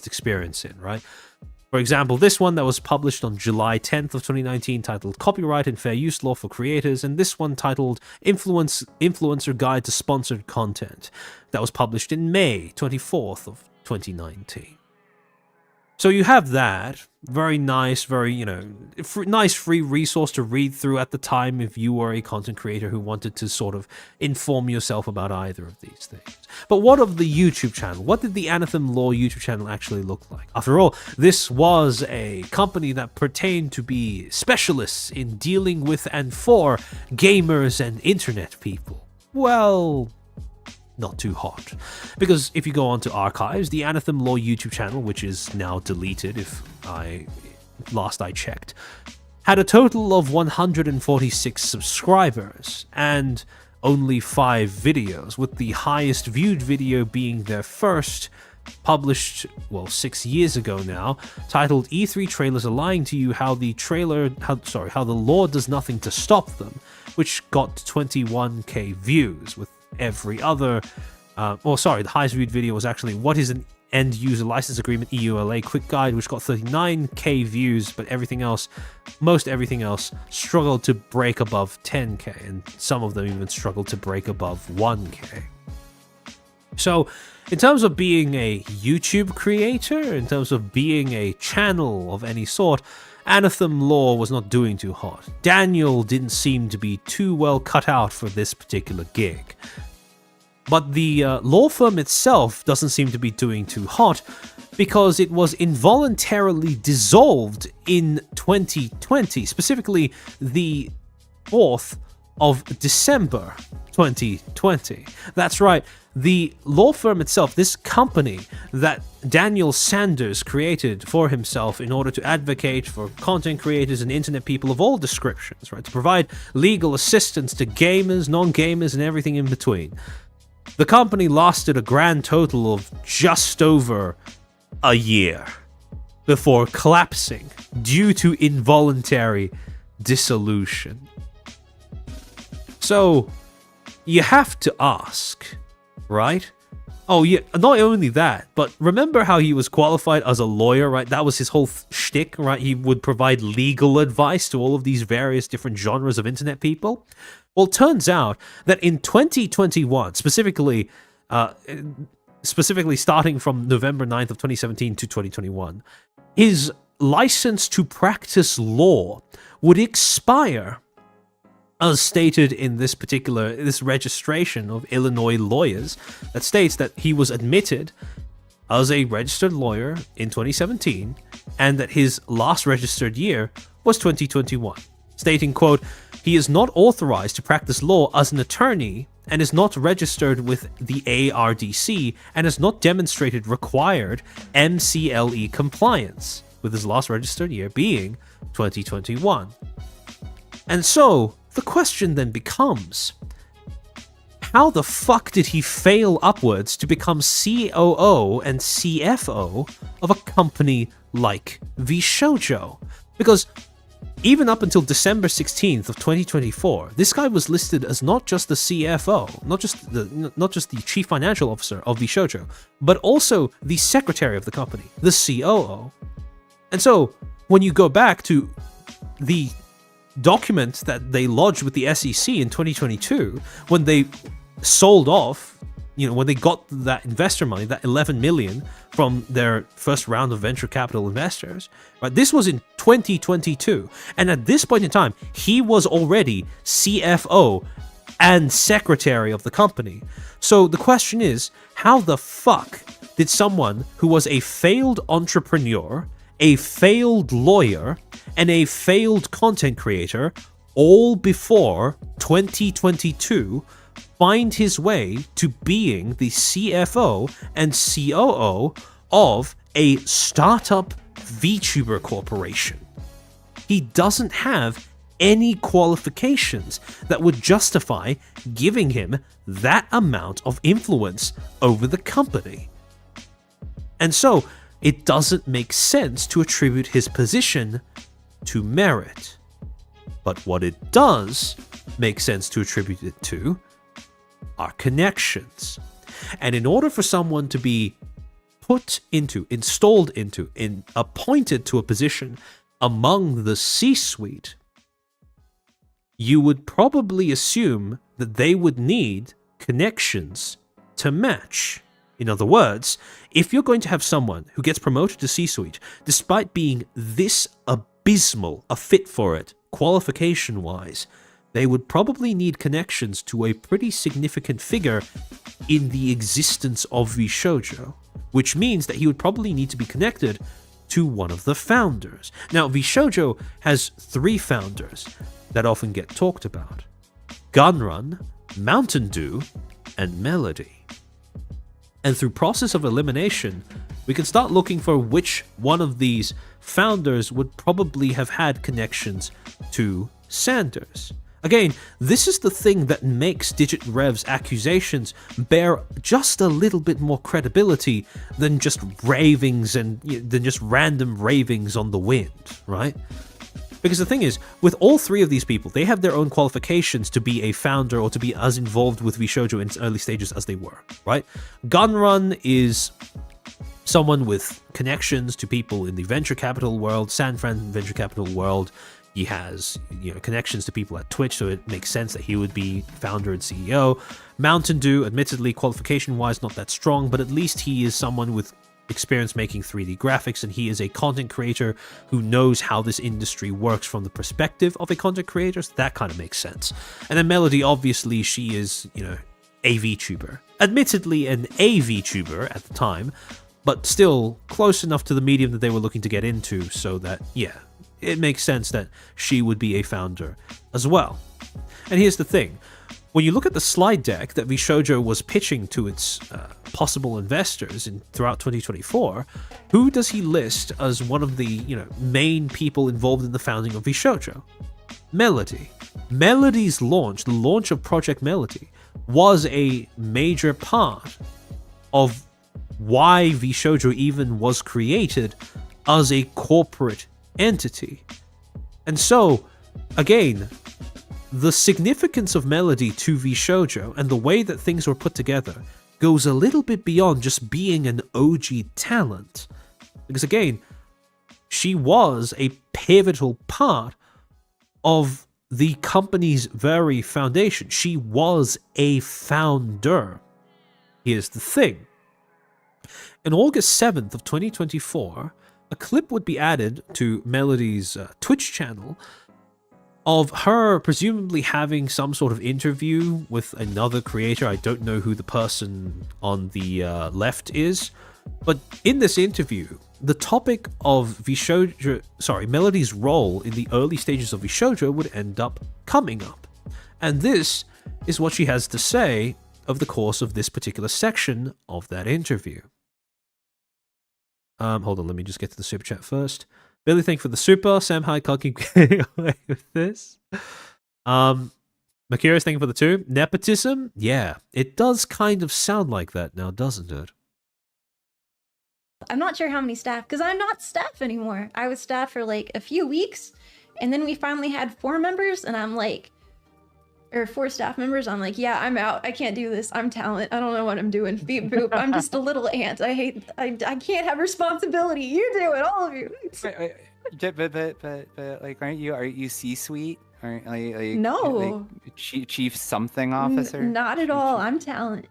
experience in, right? For example, this one that was published on July 10th of 2019 titled Copyright and Fair Use Law for Creators, and this one titled Influencer Guide to Sponsored Content that was published in May 24th of 2019. So you have that. Very nice, very, nice free resource to read through at the time if you were a content creator who wanted to sort of inform yourself about either of these things. But what of the YouTube channel? What did the Anithm Law YouTube channel actually look like? After all, this was a company that pertained to be specialists in dealing with and for gamers and internet people. Well, not too hot. Because if you go onto archives, the Anithm Law YouTube channel, which is now deleted last I checked, had a total of 146 subscribers and only 5 videos, with the highest viewed video being their first, published, 6 years ago now, titled E3 Trailers Are Lying to You, how the law does nothing to stop them, which got 21k views, with every other, the highest viewed video was actually What is an End User License Agreement EULA Quick Guide, which got 39k views, but most everything else struggled to break above 10k, and some of them even struggled to break above 1k. So, in terms of being a YouTube creator, in terms of being a channel of any sort, Anithm Law was not doing too hot. Daniel didn't seem to be too well cut out for this particular gig. But the law firm itself doesn't seem to be doing too hot, because it was involuntarily dissolved in 2020, specifically the 4th of December 2020. That's right, the law firm itself, this company that Daniel Sanders created for himself in order to advocate for content creators and internet people of all descriptions, right, to provide legal assistance to gamers, non-gamers, and everything in between. The company lasted a grand total of just over a year before collapsing due to involuntary dissolution. So, you have to ask, right? Oh yeah, not only that, but remember how he was qualified as a lawyer, right? That was his whole shtick, right? He would provide legal advice to all of these various different genres of internet people. Well, it turns out that in 2021, specifically starting from November 9th of 2017 to 2021, his license to practice law would expire, as stated in this registration of Illinois lawyers, that states that he was admitted as a registered lawyer in 2017 and that his last registered year was 2021, stating, quote, "He is not authorized to practice law as an attorney and is not registered with the ARDC and has not demonstrated required MCLE compliance," with his last registered year being 2021. And so, the question then becomes, how the fuck did he fail upwards to become COO and CFO of a company like VShojo? Because even up until December 16th of 2024, this guy was listed as not just the CFO, not just the chief financial officer of VShojo, but also the secretary of the company, the COO. And so, when you go back to the document that they lodged with the SEC in 2022, when they sold off, when they got that investor money, that 11 million from their first round of venture capital investors, right? This was in 2022. And at this point in time, he was already CFO and secretary of the company. So the question is, how the fuck did someone who was a failed entrepreneur, a failed lawyer, and a failed content creator, all before 2022, find his way to being the CFO and COO of a startup VTuber corporation? He doesn't have any qualifications that would justify giving him that amount of influence over the company. And so, it doesn't make sense to attribute his position to merit. But what it does make sense to attribute it to are connections. And in order for someone to be installed into, appointed to a position among the C-suite, you would probably assume that they would need connections to match. In other words, if you're going to have someone who gets promoted to C-suite, despite being this abysmal a fit for it, qualification-wise, they would probably need connections to a pretty significant figure in the existence of VShojo, which means that he would probably need to be connected to one of the founders. Now, VShojo has 3 founders that often get talked about: Gunrun, Mountain Dew, and Melody. And through process of elimination, we can start looking for which one of these founders would probably have had connections to Sanders. Again, this is the thing that makes Digit Rev's accusations bear just a little bit more credibility than just ravings and than just random ravings on the wind, right? Because the thing is, with all 3 of these people, they have their own qualifications to be a founder or to be as involved with VShojo in its early stages as they were, right? Gunrun is someone with connections to people in the venture capital world, San Fran venture capital world. He has, connections to people at Twitch, so it makes sense that he would be founder and CEO. Mountain Dew, admittedly, qualification-wise, not that strong, but at least he is someone with experience making 3D graphics, and he is a content creator who knows how this industry works from the perspective of a content creator, so that kind of makes sense. And then Melody, obviously, she is, a VTuber. Admittedly, an AV-tuber at the time, but still close enough to the medium that they were looking to get into, so that, yeah, it makes sense that she would be a founder as well. And here's the thing. When you look at the slide deck that VShojo was pitching to its possible investors throughout 2024, who does he list as one of the main people involved in the founding of VShojo? Melody. Melody's launch, the launch of Project Melody, was a major part of why VShojo even was created as a corporate entity. And so, again, the significance of Melody to VShojo and the way that things were put together goes a little bit beyond just being an OG talent. Because again, she was a pivotal part of the company's very foundation. She was a founder. Here's the thing. On August 7th of 2024, a clip would be added to Melody's Twitch channel of her presumably having some sort of interview with another creator. I don't know who the person on the left is, but in this interview, the topic of Melody's role in the early stages of VShojo would end up coming up. And this is what she has to say over the course of this particular section of that interview. Hold on, let me just get to the super chat first. Billy, thank you for the super. Sam, hi, can't keep getting away with this. Mercurius, thank you for the 2. Nepotism? Yeah, it does kind of sound like that now, doesn't it? I'm not sure how many staff, because I'm not staff anymore. I was staff for like a few weeks, and then we finally had 4 members, and I'm like, or 4 staff members, I'm like, yeah, I'm out. I can't do this. I'm talent. I don't know what I'm doing. Beep boop. I'm just a little ant. I can't have responsibility. You do it, all of you. But like, aren't you C-suite? Aren't like no like chief something officer? Not at all. I'm talent.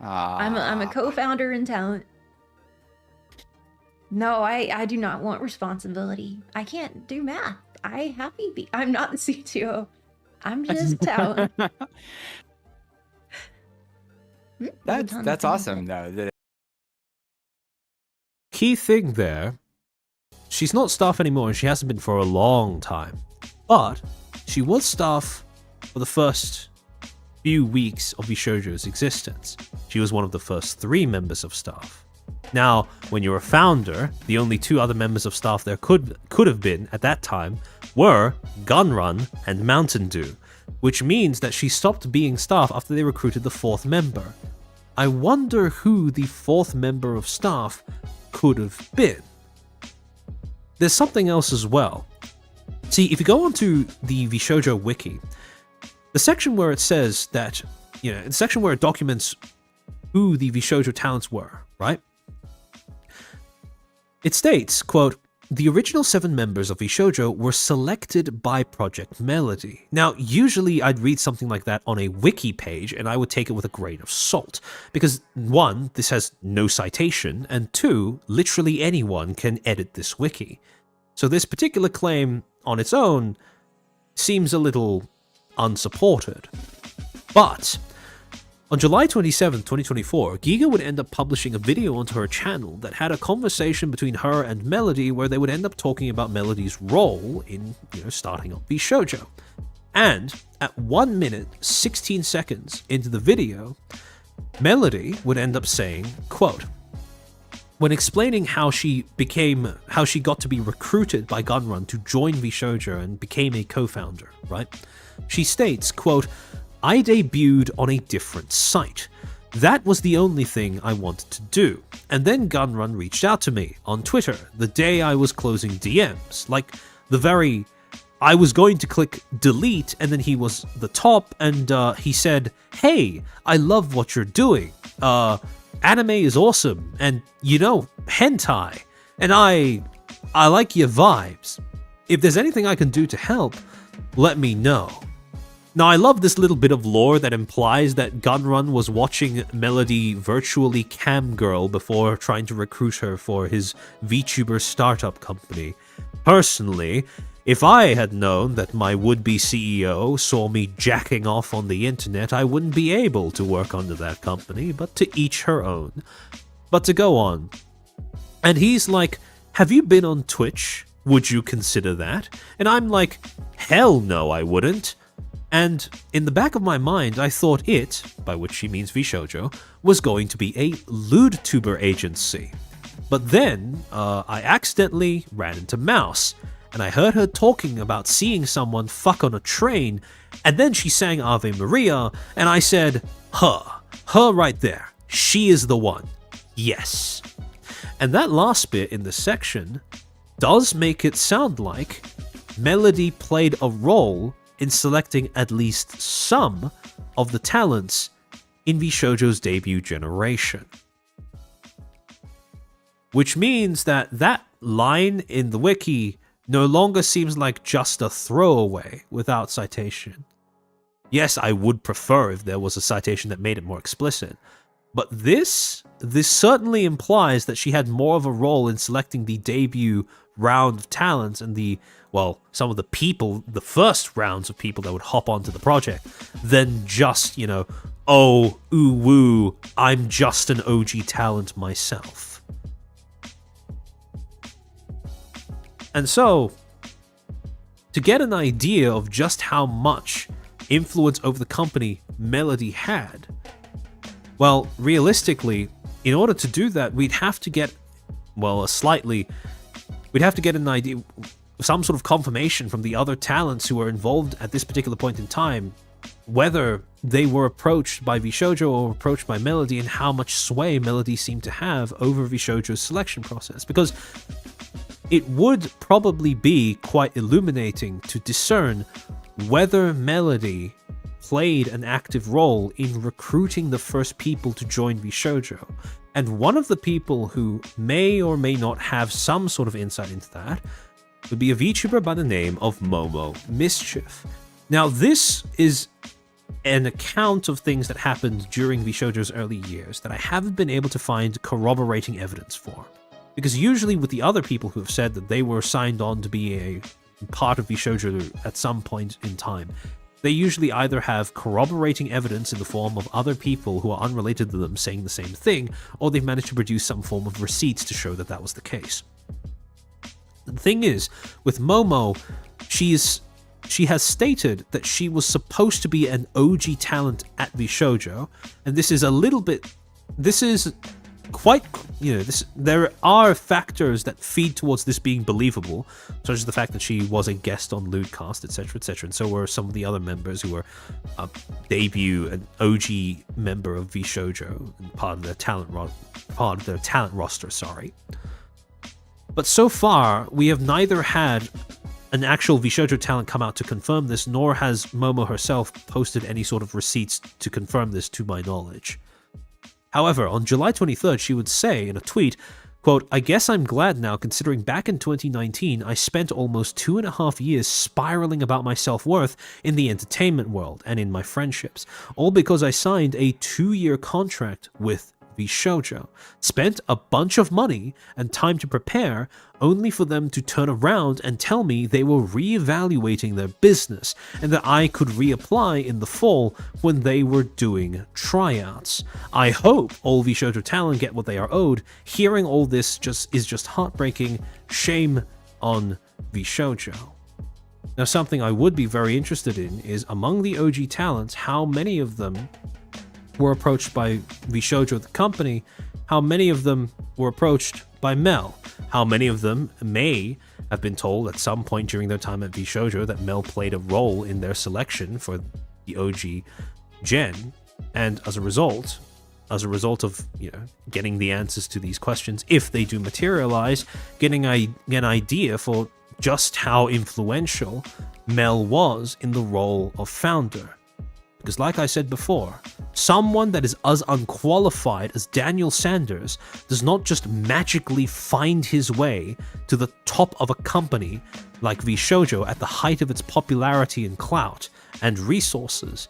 I'm a co-founder in talent. No, I do not want responsibility. I can't do math. I'm not the CTO. I'm just talent. That's awesome though. Key thing there, she's not staff anymore, and she hasn't been for a long time. But she was staff for the first few weeks of VShojo's existence. She was one of the first 3 members of staff. Now, when you're a founder, the only 2 other members of staff there could have been at that time were Gunrun and Mountain Dew, which means that she stopped being staff after they recruited the 4th member. I wonder who the 4th member of staff could have been. There's something else as well. See, if you go onto the VShojo wiki, the section where it says that, the section where it documents who the VShojo talents were, right? It states, quote, the original 7 members of VShojo were selected by Project Melody. Now, usually I'd read something like that on a wiki page, and I would take it with a grain of salt. Because 1, this has no citation, and 2, literally anyone can edit this wiki. So this particular claim on its own seems a little unsupported. But On July 27, 2024, Giga would end up publishing a video onto her channel that had a conversation between her and Melody where they would end up talking about Melody's role in, starting up VShojo. And at 1 minute, 16 seconds into the video, Melody would end up saying, quote, when explaining how she got to be recruited by Gunrun to join VShojo and became a co-founder, right? She states, quote, I debuted on a different site. That was the only thing I wanted to do. And then Gunrun reached out to me on Twitter the day I was closing DMs. Like I was going to click delete and then he was the top and he said, hey, I love what you're doing. Anime is awesome and, hentai. And I like your vibes. If there's anything I can do to help, let me know. Now, I love this little bit of lore that implies that Gunrun was watching Melody virtually cam girl before trying to recruit her for his VTuber startup company. Personally, if I had known that my would-be CEO saw me jacking off on the internet, I wouldn't be able to work under that company, but to each her own. But to go on. And he's like, have you been on Twitch? Would you consider that? And I'm like, hell no, I wouldn't. And in the back of my mind, I thought it, by which she means VShojo, was going to be a LewdTuber agency. But then, I accidentally ran into Mouse, and I heard her talking about seeing someone fuck on a train, and then she sang Ave Maria, and I said, her right there, she is the one, yes. And that last bit in the section does make it sound like Melody played a role in selecting at least some of the talents in VShojo's debut generation. Which means that that line in the wiki no longer seems like just a throwaway without citation. Yes, I would prefer if there was a citation that made it more explicit, but this certainly implies that she had more of a role in selecting the debut round of talents and some of the people, the first rounds of people that would hop onto the project, than just, oh, ooh, woo, I'm just an OG talent myself. And so, to get an idea of just how much influence over the company Melody had, well, realistically, in order to do that, we'd have to get, we'd have to get an idea, some sort of confirmation from the other talents who were involved at this particular point in time, whether they were approached by VShojo or approached by Melody, and how much sway Melody seemed to have over VShojo's selection process. Because it would probably be quite illuminating to discern whether Melody played an active role in recruiting the first people to join VShojo. And one of the people who may or may not have some sort of insight into that would be a VTuber by the name of Momo Mischief. Now, this is an account of things that happened during VShojo's early years that I haven't been able to find corroborating evidence for. Because usually with the other people who have said that they were signed on to be a part of VShojo at some point in time, they usually either have corroborating evidence in the form of other people who are unrelated to them saying the same thing, or they've managed to produce some form of receipts to show that that was the case. The thing is, with Momo, she has stated that she was supposed to be an OG talent at VShojo, and this is quite, there are factors that feed towards this being believable, such as the fact that she was a guest on Lewdcast, etc., and so were some of the other members who were a debut and OG member of VShojo and part of their talent roster. But so far, we have neither had an actual VShojo talent come out to confirm this, nor has Momo herself posted any sort of receipts to confirm this to my knowledge. However, on July 23rd, she would say in a tweet, quote, I guess I'm glad now, considering back in 2019, I spent almost 2.5 years spiraling about my self-worth in the entertainment world and in my friendships, all because I signed a 2-year contract with VShojo, spent a bunch of money and time to prepare, only for them to turn around and tell me they were re-evaluating their business and that I could reapply in the fall when they were doing tryouts. I hope all VShojo talent get what they are owed. Hearing all this is just heartbreaking. Shame on VShojo. Now, something I would be very interested in is, among the OG talents, how many of them were approached by VShojo, the company, how many of them were approached by Mel, how many of them may have been told at some point during their time at VShojo that Mel played a role in their selection for the OG gen, and as a result of, you know, getting the answers to these questions, if they do materialize, getting an idea for just how influential Mel was in the role of founder. Because like I said before, someone that is as unqualified as Daniel Sanders does not just magically find his way to the top of a company like VShojo at the height of its popularity and clout and resources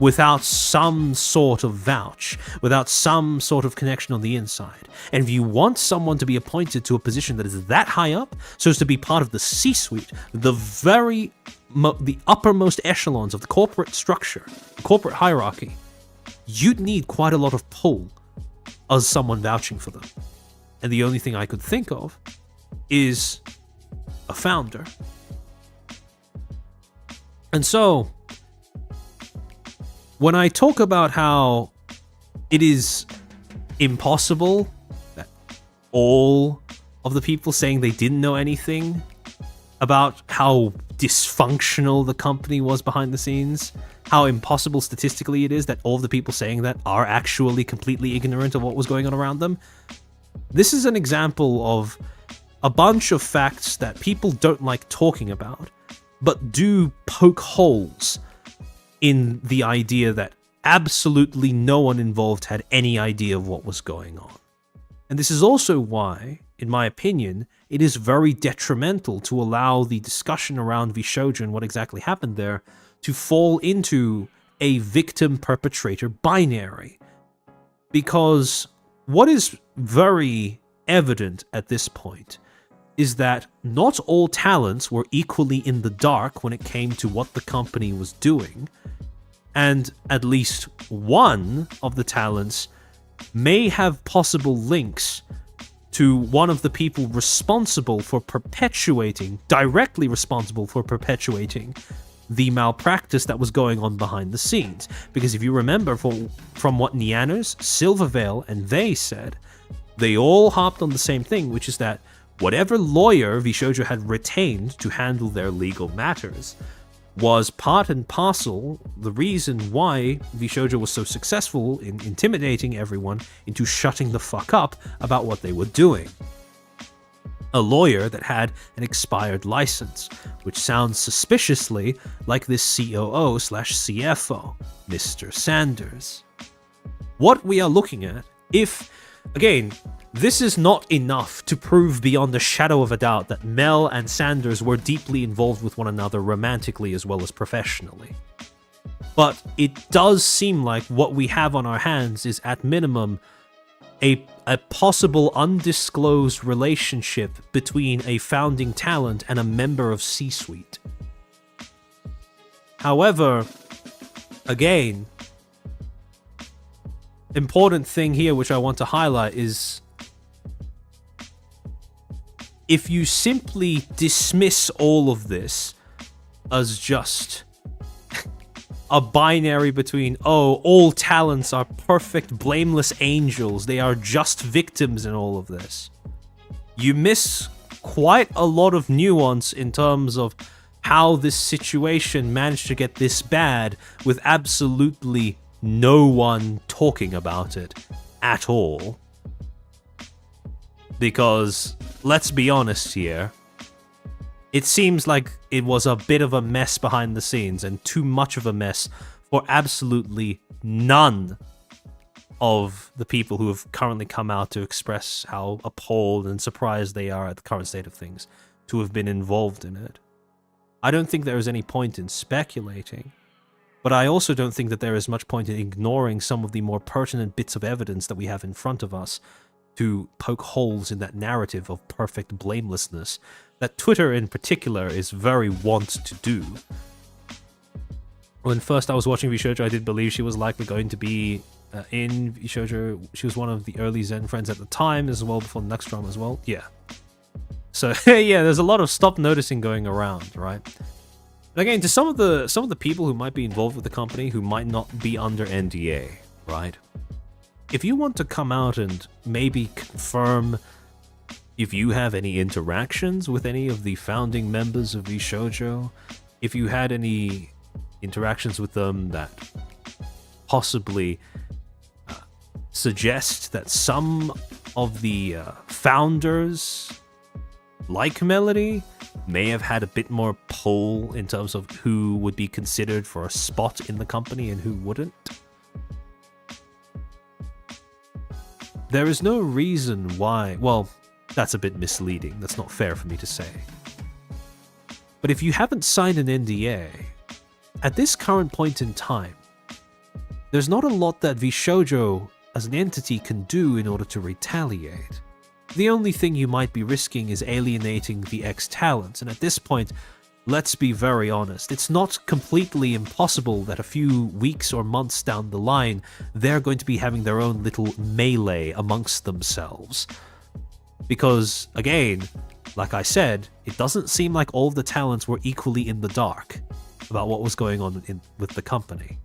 without some sort of vouch, without some sort of connection on the inside. And if you want someone to be appointed to a position that is that high up, so as to be part of the C-suite, the uppermost echelons of the corporate structure, corporate hierarchy, you'd need quite a lot of pull as someone vouching for them. And the only thing I could think of is a founder. And so, when I talk about how it is impossible that all of the people saying they didn't know anything about how dysfunctional the company was behind the scenes, how impossible statistically it is that all of the people saying that are actually completely ignorant of what was going on around them, this is an example of a bunch of facts that people don't like talking about, but do poke holes in the idea that absolutely no one involved had any idea of what was going on. And this is also why, in my opinion, it is very detrimental to allow the discussion around VShojo and what exactly happened there to fall into a victim-perpetrator binary. Because what is very evident at this point is that not all talents were equally in the dark when it came to what the company was doing, and at least one of the talents may have possible links to one of the people directly responsible for perpetuating the malpractice that was going on behind the scenes. Because if you remember from what Nianers, Silvervale, and they said, they all harped on the same thing, which is that whatever lawyer VShojo had retained to handle their legal matters was part and parcel the reason why VShojo was so successful in intimidating everyone into shutting the fuck up about what they were doing. A lawyer that had an expired license, which sounds suspiciously like this COO/CFO, Mr. Sanders. What we are looking at, again, this is not enough to prove beyond a shadow of a doubt that Mel and Sanders were deeply involved with one another romantically as well as professionally. But it does seem like what we have on our hands is, at minimum, a possible undisclosed relationship between a founding talent and a member of C-suite. However, again, important thing here which I want to highlight is, if you simply dismiss all of this as just a binary between, oh, all talents are perfect, blameless angels, they are just victims in all of this, you miss quite a lot of nuance in terms of how this situation managed to get this bad with absolutely no one talking about it at all. Because, let's be honest here, it seems like it was a bit of a mess behind the scenes, and too much of a mess for absolutely none of the people who have currently come out to express how appalled and surprised they are at the current state of things to have been involved in it. I don't think there is any point in speculating, But I also don't think that there is much point in ignoring some of the more pertinent bits of evidence that we have in front of us to poke holes in that narrative of perfect blamelessness that Twitter in particular is very wont to do. When first I was watching VShojo, I did believe she was likely going to be in VShojo. She was one of the early Zen friends at the time as well, before the next drama as well. Yeah. So yeah, there's a lot of stop noticing going around, right? And again, to some of the people who might be involved with the company who might not be under NDA, right? If you want to come out and maybe confirm if you have any interactions with any of the founding members of VShojo, if you had any interactions with them that possibly suggest that some of the founders, like Melody, may have had a bit more pull in terms of who would be considered for a spot in the company and who wouldn't. There is no reason why... Well, that's a bit misleading. That's not fair for me to say. But if you haven't signed an NDA, at this current point in time, there's not a lot that VShojo as an entity can do in order to retaliate. The only thing you might be risking is alienating the ex-talents, and at this point, let's be very honest, it's not completely impossible that a few weeks or months down the line, they're going to be having their own little melee amongst themselves. Because, again, like I said, it doesn't seem like all of the talents were equally in the dark about what was going on with the company.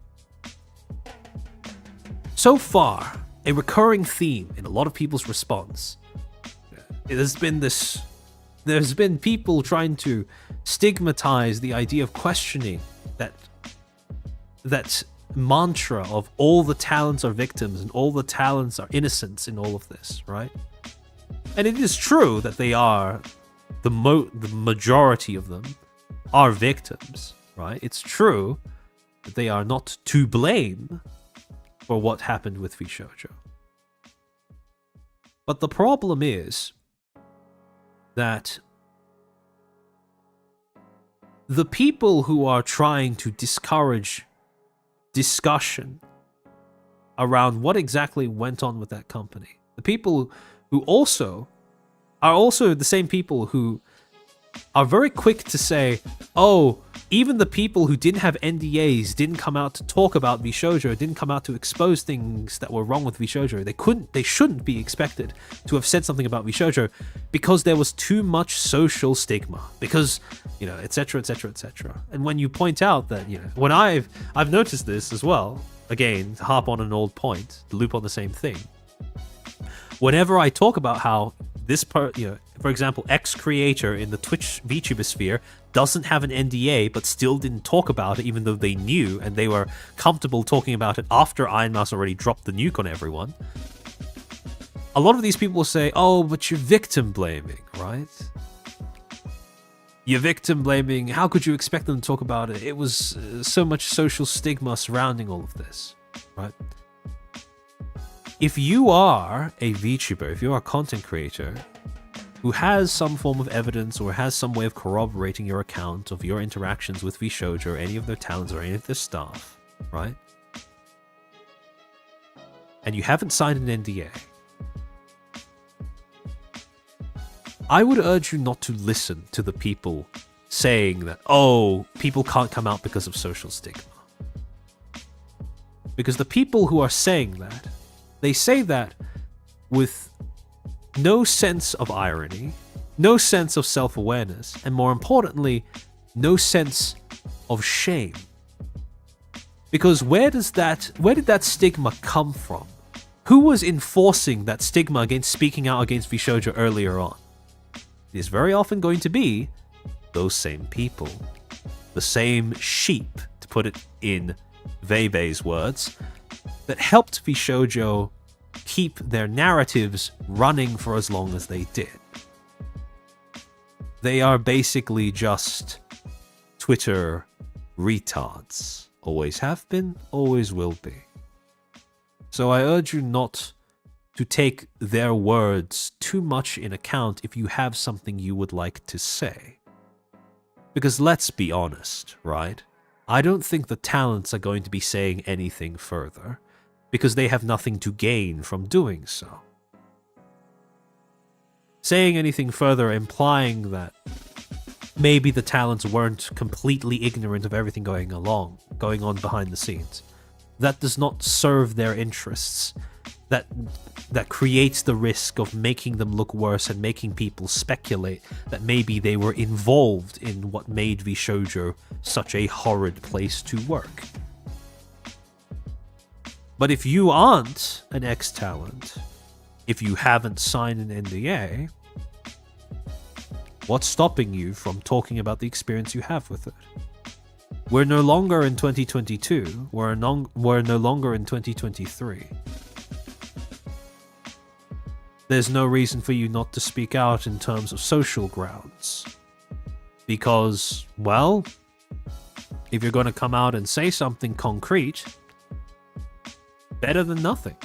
So far, a recurring theme in a lot of people's response, there's been people trying to stigmatize the idea of questioning that mantra of all the talents are victims and all the talents are innocents in all of this, right? And it is true that they are, the majority of them are victims, right? It's true that they are not to blame for what happened with VShojo. But the problem is that the people who are trying to discourage discussion around what exactly went on with that company, the people who are also the same people who are very quick to say, oh, even the people who didn't have NDAs didn't come out to talk about VShojo, didn't come out to expose things that were wrong with VShojo. They shouldn't be expected to have said something about VShojo because there was too much social stigma, because, etc, etc, etc. And when you point out that, when I've noticed this as well, again, to harp on an old point, to loop on the same thing, whenever I talk about how this part, for example, X-creator in the Twitch VTuber sphere doesn't have an NDA but still didn't talk about it even though they knew and they were comfortable talking about it after Iron Mouse already dropped the nuke on everyone. A lot of these people will say, oh, but you're victim blaming, right? You're victim blaming. How could you expect them to talk about it? It was so much social stigma surrounding all of this, right? If you are a VTuber, if you are a content creator who has some form of evidence or has some way of corroborating your account of your interactions with VShojo or any of their talents or any of their staff, right? And you haven't signed an NDA, I would urge you not to listen to the people saying that, oh, people can't come out because of social stigma. Because the people who are saying that, they say that with no sense of irony, no sense of self-awareness, and more importantly, no sense of shame. Because where did that stigma come from? Who was enforcing that stigma against speaking out against VShojo earlier on? It is very often going to be those same people. The same sheep, to put it in Weiwei's words, that helped VShojo keep their narratives running for as long as they did. They are basically just Twitter retards. Always have been, always will be. So I urge you not to take their words too much in account if you have something you would like to say. Because let's be honest, right? I don't think the talents are going to be saying anything further, because they have nothing to gain from doing so. Saying anything further implying that maybe the talents weren't completely ignorant of everything going on behind the scenes. That does not serve their interests. That creates the risk of making them look worse and making people speculate that maybe they were involved in what made VShojo such a horrid place to work. But if you aren't an ex-talent, if you haven't signed an NDA, what's stopping you from talking about the experience you have with it? We're no longer in 2022. We're no longer in 2023. There's no reason for you not to speak out in terms of social grounds. Because, well, if you're going to come out and say something concrete, better than nothing.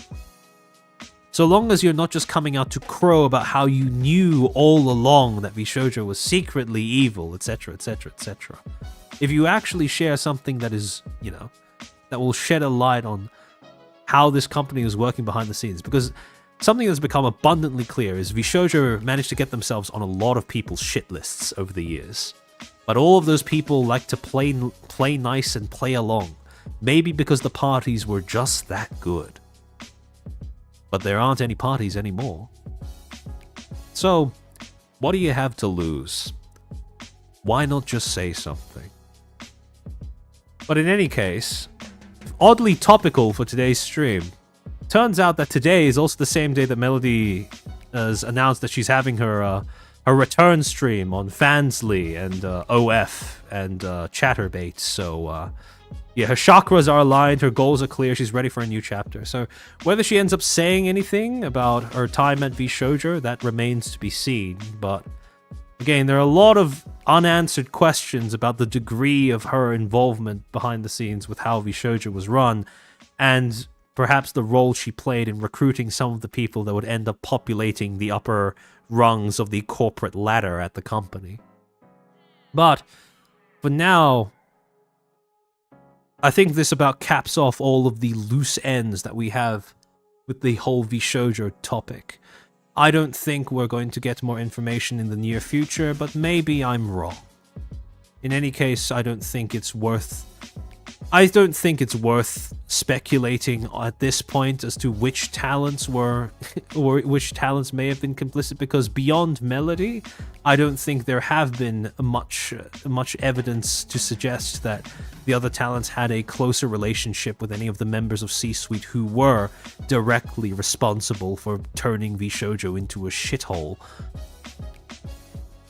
So long as you're not just coming out to crow about how you knew all along that VShojo was secretly evil, etc., etc., etc. If you actually share something that is, that will shed a light on how this company is working behind the scenes, because something that's become abundantly clear is VShojo managed to get themselves on a lot of people's shit lists over the years. But all of those people like to play nice and play along, maybe because the parties were just that good. But there aren't any parties anymore. So, what do you have to lose? Why not just say something? But in any case, oddly topical for today's stream, turns out that today is also the same day that Melody has announced that she's having her return stream on Fansly and OF and Chatterbait. So, yeah, her chakras are aligned, her goals are clear, she's ready for a new chapter. So whether she ends up saying anything about her time at VShojo, that remains to be seen. But again, there are a lot of unanswered questions about the degree of her involvement behind the scenes with how VShojo was run, and perhaps the role she played in recruiting some of the people that would end up populating the upper rungs of the corporate ladder at the company. But for now, I think this about caps off all of the loose ends that we have with the whole VShojo topic. I don't think we're going to get more information in the near future, but maybe I'm wrong. In any case, I don't think it's worth speculating at this point as to which talents were or which talents may have been complicit, because beyond Melody, I don't think there have been much evidence to suggest that the other talents had a closer relationship with any of the members of C-Suite who were directly responsible for turning VShojo into a shithole.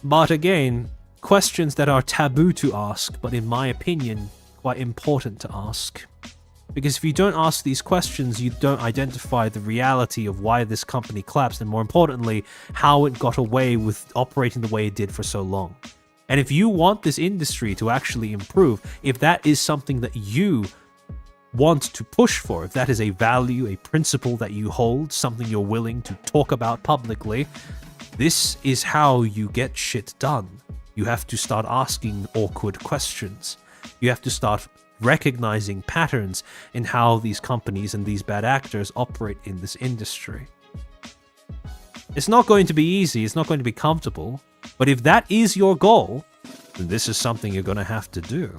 But again, questions that are taboo to ask, but in my opinion, quite important to ask. Because if you don't ask these questions, you don't identify the reality of why this company collapsed, and more importantly, how it got away with operating the way it did for so long. And if you want this industry to actually improve, if that is something that you want to push for, if that is a value, a principle that you hold, something you're willing to talk about publicly, this is how you get shit done. You have to start asking awkward questions. You have to start recognizing patterns in how these companies and these bad actors operate in this industry. It's not going to be easy, it's not going to be comfortable, but if that is your goal, then this is something you're going to have to do.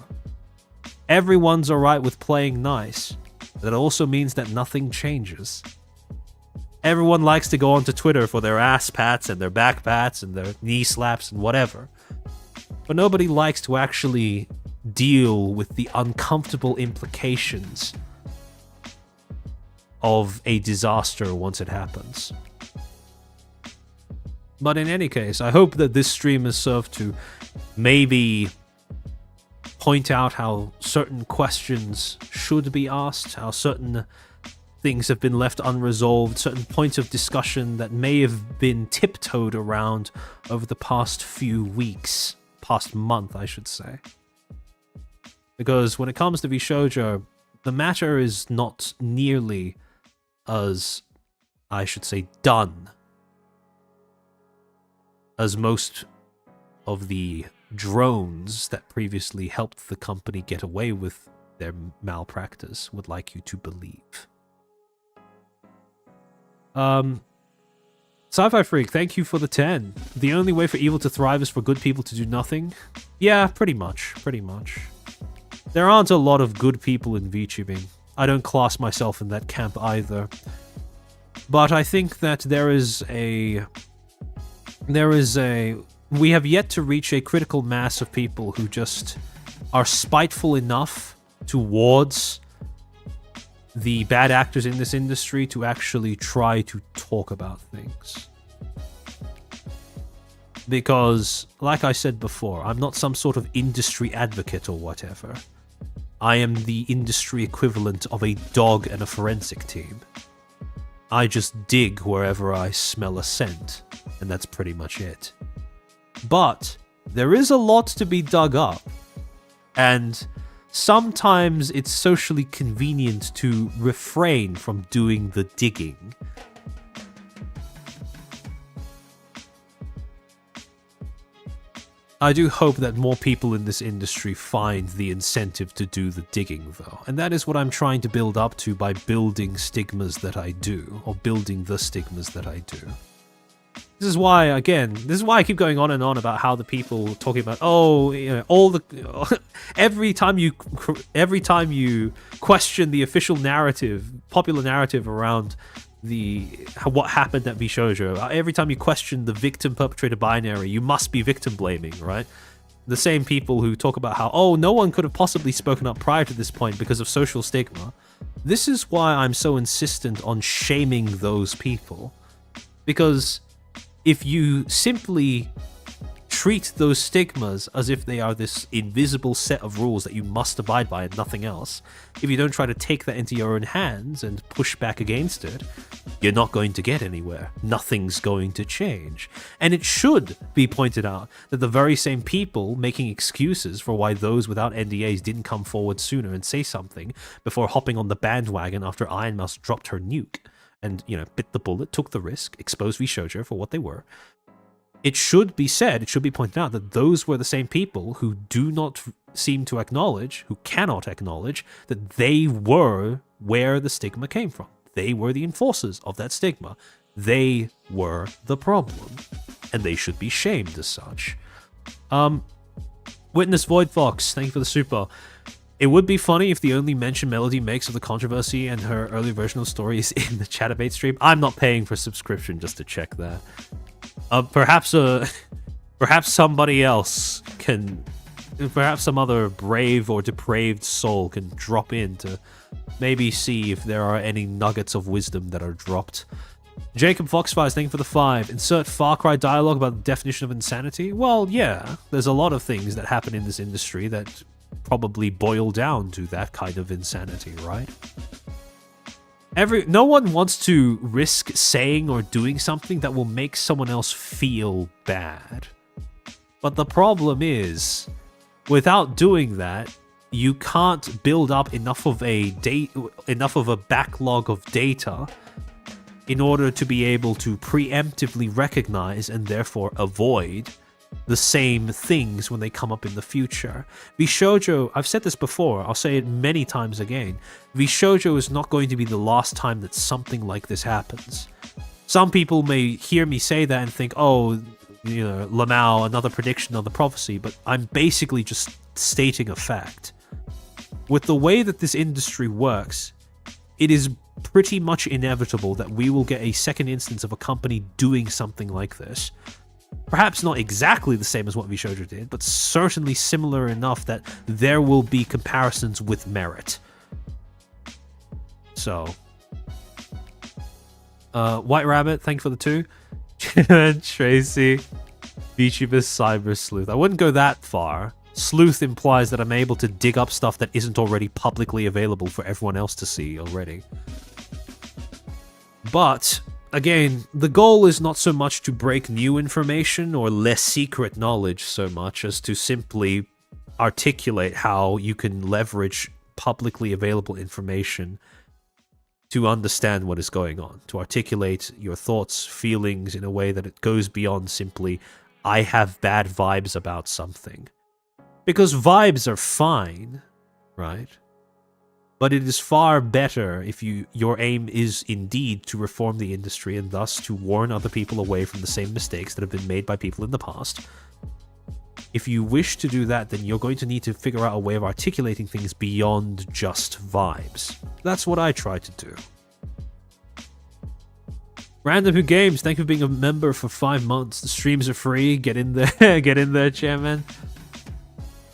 Everyone's alright with playing nice, but that also means that nothing changes. Everyone likes to go onto Twitter for their ass pats and their back pats and their knee slaps and whatever, but nobody likes to actually deal with the uncomfortable implications of a disaster once it happens. But in any case, I hope that this stream has served to maybe point out how certain questions should be asked, how certain things have been left unresolved, certain points of discussion that may have been tiptoed around over the past few weeks, past month, I should say. Because when it comes to VShojo, the matter is not nearly as, I should say, done as most of the drones that previously helped the company get away with their malpractice would like you to believe. Sci-Fi Freak, thank you for the 10. The only way for evil to thrive is for good people to do nothing? Yeah, pretty much. There aren't a lot of good people in VTubing. I don't class myself in that camp either. But I think that we have yet to reach a critical mass of people who just are spiteful enough towards the bad actors in this industry to actually try to talk about things. Because, like I said before, I'm not some sort of industry advocate or whatever. I am the industry equivalent of a dog and a forensic team. I just dig wherever I smell a scent, and that's pretty much it. But there is a lot to be dug up, and sometimes it's socially convenient to refrain from doing the digging. I do hope that more people in this industry find the incentive to do the digging, though. And that is what I'm trying to build up to by building stigmas that I do, or building the stigmas that I do. This is why, again, I keep going on and on about how the people talking about, oh, you know, all the every time you question the official narrative, popular narrative around what happened at Vishojo, every time you question the victim-perpetrator binary, you must be victim blaming, right? The same people who talk about how, oh, no one could have possibly spoken up prior to this point because of social stigma. This is why I'm so insistent on shaming those people, because if you simply treat those stigmas as if they are this invisible set of rules that you must abide by and nothing else, if you don't try to take that into your own hands and push back against it, you're not going to get anywhere. Nothing's going to change. And it should be pointed out that the very same people making excuses for why those without NDAs didn't come forward sooner and say something before hopping on the bandwagon after Iron Mouse dropped her nuke and, you know, bit the bullet, took the risk, exposed VShojo for what they were. It should be said, it should be pointed out that those were the same people who do not seem to acknowledge, who cannot acknowledge, that they were where the stigma came from. They were the enforcers of that stigma. They were the problem. And they should be shamed as such. Witness Void Fox, thank you for the super. It would be funny if the only mention Melody makes of the controversy and her early version of the story is in the Chatterbait stream. I'm not paying for subscription just to check that. Perhaps somebody else can, perhaps some other brave or depraved soul can drop in to maybe see if there are any nuggets of wisdom that are dropped. Jacob Foxfires, thank you for the 5. Insert Far Cry dialogue about the definition of insanity. Well, yeah, there's a lot of things that happen in this industry that probably boil down to that kind of insanity, right? No one wants to risk saying or doing something that will make someone else feel bad. But the problem is, without doing that, you can't build up enough of a backlog of data in order to be able to preemptively recognize and therefore avoid the same things when they come up in the future. VShojo, I've said this before, I'll say it many times again, VShojo is not going to be the last time that something like this happens. Some people may hear me say that and think, oh, you know, Lamau, another prediction of the prophecy, but I'm basically just stating a fact. With the way that this industry works, it is pretty much inevitable that we will get a second instance of a company doing something like this. Perhaps not exactly the same as what Vishojo did, but certainly similar enough that there will be comparisons with merit. So, White Rabbit, thank you for the 2. Tracy, VTuber Cyber Sleuth. I wouldn't go that far. Sleuth implies that I'm able to dig up stuff that isn't already publicly available for everyone else to see already. But again, the goal is not so much to break new information or less secret knowledge so much as to simply articulate how you can leverage publicly available information to understand what is going on, to articulate your thoughts, feelings in a way that it goes beyond simply, I have bad vibes about something. Because vibes are fine, right? But it is far better if your aim is indeed to reform the industry and thus to warn other people away from the same mistakes that have been made by people in the past. If you wish to do that, then you're going to need to figure out a way of articulating things beyond just vibes. That's what I try to do. Random Who Games, thank you for being a member for 5 months. The streams are free. Get in there. Get in there, chairman.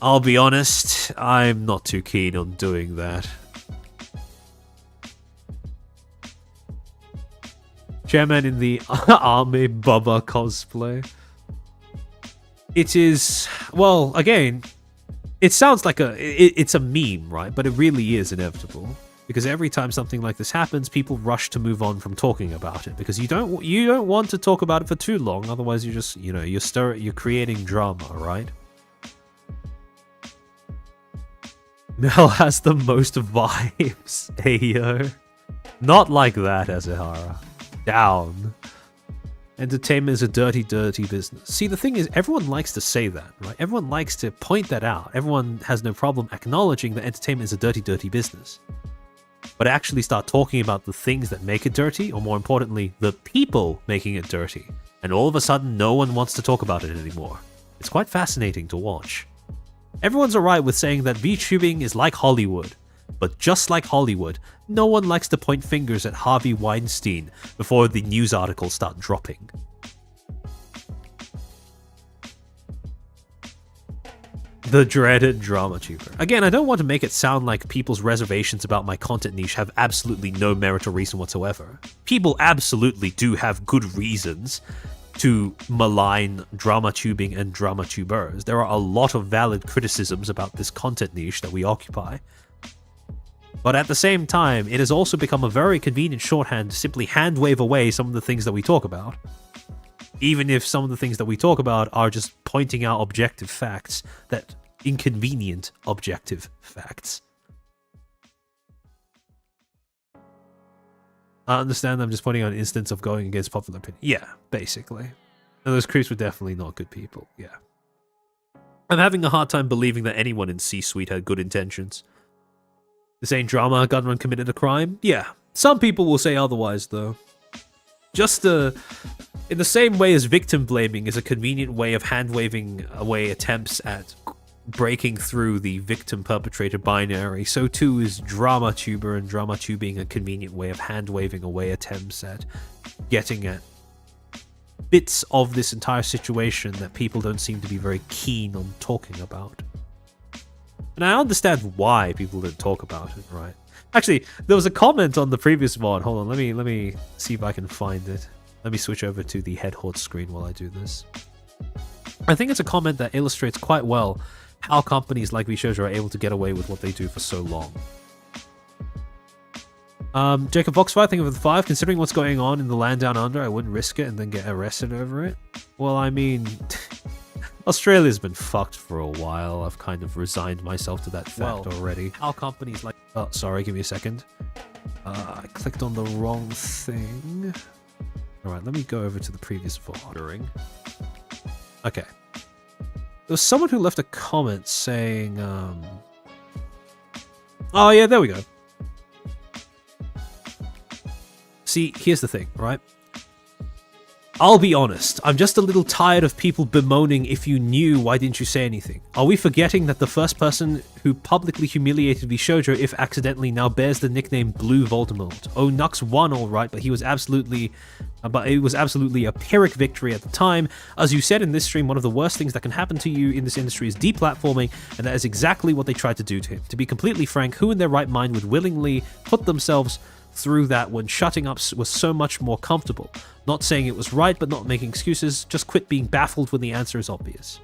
I'll be honest, I'm not too keen on doing that. Chairman in the Army Bubba cosplay. It is, well, again, it sounds like it's a meme, right? But it really is inevitable. Because every time something like this happens, people rush to move on from talking about it. Because you don't want to talk about it for too long, otherwise you just, you're creating drama, right? Mel has the most vibes. Ayo. Not like that, Azahara. Down. Entertainment is a dirty, dirty business. See, the thing is, everyone likes to say that, right? Everyone likes to point that out. Everyone has no problem acknowledging that entertainment is a dirty, dirty business. But actually start talking about the things that make it dirty, or more importantly, the people making it dirty. And all of a sudden, no one wants to talk about it anymore. It's quite fascinating to watch. Everyone's alright with saying that Vtubing is like Hollywood. But just like Hollywood, no one likes to point fingers at Harvey Weinstein before the news articles start dropping. The dreaded drama tuber. Again, I don't want to make it sound like people's reservations about my content niche have absolutely no merit or reason whatsoever. People absolutely do have good reasons to malign drama tubing and drama tubers. There are a lot of valid criticisms about this content niche that we occupy. But at the same time, it has also become a very convenient shorthand to simply hand-wave away some of the things that we talk about. Even if some of the things that we talk about are just pointing out objective facts, that inconvenient objective facts. I understand I'm just pointing out an instance of going against popular opinion. Yeah, basically. And those creeps were definitely not good people, yeah. I'm having a hard time believing that anyone in C-suite had good intentions. This ain't drama, Gunrun committed a crime? Yeah, some people will say otherwise, though. Just in the same way as victim blaming is a convenient way of hand-waving away attempts at breaking through the victim-perpetrator binary, so too is drama tuber and drama tubing a convenient way of hand-waving away attempts at getting at bits of this entire situation that people don't seem to be very keen on talking about. And I understand why people don't talk about it, right? Actually, there was a comment on the previous VOD. Hold on, let me see if I can find it. Let me switch over to the head horde screen while I do this. I think it's a comment that illustrates quite well how companies like VShojo are able to get away with what they do for so long. Jacob Voxfire, thank you for the 5. Considering what's going on in the land down under, I wouldn't risk it and then get arrested over it. Well, I mean, Australia's been fucked for a while. I've kind of resigned myself to that fact already. How companies like... Oh, sorry, give me a second. I clicked on the wrong thing. Alright, let me go over to the previous ordering. Okay. There was someone who left a comment saying, Oh, yeah, there we go. See, here's the thing, right? I'll be honest, I'm just a little tired of people bemoaning if you knew, why didn't you say anything? Are we forgetting that the first person who publicly humiliated VShojo, if accidentally, now bears the nickname Blue Voldemort? Oh, Nux won alright, but it was absolutely a Pyrrhic victory at the time. As you said in this stream, one of the worst things that can happen to you in this industry is deplatforming, and that is exactly what they tried to do to him. To be completely frank, who in their right mind would willingly put themselves through that when shutting up was so much more comfortable? Not saying it was right, but not making excuses, just quit being baffled when the answer is obvious.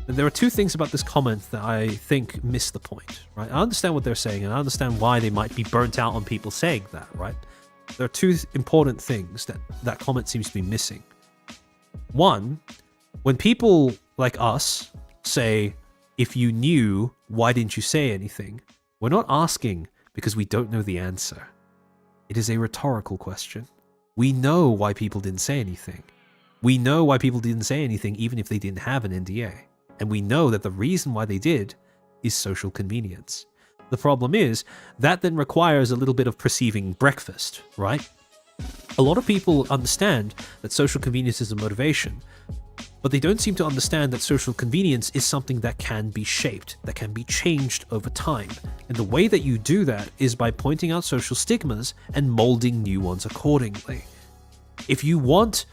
And there are two things about this comment that I think miss the point, right? I understand what they're saying, and I understand why they might be burnt out on people saying that, right? There are two important things that comment seems to be missing. One, when people like us say, if you knew, why didn't you say anything? We're not asking because we don't know the answer. It is a rhetorical question. We know why people didn't say anything. We know why people didn't say anything even if they didn't have an NDA. And we know that the reason why they did is social convenience. The problem is, that then requires a little bit of perceiving breakfast, right? A lot of people understand that social convenience is a motivation, but they don't seem to understand that social convenience is something that can be shaped, that can be changed over time. And the way that you do that is by pointing out social stigmas and molding new ones accordingly. If you want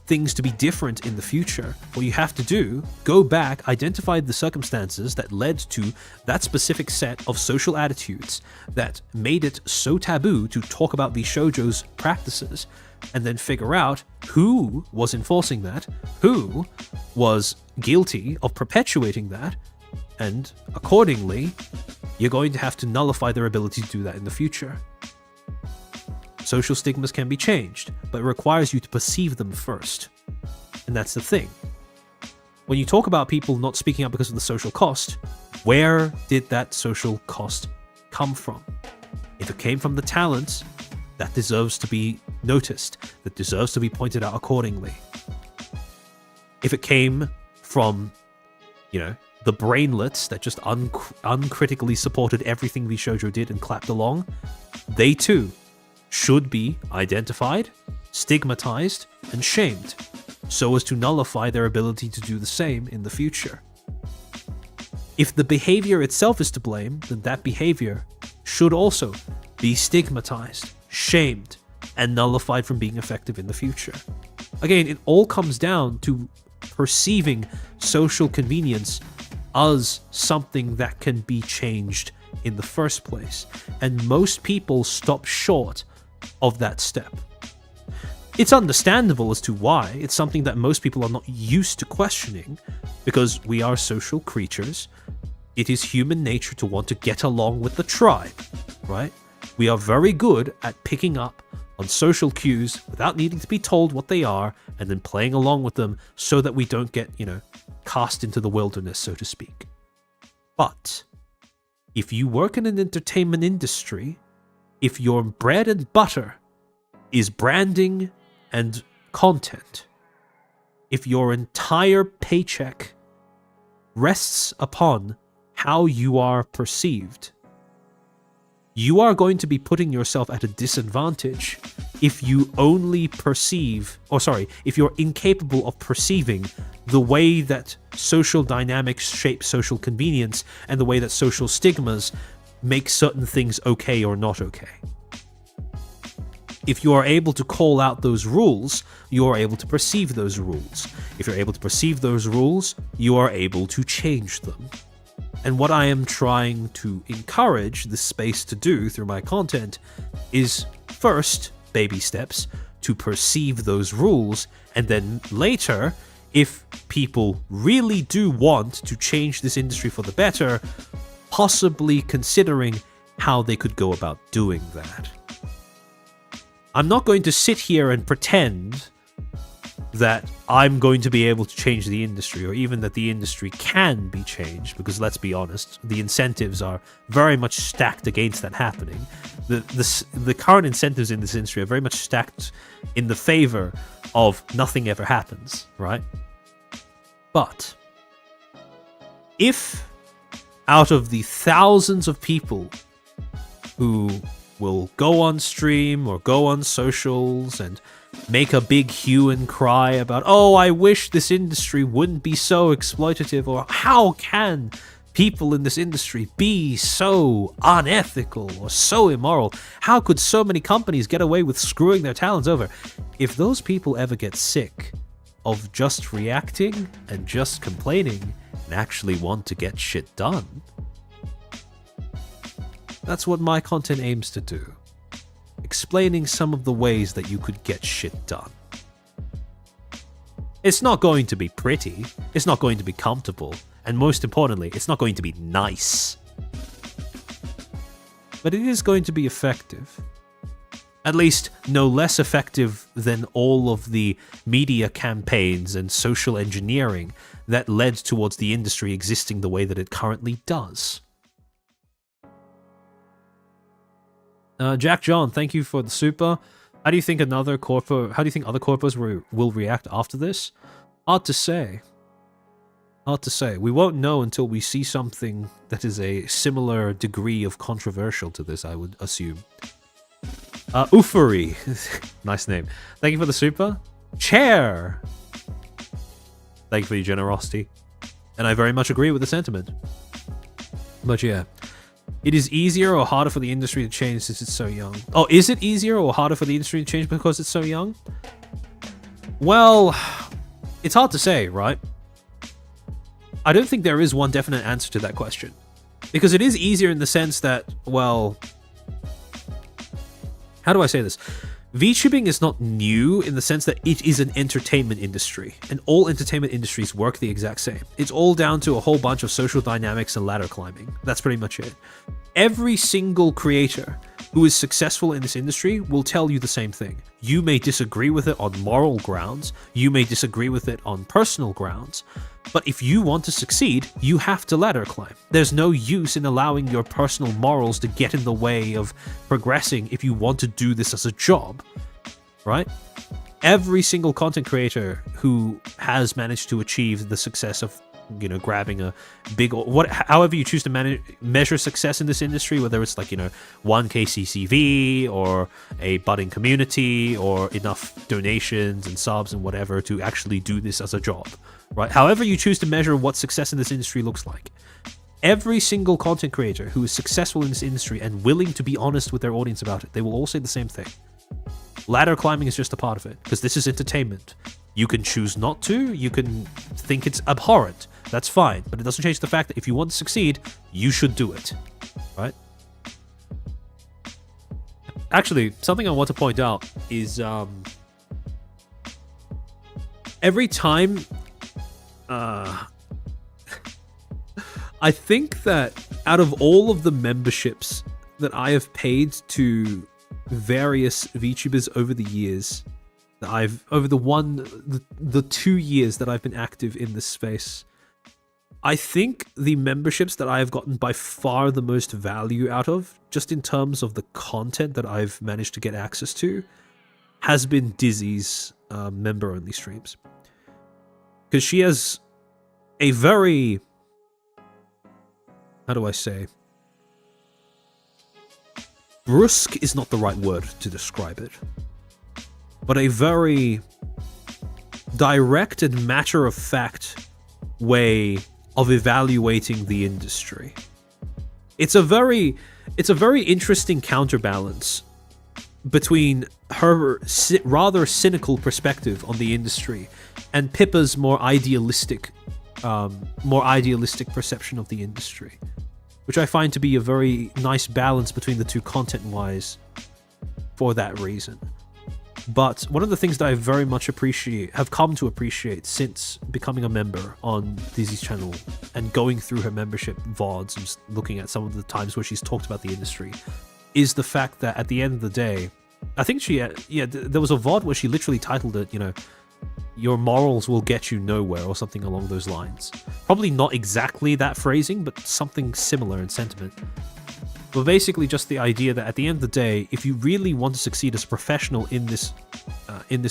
things to be different in the future, what you have to do, go back, identify the circumstances that led to that specific set of social attitudes that made it so taboo to talk about VShojo's practices, and then figure out who was enforcing that, who was guilty of perpetuating that, and accordingly, you're going to have to nullify their ability to do that in the future. Social stigmas can be changed, but it requires you to perceive them first. And that's the thing. When you talk about people not speaking up because of the social cost, where did that social cost come from? If it came from the talent, that deserves to be noticed, that deserves to be pointed out accordingly. If it came from, the brainlets that just uncritically supported everything VShojo did and clapped along, they too should be identified, stigmatized, and shamed, so as to nullify their ability to do the same in the future. If the behavior itself is to blame, then that behavior should also be stigmatized, shamed, and nullified from being effective in the future. Again, it all comes down to perceiving social convenience as something that can be changed in the first place, and most people stop short of that step. It's understandable as to why. It's something that most people are not used to questioning, because we are social creatures. It is human nature to want to get along with the tribe, right? We are very good at picking up on social cues without needing to be told what they are, and then playing along with them so that we don't get, cast into the wilderness, so to speak. But if you work in an entertainment industry, if your bread and butter is branding and content, if your entire paycheck rests upon how you are perceived, you are going to be putting yourself at a disadvantage if you only perceive, if you're incapable of perceiving the way that social dynamics shape social convenience and the way that social stigmas make certain things okay or not okay. If you are able to call out those rules, you are able to perceive those rules. If you're able to perceive those rules, you are able to change them. And what I am trying to encourage this space to do through my content is first, baby steps, to perceive those rules, and then later, if people really do want to change this industry for the better, possibly considering how they could go about doing that. I'm not going to sit here and pretend that I'm going to be able to change the industry, or even that the industry can be changed, because let's be honest, the incentives are very much stacked against that happening. The current incentives in this industry are very much stacked in the favor of nothing ever happens, right? But if out of the thousands of people who will go on stream or go on socials and make a big hue and cry about, oh, I wish this industry wouldn't be so exploitative, or how can people in this industry be so unethical or so immoral? How could so many companies get away with screwing their talents over? If those people ever get sick of just reacting and just complaining and actually want to get shit done, that's what my content aims to do. Explaining some of the ways that you could get shit done. It's not going to be pretty, it's not going to be comfortable, and most importantly, it's not going to be nice. But it is going to be effective. At least no less effective than all of the media campaigns and social engineering that led towards the industry existing the way that it currently does. Jack John, thank you for the super. How do you think other corpos will react after this? Hard to say. Hard to say. We won't know until we see something that is a similar degree of controversial to this, I would assume. Ufuri. Nice name. Thank you for the super. Chair. Thank you for your generosity. And I very much agree with the sentiment. But yeah. It is easier or harder for the industry to change since it's so young. Oh, is it easier or harder for the industry to change because it's so young? Well, it's hard to say, right? I don't think there is one definite answer to that question. Because it is easier in the sense that, well... How do I say this? Vtubing is not new in the sense that it is an entertainment industry, and all entertainment industries work the exact same. It's all down to a whole bunch of social dynamics and ladder climbing. That's pretty much it. Every single creator who is successful in this industry will tell you the same thing. You may disagree with it on moral grounds, you may disagree with it on personal grounds, but if you want to succeed, you have to ladder climb. There's no use in allowing your personal morals to get in the way of progressing if you want to do this as a job, right? Every single content creator who has managed to achieve the success of, you know, grabbing a big, however you choose to measure success in this industry, whether it's like, you know, 1K CCV or a budding community or enough donations and subs and whatever to actually do this as a job, right? However you choose to measure what success in this industry looks like, every single content creator who is successful in this industry and willing to be honest with their audience about it, they will all say the same thing. Ladder climbing is just a part of it, because this is entertainment. You can choose not to, you can think it's abhorrent, that's fine, but it doesn't change the fact that if you want to succeed, you should do it, right? Actually, something I want to point out is every time I think that out of all of the memberships that I have paid to various VTubers over the years, that over the 2 years that I've been active in this space, I think the memberships that I have gotten by far the most value out of, just in terms of the content that I've managed to get access to, has been Dizzy's member-only streams. Because she has a very... how do I say? Brusque is not the right word to describe it, but a very direct and matter-of-fact way of evaluating the industry. It's a very interesting counterbalance between her rather cynical perspective on the industry and Pippa's more idealistic perception of the industry, which I find to be a very nice balance between the two content-wise for that reason. But one of the things that I very much have come to appreciate since becoming a member on Dizzy's channel and going through her membership VODs and looking at some of the times where she's talked about the industry, is the fact that at the end of the day, I think there was a VOD where she literally titled it, you know, your morals will get you nowhere, or something along those lines. Probably not exactly that phrasing, but something similar in sentiment. But basically just the idea that at the end of the day, if you really want to succeed as a professional in this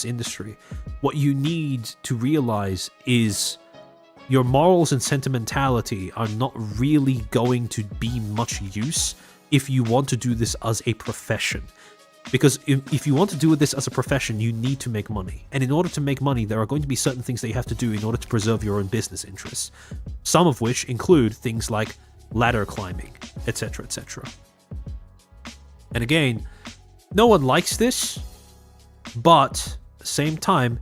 industry, what you need to realize is your morals and sentimentality are not really going to be much use if you want to do this as a profession. Because if you want to do this as a profession, you need to make money. And in order to make money, there are going to be certain things that you have to do in order to preserve your own business interests. Some of which include things like ladder climbing, etc., etc. And again, no one likes this, but at the same time,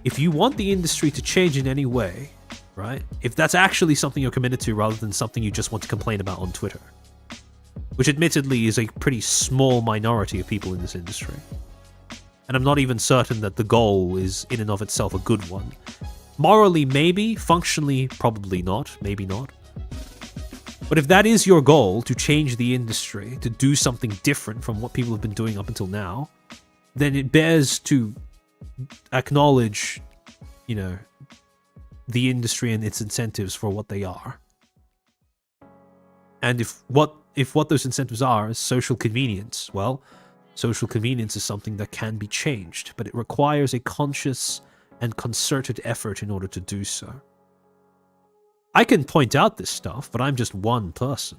if you want the industry to change in any way, right? If that's actually something you're committed to rather than something you just want to complain about on Twitter, which admittedly is a pretty small minority of people in this industry. And I'm not even certain that the goal is in and of itself a good one. Morally, maybe. Functionally, probably not. Maybe not. But if that is your goal, to change the industry, to do something different from what people have been doing up until now, then it bears to acknowledge, you know, the industry and its incentives for what they are. And if what those incentives are is social convenience, well, social convenience is something that can be changed, but it requires a conscious and concerted effort in order to do so. I can point out this stuff, but I'm just one person.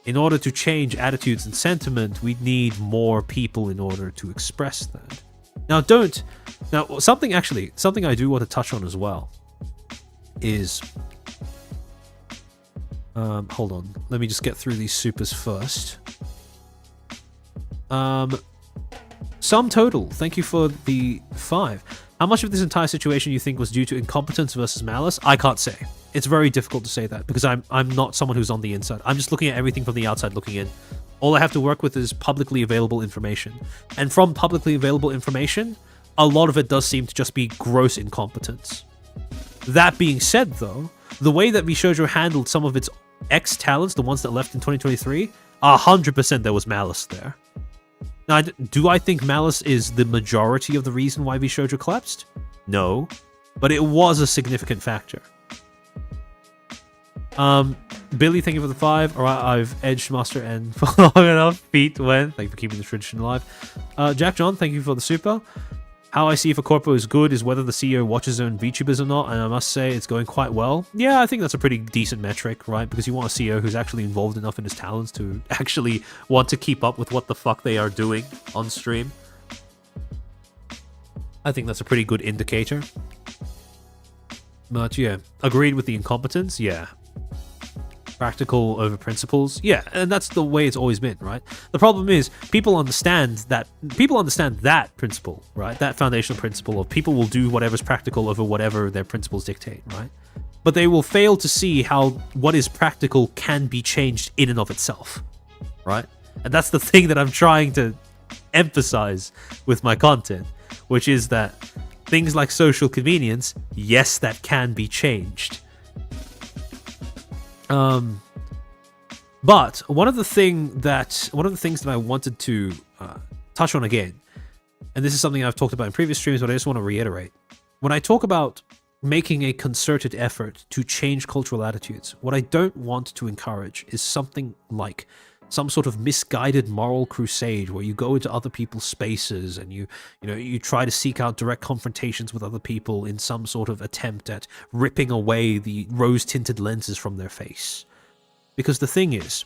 In order to change attitudes and sentiment, we need more people in order to express that. Now, something I do want to touch on as well is, hold on, let me just get through these supers first. Sum total, thank you for the 5. How much of this entire situation you think was due to incompetence versus malice? I can't say. It's very difficult to say that because I'm not someone who's on the inside. I'm just looking at everything from the outside looking in. All I have to work with is publicly available information. And from publicly available information, a lot of it does seem to just be gross incompetence. That being said, though, the way that VShojo handled some of its ex-talents, the ones that left in 2023, 100% there was malice there. Now, do I think malice is the majority of the reason why VShojo collapsed? No, but it was a significant factor. Billy, thank you for the 5. Alright, I've edged Master N for long enough. Feet went. Thank you for keeping the tradition alive. Jack John, thank you for the super. How I see if a corpo is good is whether the CEO watches their own VTubers or not, and I must say it's going quite well. Yeah, I think that's a pretty decent metric, right? Because you want a CEO who's actually involved enough in his talents to actually want to keep up with what the fuck they are doing on stream. I think that's a pretty good indicator. But yeah, agreed with the incompetence? Yeah. Practical over principles? Yeah, and that's the way it's always been, right? The problem is people understand that principle, right? That foundational principle of people will do whatever's practical over whatever their principles dictate, right? But they will fail to see how what is practical can be changed in and of itself, right? And that's the thing that I'm trying to emphasize with my content, which is that things like social convenience, yes, that can be changed. But one of the things that I wanted to touch on again, and this is something I've talked about in previous streams, but I just want to reiterate. When I talk about making a concerted effort to change cultural attitudes, what I don't want to encourage is something like some sort of misguided moral crusade where you go into other people's spaces and you try to seek out direct confrontations with other people in some sort of attempt at ripping away the rose-tinted lenses from their face. Because the thing is,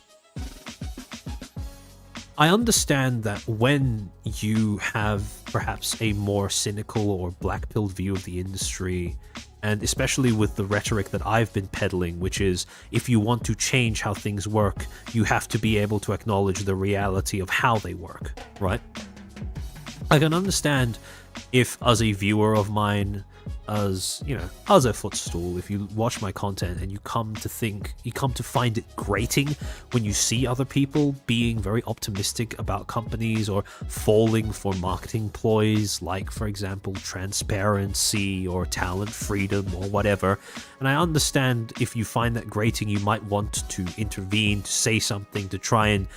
I understand that when you have perhaps a more cynical or black-pilled view of the industry, and especially with the rhetoric that I've been peddling, which is if you want to change how things work, you have to be able to acknowledge the reality of how they work, right? I can understand if, as a viewer of mine, as a Footstool, if you watch my content and you come to find it grating when you see other people being very optimistic about companies or falling for marketing ploys like, for example, transparency or talent freedom or whatever. And I understand if you find that grating, you might want to intervene, to say something, to try and,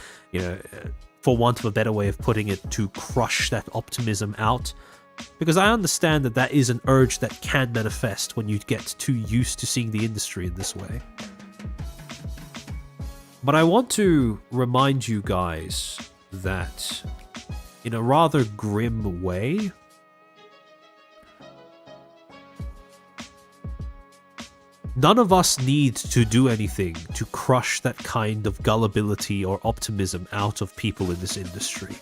for want of a better way of putting it, to crush that optimism out. Because I understand that is an urge that can manifest when you get too used to seeing the industry in this way. But I want to remind you guys that, in a rather grim way, none of us need to do anything to crush that kind of gullibility or optimism out of people in this industry.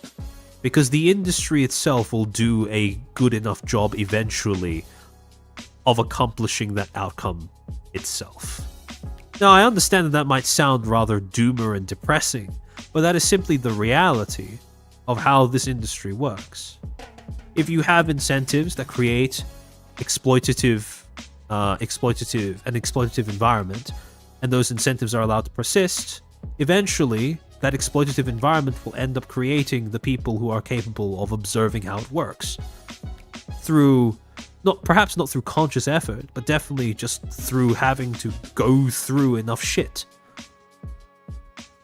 Because the industry itself will do a good enough job eventually of accomplishing that outcome itself. Now, I understand that might sound rather doomer and depressing, but that is simply the reality of how this industry works. If you have incentives that create an exploitative environment, and those incentives are allowed to persist, eventually that exploitative environment will end up creating the people who are capable of observing how it works. Perhaps not through conscious effort, but definitely just through having to go through enough shit.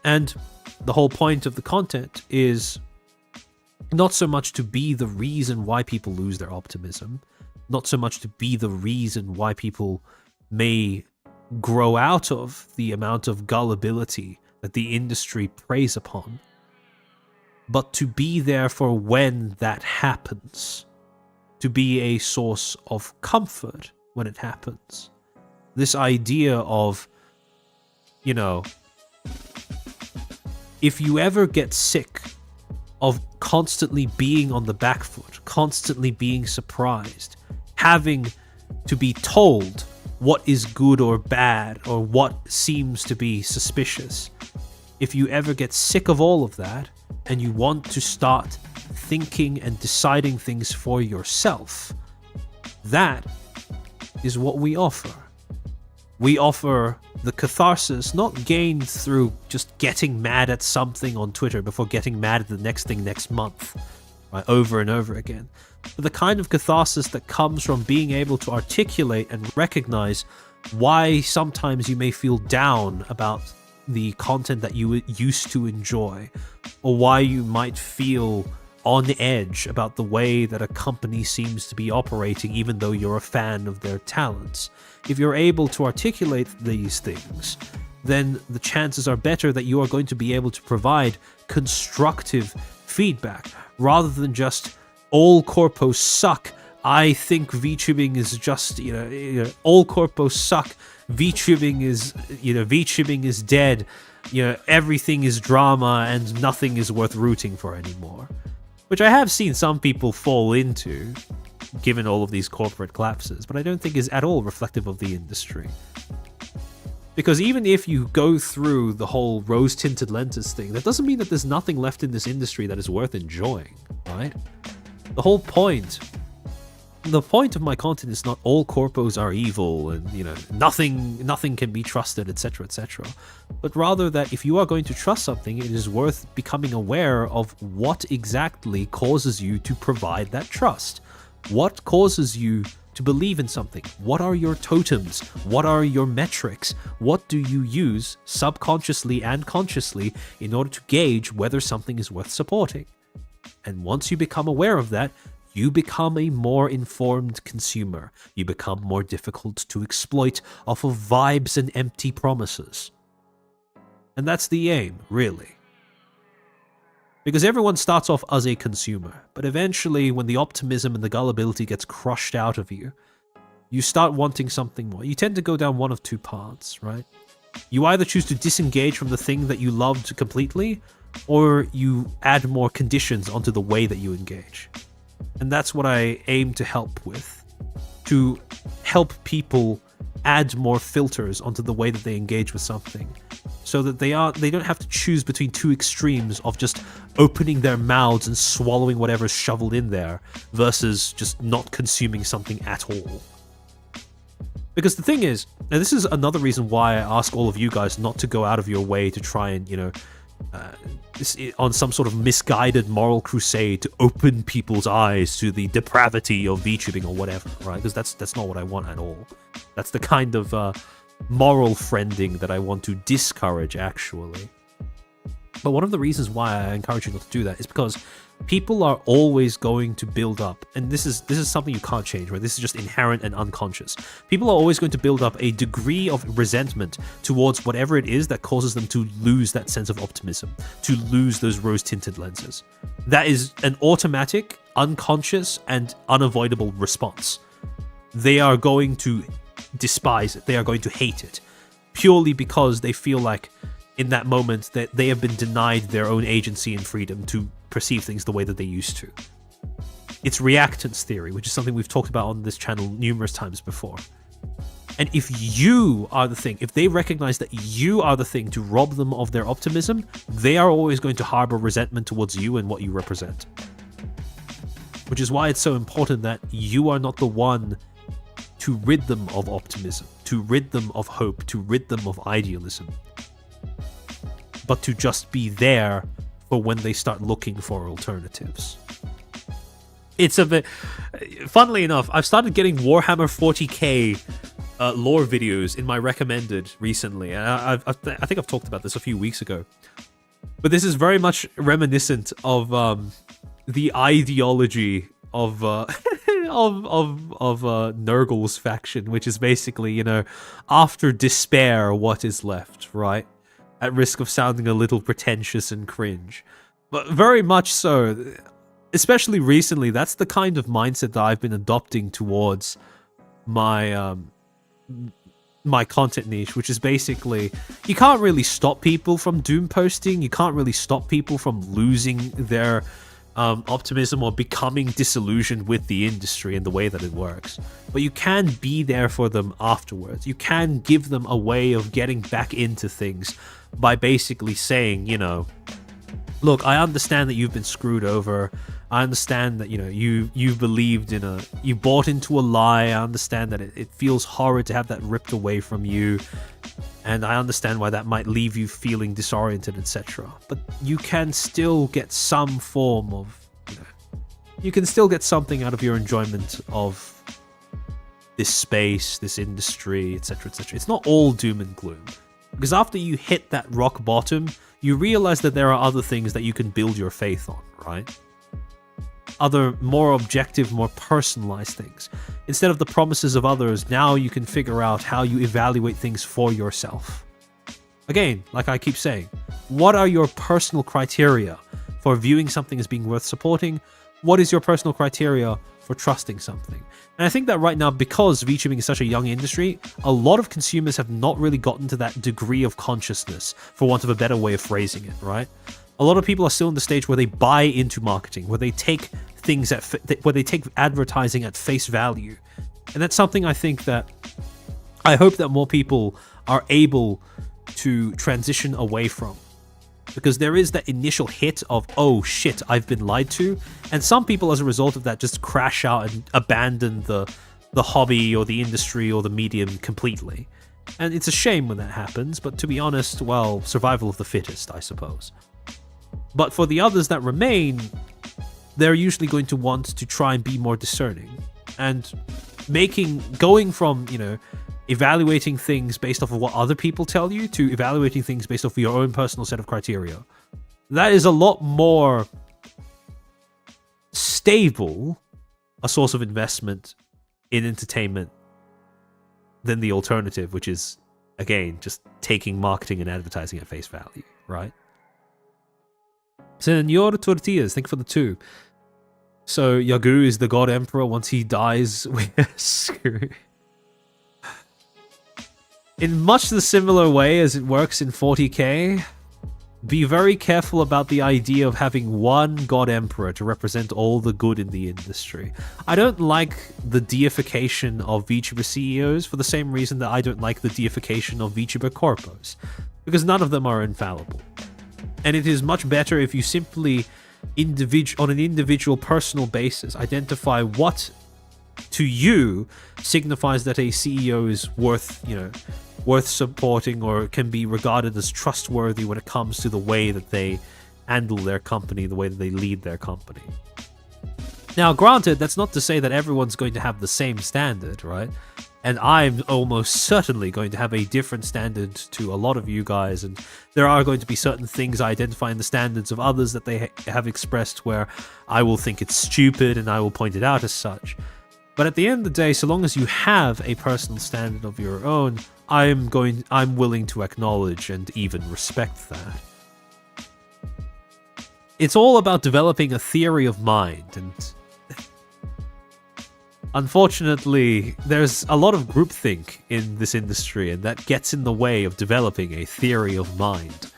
And the whole point of the content is not so much to be the reason why people lose their optimism, not so much to be the reason why people may grow out of the amount of gullibility that the industry preys upon, but to be there for when that happens, to be a source of comfort when it happens. This idea of, you know, if you ever get sick of constantly being on the back foot, constantly being surprised, having to be told what is good or bad or what seems to be suspicious, if you ever get sick of all of that and you want to start thinking and deciding things for yourself, that is what we offer. We offer the catharsis not gained through just getting mad at something on Twitter before getting mad at the next thing next month, right, over and over again, but the kind of catharsis that comes from being able to articulate and recognize why sometimes you may feel down about the content that you used to enjoy, or why you might feel on edge about the way that a company seems to be operating even though you're a fan of their talents. If you're able to articulate these things, then the chances are better that you are going to be able to provide constructive feedback rather than just all corpos suck. I think VTubing is just, you know, all corpos suck. VTubing is dead. You know, everything is drama and nothing is worth rooting for anymore. Which I have seen some people fall into, given all of these corporate collapses, but I don't think is at all reflective of the industry. Because even if you go through the whole rose-tinted lenses thing, that doesn't mean that there's nothing left in this industry that is worth enjoying, right? The whole point of my content is not all corpos are evil and, you know, nothing can be trusted, etc., etc. But rather that if you are going to trust something, it is worth becoming aware of what exactly causes you to provide that trust. What causes you to believe in something? What are your totems? What are your metrics? What do you use subconsciously and consciously in order to gauge whether something is worth supporting? And once you become aware of that, you become a more informed consumer. You become more difficult to exploit off of vibes and empty promises. And that's the aim, really. Because everyone starts off as a consumer, but eventually when the optimism and the gullibility gets crushed out of you, you start wanting something more. You tend to go down one of two paths, right? You either choose to disengage from the thing that you loved completely, or you add more conditions onto the way that you engage. And that's what I aim to help with, to help people add more filters onto the way that they engage with something, so that they don't have to choose between two extremes of just opening their mouths and swallowing whatever's shoveled in there versus just not consuming something at all. Because the thing is, and this is another reason why I ask all of you guys not to go out of your way to try and, you know, on some sort of misguided moral crusade to open people's eyes to the depravity of VTubing or whatever, right? Because that's not what I want at all. That's the kind of moral friending that I want to discourage, actually. But one of the reasons why I encourage you not to do that is because people are always going to build up, and this is something you can't change, right? This is just inherent and unconscious. People are always going to build up a degree of resentment towards whatever it is that causes them to lose that sense of optimism, to lose those rose-tinted lenses. That is an automatic, unconscious, and unavoidable response. They are going to despise it. They are going to hate it, purely because they feel like in that moment that they have been denied their own agency and freedom to perceive things the way that they used to. It's reactants theory, which is something we've talked about on this channel numerous times before. And if you are the thing, if they recognize that you are the thing to rob them of their optimism, they are always going to harbor resentment towards you and what you represent. Which is why it's so important that you are not the one to rid them of optimism, to rid them of hope, to rid them of idealism, but to just be there for when they start looking for alternatives. It's a bit... Funnily enough, I've started getting Warhammer 40k lore videos in my recommended recently. And I think I've talked about this a few weeks ago. But this is very much reminiscent of the ideology of Nurgle's faction, which is basically, you know, after despair, what is left, right? At risk of sounding a little pretentious and cringe. But very much so, especially recently, that's the kind of mindset that I've been adopting towards my my content niche, which is basically, you can't really stop people from doom posting, you can't really stop people from losing their optimism or becoming disillusioned with the industry and the way that it works. But you can be there for them afterwards. You can give them a way of getting back into things by basically saying, you know, look, I understand that you've been screwed over. I understand that, you know, you believed in you bought into a lie. I understand that it feels horrid to have that ripped away from you. And I understand why that might leave you feeling disoriented, etc. But you can still get some form of, you know, you can still get something out of your enjoyment of this space, this industry, etc., etc. It's not all doom and gloom. Because after you hit that rock bottom, you realize that there are other things that you can build your faith on, right? Other more objective, more personalized things. Instead of the promises of others, now you can figure out how you evaluate things for yourself. Again, like I keep saying, what are your personal criteria for viewing something as being worth supporting? What is your personal criteria for trusting something? And I think that right now, because VTubing is such a young industry, a lot of consumers have not really gotten to that degree of consciousness, for want of a better way of phrasing it, right? A lot of people are still in the stage where they buy into marketing, where they take things where they take advertising at face value. And that's something I think that I hope that more people are able to transition away from. Because there is that initial hit of, oh shit, I've been lied to. And some people, as a result of that, just crash out and abandon the hobby or the industry or the medium completely. And it's a shame when that happens, but to be honest, well, survival of the fittest, I suppose. But for the others that remain, they're usually going to want to try and be more discerning. And going from, you know, evaluating things based off of what other people tell you to evaluating things based off of your own personal set of criteria. That is a lot more stable a source of investment in entertainment than the alternative, which is, again, just taking marketing and advertising at face value, right? Senor Tortillas, thank you for the 2. So Yagu is the God Emperor. Once he dies, we're screwed. In much the similar way as it works in 40k, be very careful about the idea of having one God Emperor to represent all the good in the industry. I don't like the deification of VTuber CEOs for the same reason that I don't like the deification of VTuber corpos, because none of them are infallible. And it is much better if you simply, on an individual personal basis, identify what to you signifies that a CEO is worth supporting or can be regarded as trustworthy when it comes to the way that they handle their company, the way that they lead their company. Now, granted, that's not to say that everyone's going to have the same standard, right? And I'm almost certainly going to have a different standard to a lot of you guys, and there are going to be certain things I identify in the standards of others that they have expressed where I will think it's stupid and I will point it out as such. But at the end of the day, so long as you have a personal standard of your own, I'm willing to acknowledge and even respect that. It's all about developing a theory of mind, and unfortunately, there's a lot of groupthink in this industry, and that gets in the way of developing a theory of mind.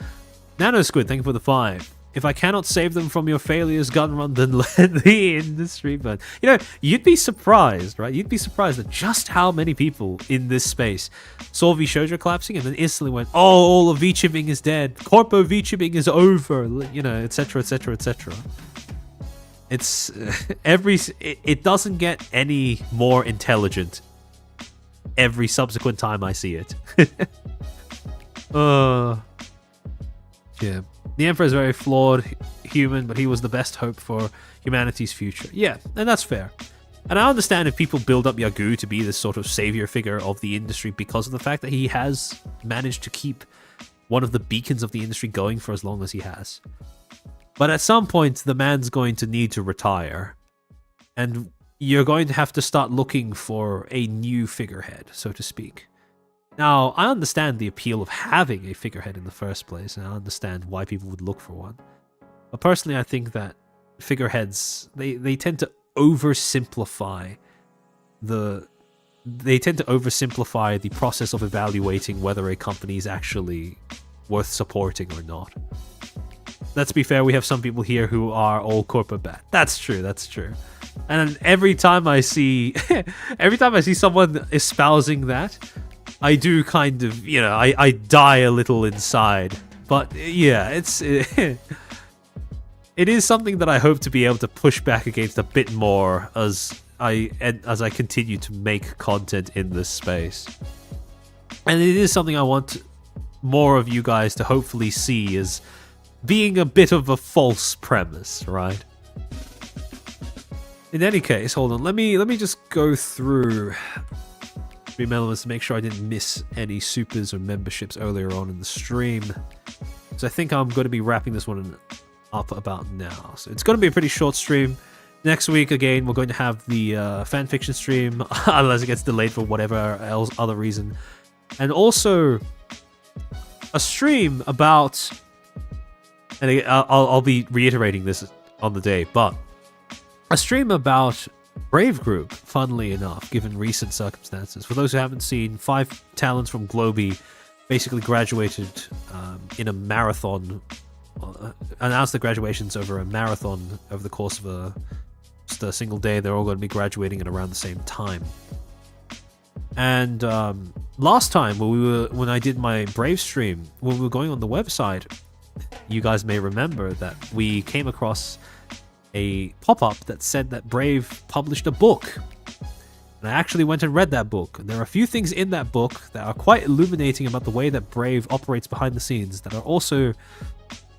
Nanosquid, thank you for the 5. If I cannot save them from your failures, gun run, then let the industry burn. You know, you'd be surprised, right? You'd be surprised at just how many people in this space saw VShojo collapsing and then instantly went, oh, all of VTubing is dead. Corpo VTubing is over, you know, etc., etc., etc. It's it doesn't get any more intelligent every subsequent time I see it. Yeah. The Emperor is a very flawed human, but he was the best hope for humanity's future. Yeah, and that's fair. And I understand if people build up Yagu to be this sort of savior figure of the industry because of the fact that he has managed to keep one of the beacons of the industry going for as long as he has. But at some point, the man's going to need to retire. And you're going to have to start looking for a new figurehead, so to speak. Now, I understand the appeal of having a figurehead in the first place, and I understand why people would look for one. But personally, I think that figureheads, they tend to oversimplify the process of evaluating whether a company is actually worth supporting or not. Let's be fair, we have some people here who are all corporate bad. That's true. And every time I see someone espousing that, I do kind of, I die a little inside. But yeah, it is something that I hope to be able to push back against a bit more as I continue to make content in this space. And it is something I want more of you guys to hopefully see as being a bit of a false premise, right? In any case, hold on. Let me just go through Stream Elements to make sure I didn't miss any supers or memberships earlier on in the stream. So I think I'm going to be wrapping this one up about now. So it's going to be a pretty short stream. Next week, again, we're going to have the fanfiction stream, unless it gets delayed for whatever else other reason. And also a stream about, and again, I'll be reiterating this on the day, but a stream about Brave Group, funnily enough, given recent circumstances. For those who haven't seen, 5 talents from Globey basically graduated in a marathon, announced the graduations over a marathon over the course of just a single day. They're all going to be graduating at around the same time. And last time when I did my Brave stream, when we were going on the website, you guys may remember that we came across a pop-up that said that Brave published a book. And I actually went and read that book. And there are a few things in that book that are quite illuminating about the way that Brave operates behind the scenes that are also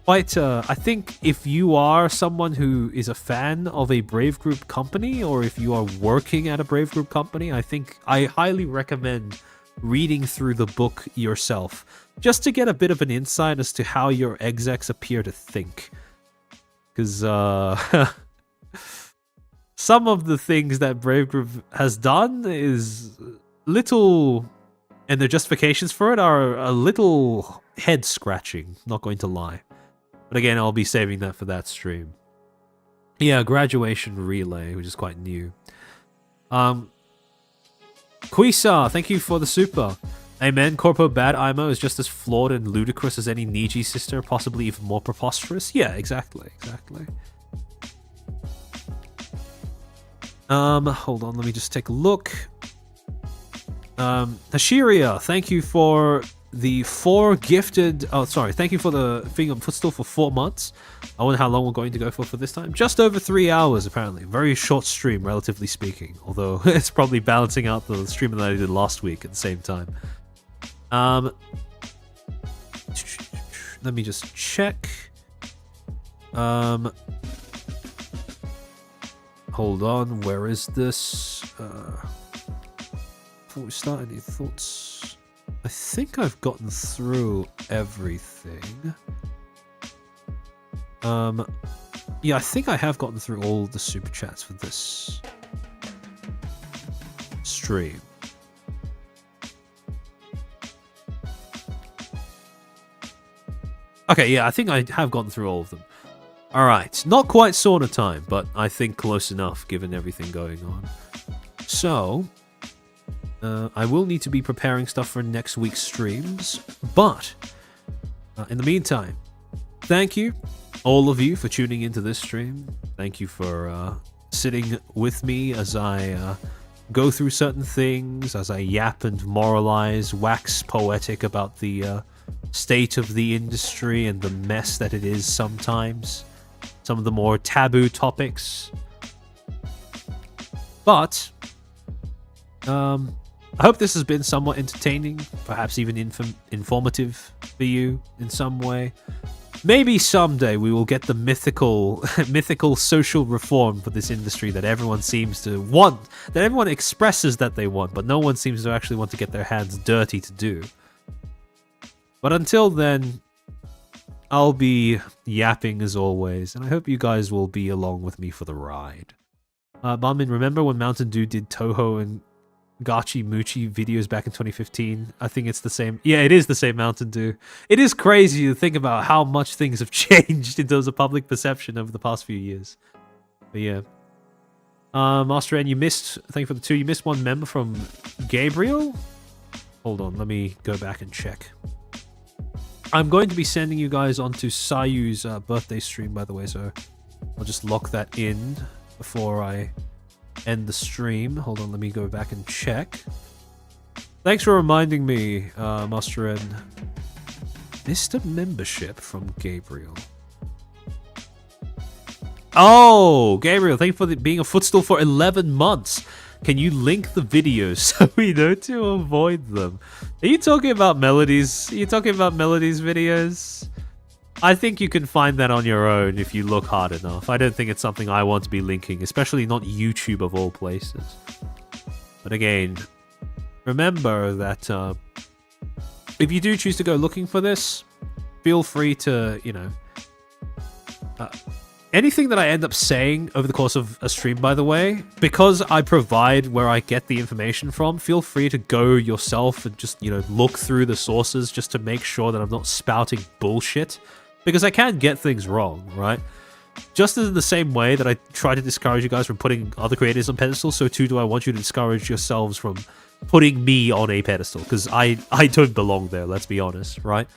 quite, I think if you are someone who is a fan of a Brave Group company, or if you are working at a Brave Group company, I think I highly recommend reading through the book yourself, just to get a bit of an insight as to how your execs appear to think. Because some of the things that Brave Group has done is little, and their justifications for it are a little head-scratching, not going to lie. But again, I'll be saving that for that stream. Yeah, graduation relay, which is quite new. Quisa, thank you for the super. Amen, Corpo Bad Imo is just as flawed and ludicrous as any Niji sister, possibly even more preposterous. Yeah, exactly. Hold on, let me just take a look. Hashiria, thank you for the 4 gifted... Oh, sorry, thank you for the thing on Footstool for 4 months. I wonder how long we're going to go for this time. Just over 3 hours, apparently. Very short stream, relatively speaking. Although, it's probably balancing out the stream that I did last week at the same time. Let me just check. Hold on, where is this? Before we start, any thoughts? I think I've gotten through everything. Yeah, I think I have gotten through all the super chats for this stream. Okay, yeah, I think I have gotten through all of them. Alright, not quite sauna time, but I think close enough given everything going on. So, I will need to be preparing stuff for next week's streams, but in the meantime, thank you, all of you, for tuning into this stream. Thank you for sitting with me as I go through certain things, as I yap and moralize, wax poetic about the state of the industry and the mess that it is sometimes. Some of the more taboo topics. But I hope this has been somewhat entertaining, perhaps even informative for you in some way. Maybe someday we will get the mythical social reform for this industry that everyone seems to want, that everyone expresses that they want, but no one seems to actually want to get their hands dirty to do. But until then, I'll be yapping as always, and I hope you guys will be along with me for the ride. Barmin, remember when Mountain Dew did Toho and Gachi Muchi videos back in 2015. I think it's the same. Yeah, it is the same Mountain Dew. It is crazy to think about how much things have changed in terms of public perception over the past few years. But yeah. Master N, you missed, thank you for the 2, you missed one member from Gabriel? Hold on, let me go back and check. I'm going to be sending you guys onto Sayu's birthday stream, by the way, so I'll just lock that in before I end the stream. Hold on, let me go back and check. Thanks for reminding me, Master N. Missed a membership from Gabriel. Oh, Gabriel, thank you for being a footstool for 11 months. Can you link the videos so we know to avoid them? Are you talking about Melodies? Are you talking about Melodies videos? I think you can find that on your own if you look hard enough. I don't think it's something I want to be linking, especially not YouTube of all places. But again, remember that if you do choose to go looking for this, feel free to, you know... anything that I end up saying over the course of a stream, by the way, because I provide where I get the information from, feel free to go yourself and just, you know, look through the sources just to make sure that I'm not spouting bullshit. Because I can get things wrong, right? Just in the same way that I try to discourage you guys from putting other creators on pedestals, so too do I want you to discourage yourselves from putting me on a pedestal. Because I don't belong there, let's be honest, right?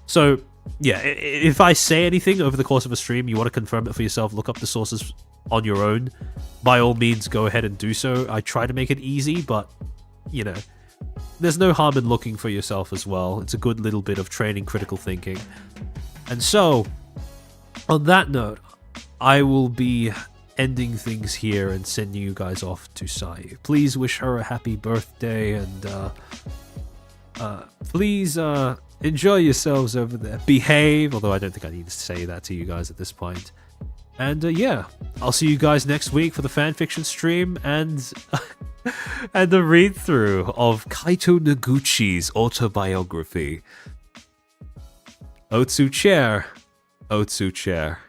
So... yeah, if I say anything over the course of a stream, you want to confirm it for yourself, look up the sources on your own, by all means, go ahead and do so. I try to make it easy, but, you know, there's no harm in looking for yourself as well. It's a good little bit of training critical thinking. And so, on that note, I will be ending things here and sending you guys off to Sai. Please wish her a happy birthday, and please enjoy yourselves over there. Behave, although I don't think I need to say that to you guys at this point. And yeah, I'll see you guys next week for the fanfiction stream and and the read-through of Kaito Noguchi's autobiography. Otsu Chair. Otsu Chair.